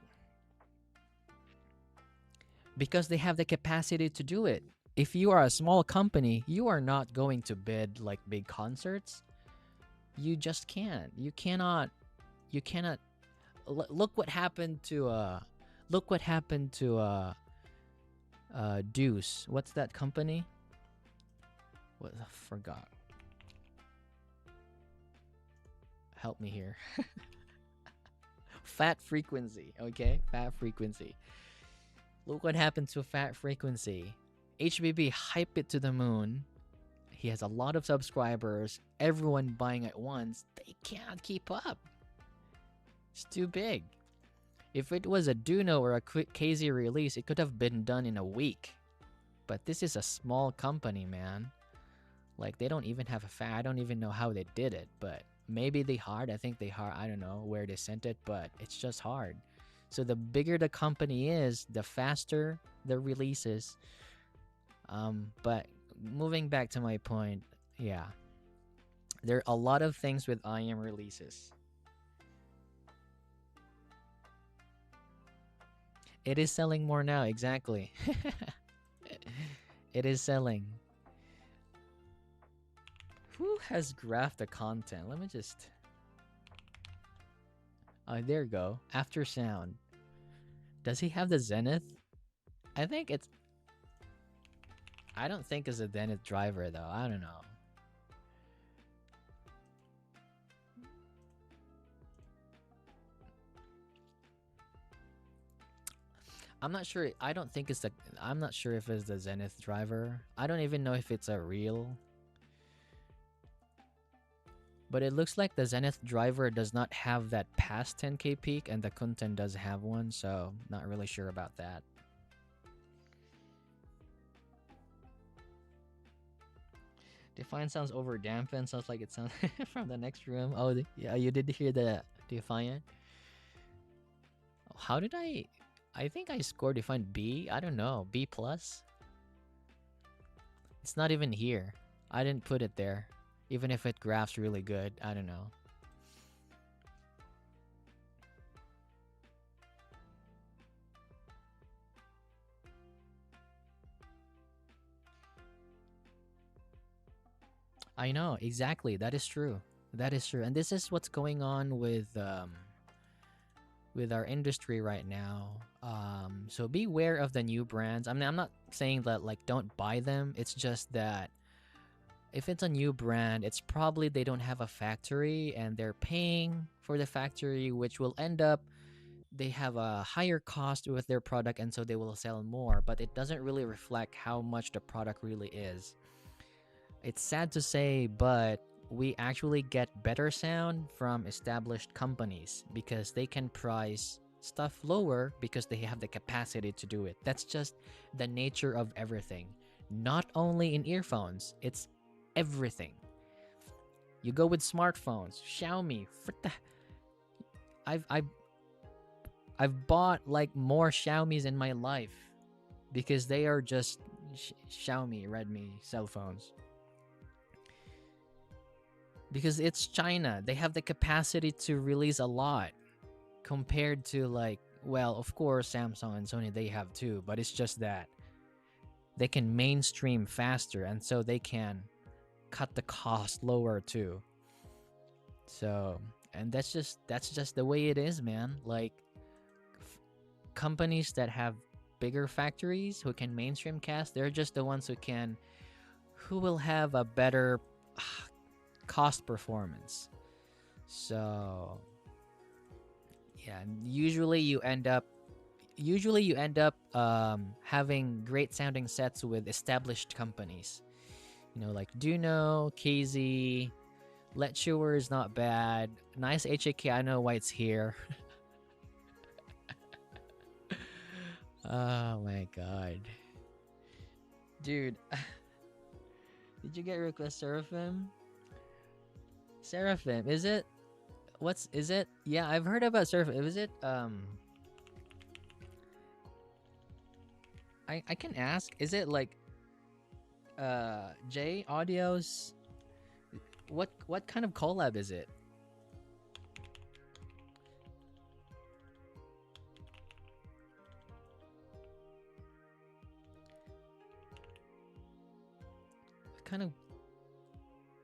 because they have the capacity to do it. If you are a small company, you are not going to bid like big concerts. You just can't. You cannot. Look what happened to Deuce. What's that company? What, I forgot. Help me here. Fat Frequency, okay? Fat Frequency. Look what happened to Fat Frequency. HBB hype it to the moon. He has a lot of subscribers. Everyone buying at once. They can't keep up. It's too big. If it was a Duno or a quick KZ release, it could have been done in a week. But this is a small company, man. Like, they don't even have a I don't even know how they did it, but maybe they hired. I think they hired. I don't know where they sent it, but it's just hard. So the bigger the company is, the faster the releases. But moving back to my point, yeah. There are a lot of things with IM releases. It is selling more now, exactly. It is selling. Who has graphed the content? Let me just... Oh, there you go. After sound. Does he have the Zenith? I think it's... I don't think it's a Zenith driver, though. I don't know. I'm not sure. I don't think it's the... I'm not sure if it's the Zenith driver. I don't even know if it's a real... But it looks like the Zenith driver does not have that past 10k peak, and the Kunten does have one, so not really sure about that. Defiant sounds over dampened. Sounds like it sounds from the next room. Oh, yeah, you did hear the Defiant. How did I think I scored Defiant B. I don't know, B plus. It's not even here. I didn't put it there. Even if it graphs really good, I don't know. I know, exactly. That is true. That is true. And this is what's going on with our industry right now. So beware of the new brands. I mean, I'm not saying that like don't buy them. It's just that if it's a new brand, it's probably they don't have a factory and they're paying for the factory, which will end up they have a higher cost with their product and so they will sell more, but it doesn't really reflect how much the product really is. It's sad to say, but we actually get better sound from established companies because they can price stuff lower because they have the capacity to do it. That's just the nature of everything. Not only in earphones, it's everything. You go with smartphones, Xiaomi. I've I've I've bought like more Xiaomis in my life because they are just Xiaomi, Redmi cell phones. Because it's China. They have the capacity to release a lot compared to like, well, of course Samsung and Sony they have too, but it's just that they can mainstream faster and so they can cut the cost lower too. So, and that's just the way it is, man. Like companies that have bigger factories who can mainstream cast, they're just the ones who will have a better cost performance. So yeah, usually you end up having great sounding sets with established companies. You know, like Duno, KZ, Let Sure is not bad. Nice HAK, I know why it's here. Oh my god. Dude, did you get request Seraphim? Seraphim, is it? What's is it? Yeah, I've heard about Seraphim. Is it I can ask, is it like J Audios? What kind of collab is it? What kind of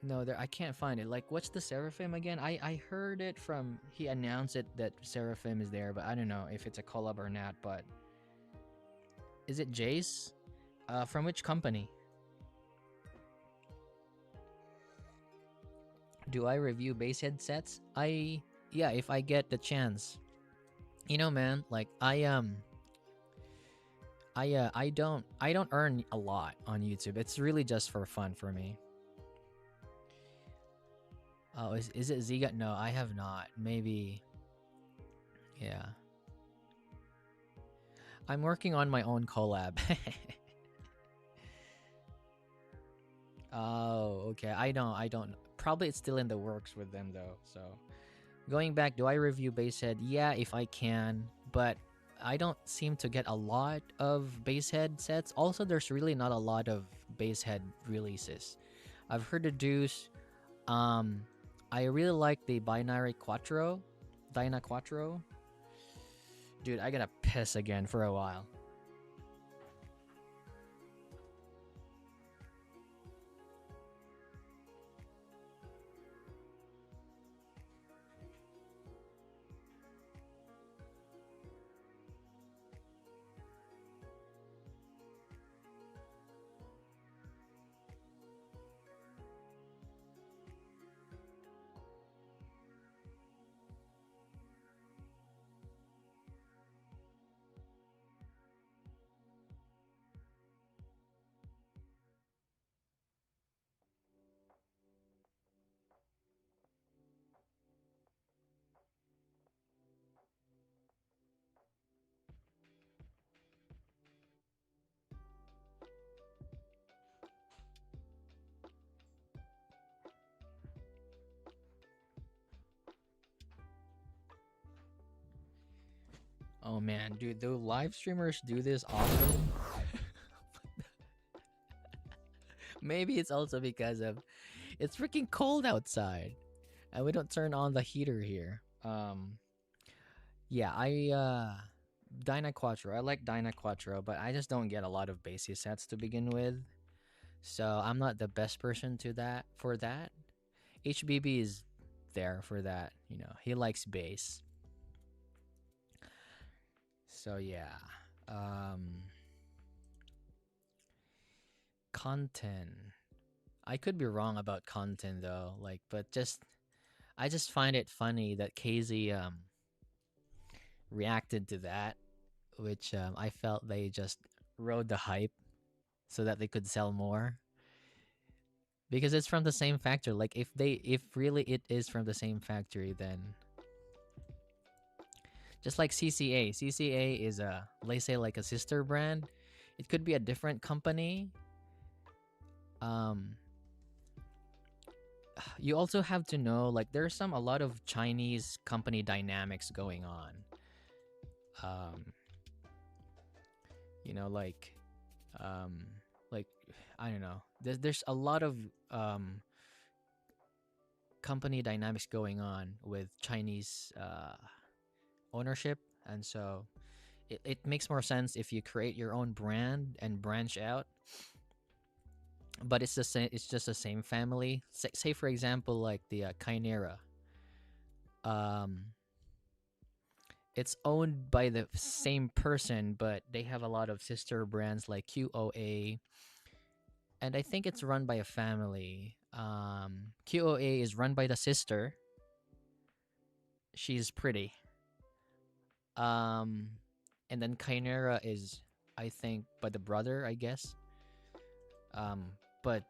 No, there I can't find it. Like what's the Seraphim again? I heard it from he announced it that Seraphim is there, but I don't know if it's a collab or not, but is it Jace? From which company? Do I review bass headsets? Yeah, if I get the chance. You know, man, like I don't earn a lot on YouTube. It's really just for fun for me. Oh, is it Ziga? No, I have not. Maybe yeah. I'm working on my own collab. Oh, okay. I don't probably it's still in the works with them though. So, going back, do I review basshead? Yeah, if I can, but I don't seem to get a lot of basshead sets. Also, there's really not a lot of basshead releases. I've heard the Deuce. Um, I really like the binary Quattro, Dyna Quattro. Dude, I gotta piss again for a while. Oh man, dude, do live streamers do this often? Maybe it's also because of it's freaking cold outside and we don't turn on the heater here. Yeah, Dyna Quattro. I like Dyna Quattro, but I just don't get a lot of bassy sets to begin with. So I'm not the best person to that for that. HBB is there for that. You know, he likes bass. So yeah. Um Content. I could be wrong about content though. Like, but just I just find it funny that KZ reacted to that, which I felt they just rode the hype so that they could sell more because it's from the same factory. Like if really it is from the same factory, then just like CCA is a, let's say, like a sister brand. It could be a different company. Um, you also have to know like there's a lot of Chinese company dynamics going on. Um, you know, um, like I don't know. There's a lot of um company dynamics going on with Chinese ownership, and so it makes more sense if you create your own brand and branch out. But it's the same. It's just the same family. Say for example, like the Chimera. Um, it's owned by the same person, but they have a lot of sister brands like QOA, and I think it's run by a family. QOA is run by the sister. She's pretty. Um, and then Chimera is, I think, by the brother, I guess. Um, but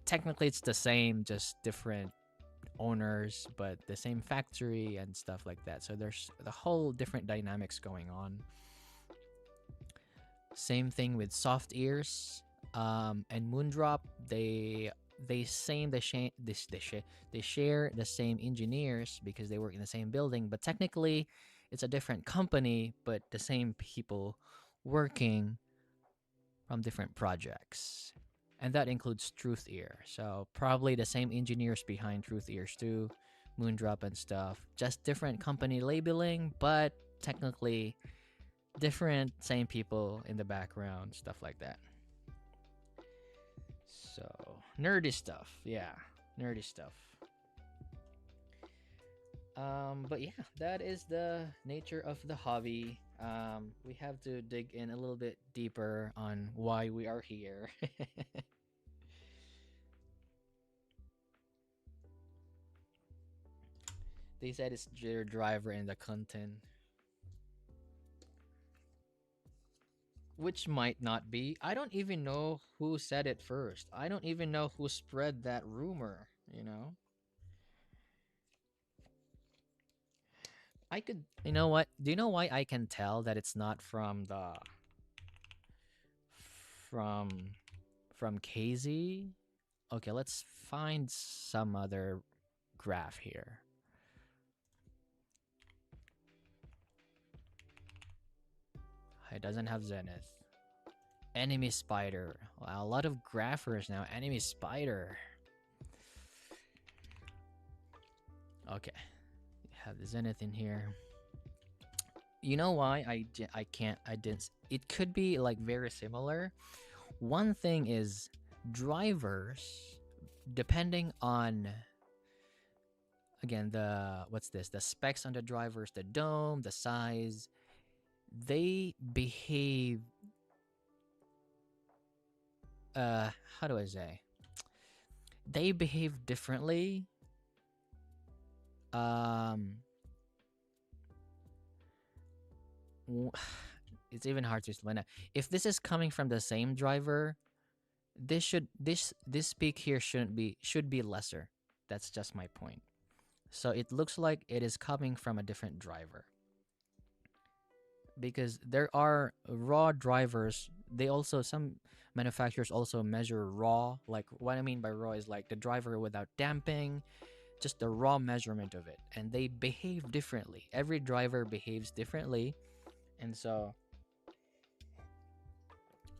technically it's the same, just different owners, but the same factory and stuff like that. So there's the whole different dynamics going on. Same thing with Soft Ears, and Moondrop. They share the same engineers because they work in the same building, but technically it's a different company, but the same people working from different projects. And that includes Truth Ear. So probably the same engineers behind Truth Ears too, Moondrop and stuff. Just different company labeling, but technically different, same people in the background, stuff like that. So nerdy stuff, yeah, nerdy stuff. But yeah, that is the nature of the hobby. We have to dig in a little bit deeper on why we are here. They said it's their driver in the content, which might not be. I don't even know who said it first. I don't even know who spread that rumor, you know? I could, you know what? Do you know why I can tell that it's not from from KZ? Okay, let's find some other graph here. It doesn't have Zenith. Enemy Spider. Wow, a lot of graphers now. Enemy Spider. Okay. Have the Zenith in here. You know why I can't I didn't it could be like very similar. One thing is drivers, depending on, again, the what's this, the specs on the drivers, the dome, the size, they behave how do I say, they behave differently. um it's even hard to explain it. If this is coming from the same driver, this peak here should be lesser. That's just my point. So it looks like it is coming from a different driver, because there are raw drivers. They also, some manufacturers also measure raw. Like what I mean by raw is like the driver without damping, just the raw measurement of it, and they behave differently. Every driver behaves differently, and so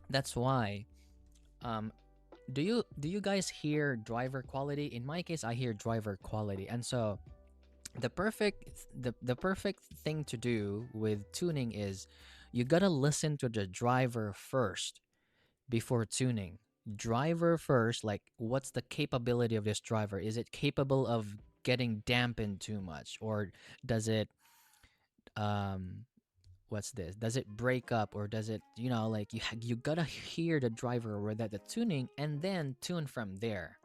that's why um Do you guys hear driver quality? In my case, I hear driver quality, and so the perfect thing to do with tuning is you gotta listen to the driver first before tuning. Driver first, like what's the capability of this driver? Is it capable of getting dampened too much, or does it um what's this? Does it break up, or does it, like you gotta hear the driver or that the tuning and then tune from there.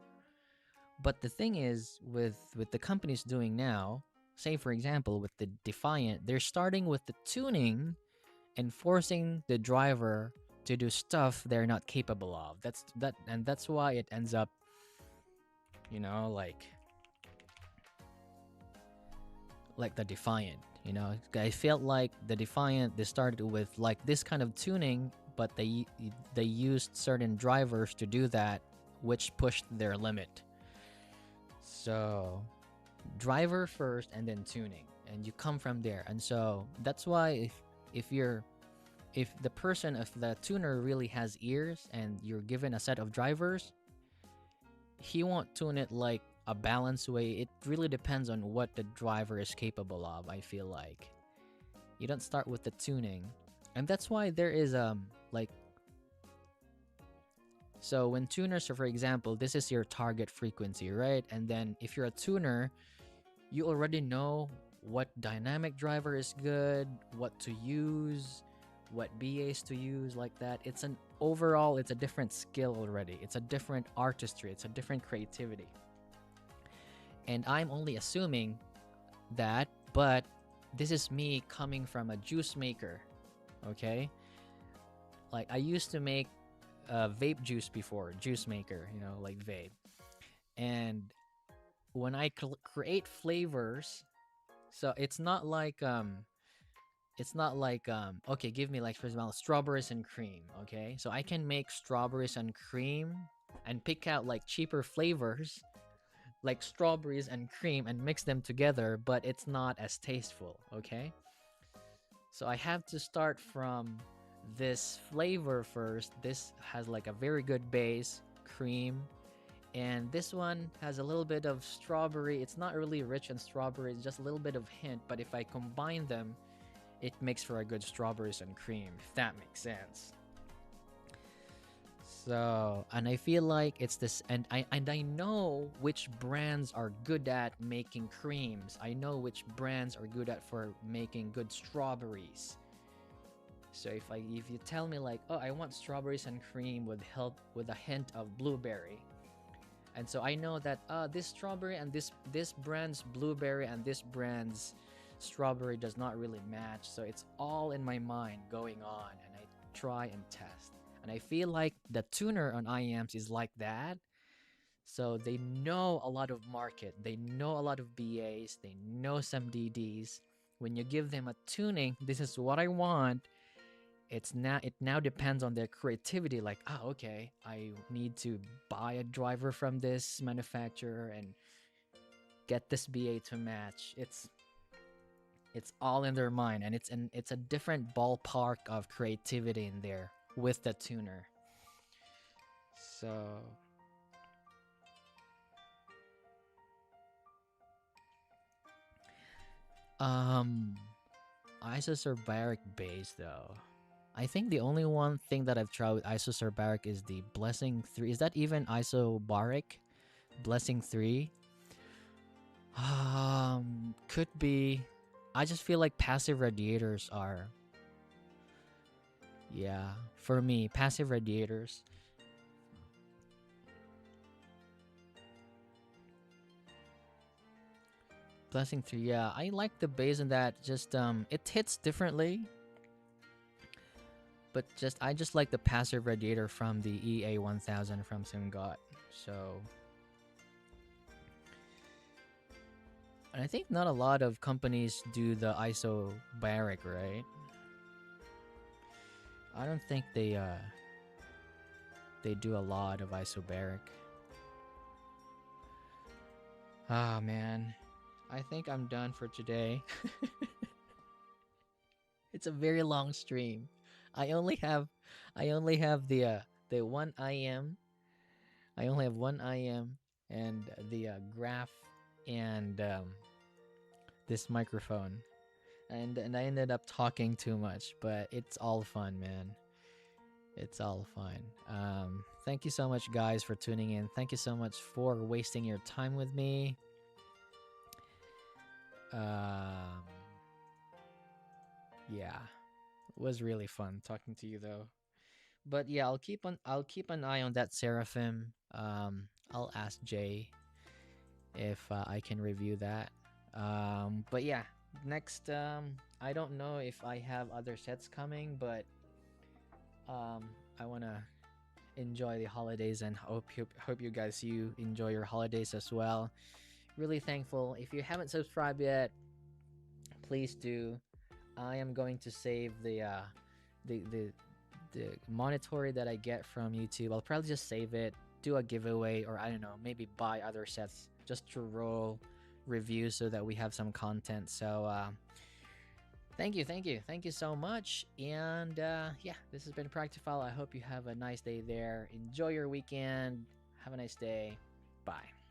But the thing is, with the companies doing now, say for example with the Defiant, they're starting with the tuning and forcing the driver to do stuff they're not capable of. That's why it ends up, like the Defiant. I felt like the Defiant, they started with like this kind of tuning, but they used certain drivers to do that, which pushed their limit. So driver first and then tuning, and you come from there. And so that's why if the tuner really has ears and you're given a set of drivers, he won't tune it like a balanced way. It really depends on what the driver is capable of. I feel like you don't start with the tuning, and that's why there is like, so when tuners, so for example, this is your target frequency, right? And then if you're a tuner, you already know what dynamic driver is good, what to use, what BAs to use, like that. It's an overall, it's a different skill already. It's a different artistry, it's a different creativity. And I'm only assuming that, but this is me coming from a juice maker, okay? Like I used to make vape juice before, juice maker, like vape. And when I create flavors, so it's not like okay, give me like for example strawberries and cream, okay? So I can make strawberries and cream and pick out like cheaper flavors like strawberries and cream and mix them together, but it's not as tasteful, okay? So I have to start from this flavor first. This has like a very good base, cream, and this one has a little bit of strawberry. It's not really rich in strawberry, it's just a little bit of hint, but if I combine them, it makes for a good strawberries and cream, if that makes sense. So, and I feel like it's this, and I know which brands are good at making creams. I know which brands are good at for making good strawberries. So if you tell me like, oh, I want strawberries and cream with a hint of blueberry, and so I know that this strawberry and this brand's blueberry and this brand's strawberry does not really match. So it's all in my mind going on, and I try and test. And I feel like the tuner on IEMs is like that. So they know a lot of market, they know a lot of BAs, they know some DDs. When you give them a tuning, this is what I want. It now depends on their creativity. Like, okay, I need to buy a driver from this manufacturer and get this BA to match. It's all in their mind, and it's a different ballpark of creativity in there with the tuner. So um isocerbaric base though. I think the only one thing that I've tried with isocerbaric is the Blessing 3. Is that even isobaric? Blessing 3? Could be. I just feel like passive radiators are, yeah, for me, passive radiators. Blessing 3, yeah, I like the bass in that. Just it hits differently, but I just like the passive radiator from the EA1000 from Simgot. So, and I think not a lot of companies do the isobaric, right? I don't think they do a lot of isobaric. Ah, man. I think I'm done for today. It's a very long stream. I only have the one IM, I only have one IM and the graph and this microphone. And I ended up talking too much, but it's all fun, man. It's all fine. Thank you so much, guys, for tuning in. Thank you so much for wasting your time with me. Um, yeah, it was really fun talking to you, though. But yeah, I'll keep an eye on that Seraphim. I'll ask Jay if I can review that. But yeah, next I don't know if I have other sets coming, but um I wanna enjoy the holidays and hope you guys you enjoy your holidays as well. Really thankful. If you haven't subscribed yet, please do. I am going to save the the the monetary that I get from YouTube. I'll probably just save it, do a giveaway, or I don't know, maybe buy other sets just to roll reviews so that we have some content. So thank you so much. And yeah, this has been Practifile. I hope you have a nice day there. Enjoy your weekend. Have a nice day. Bye.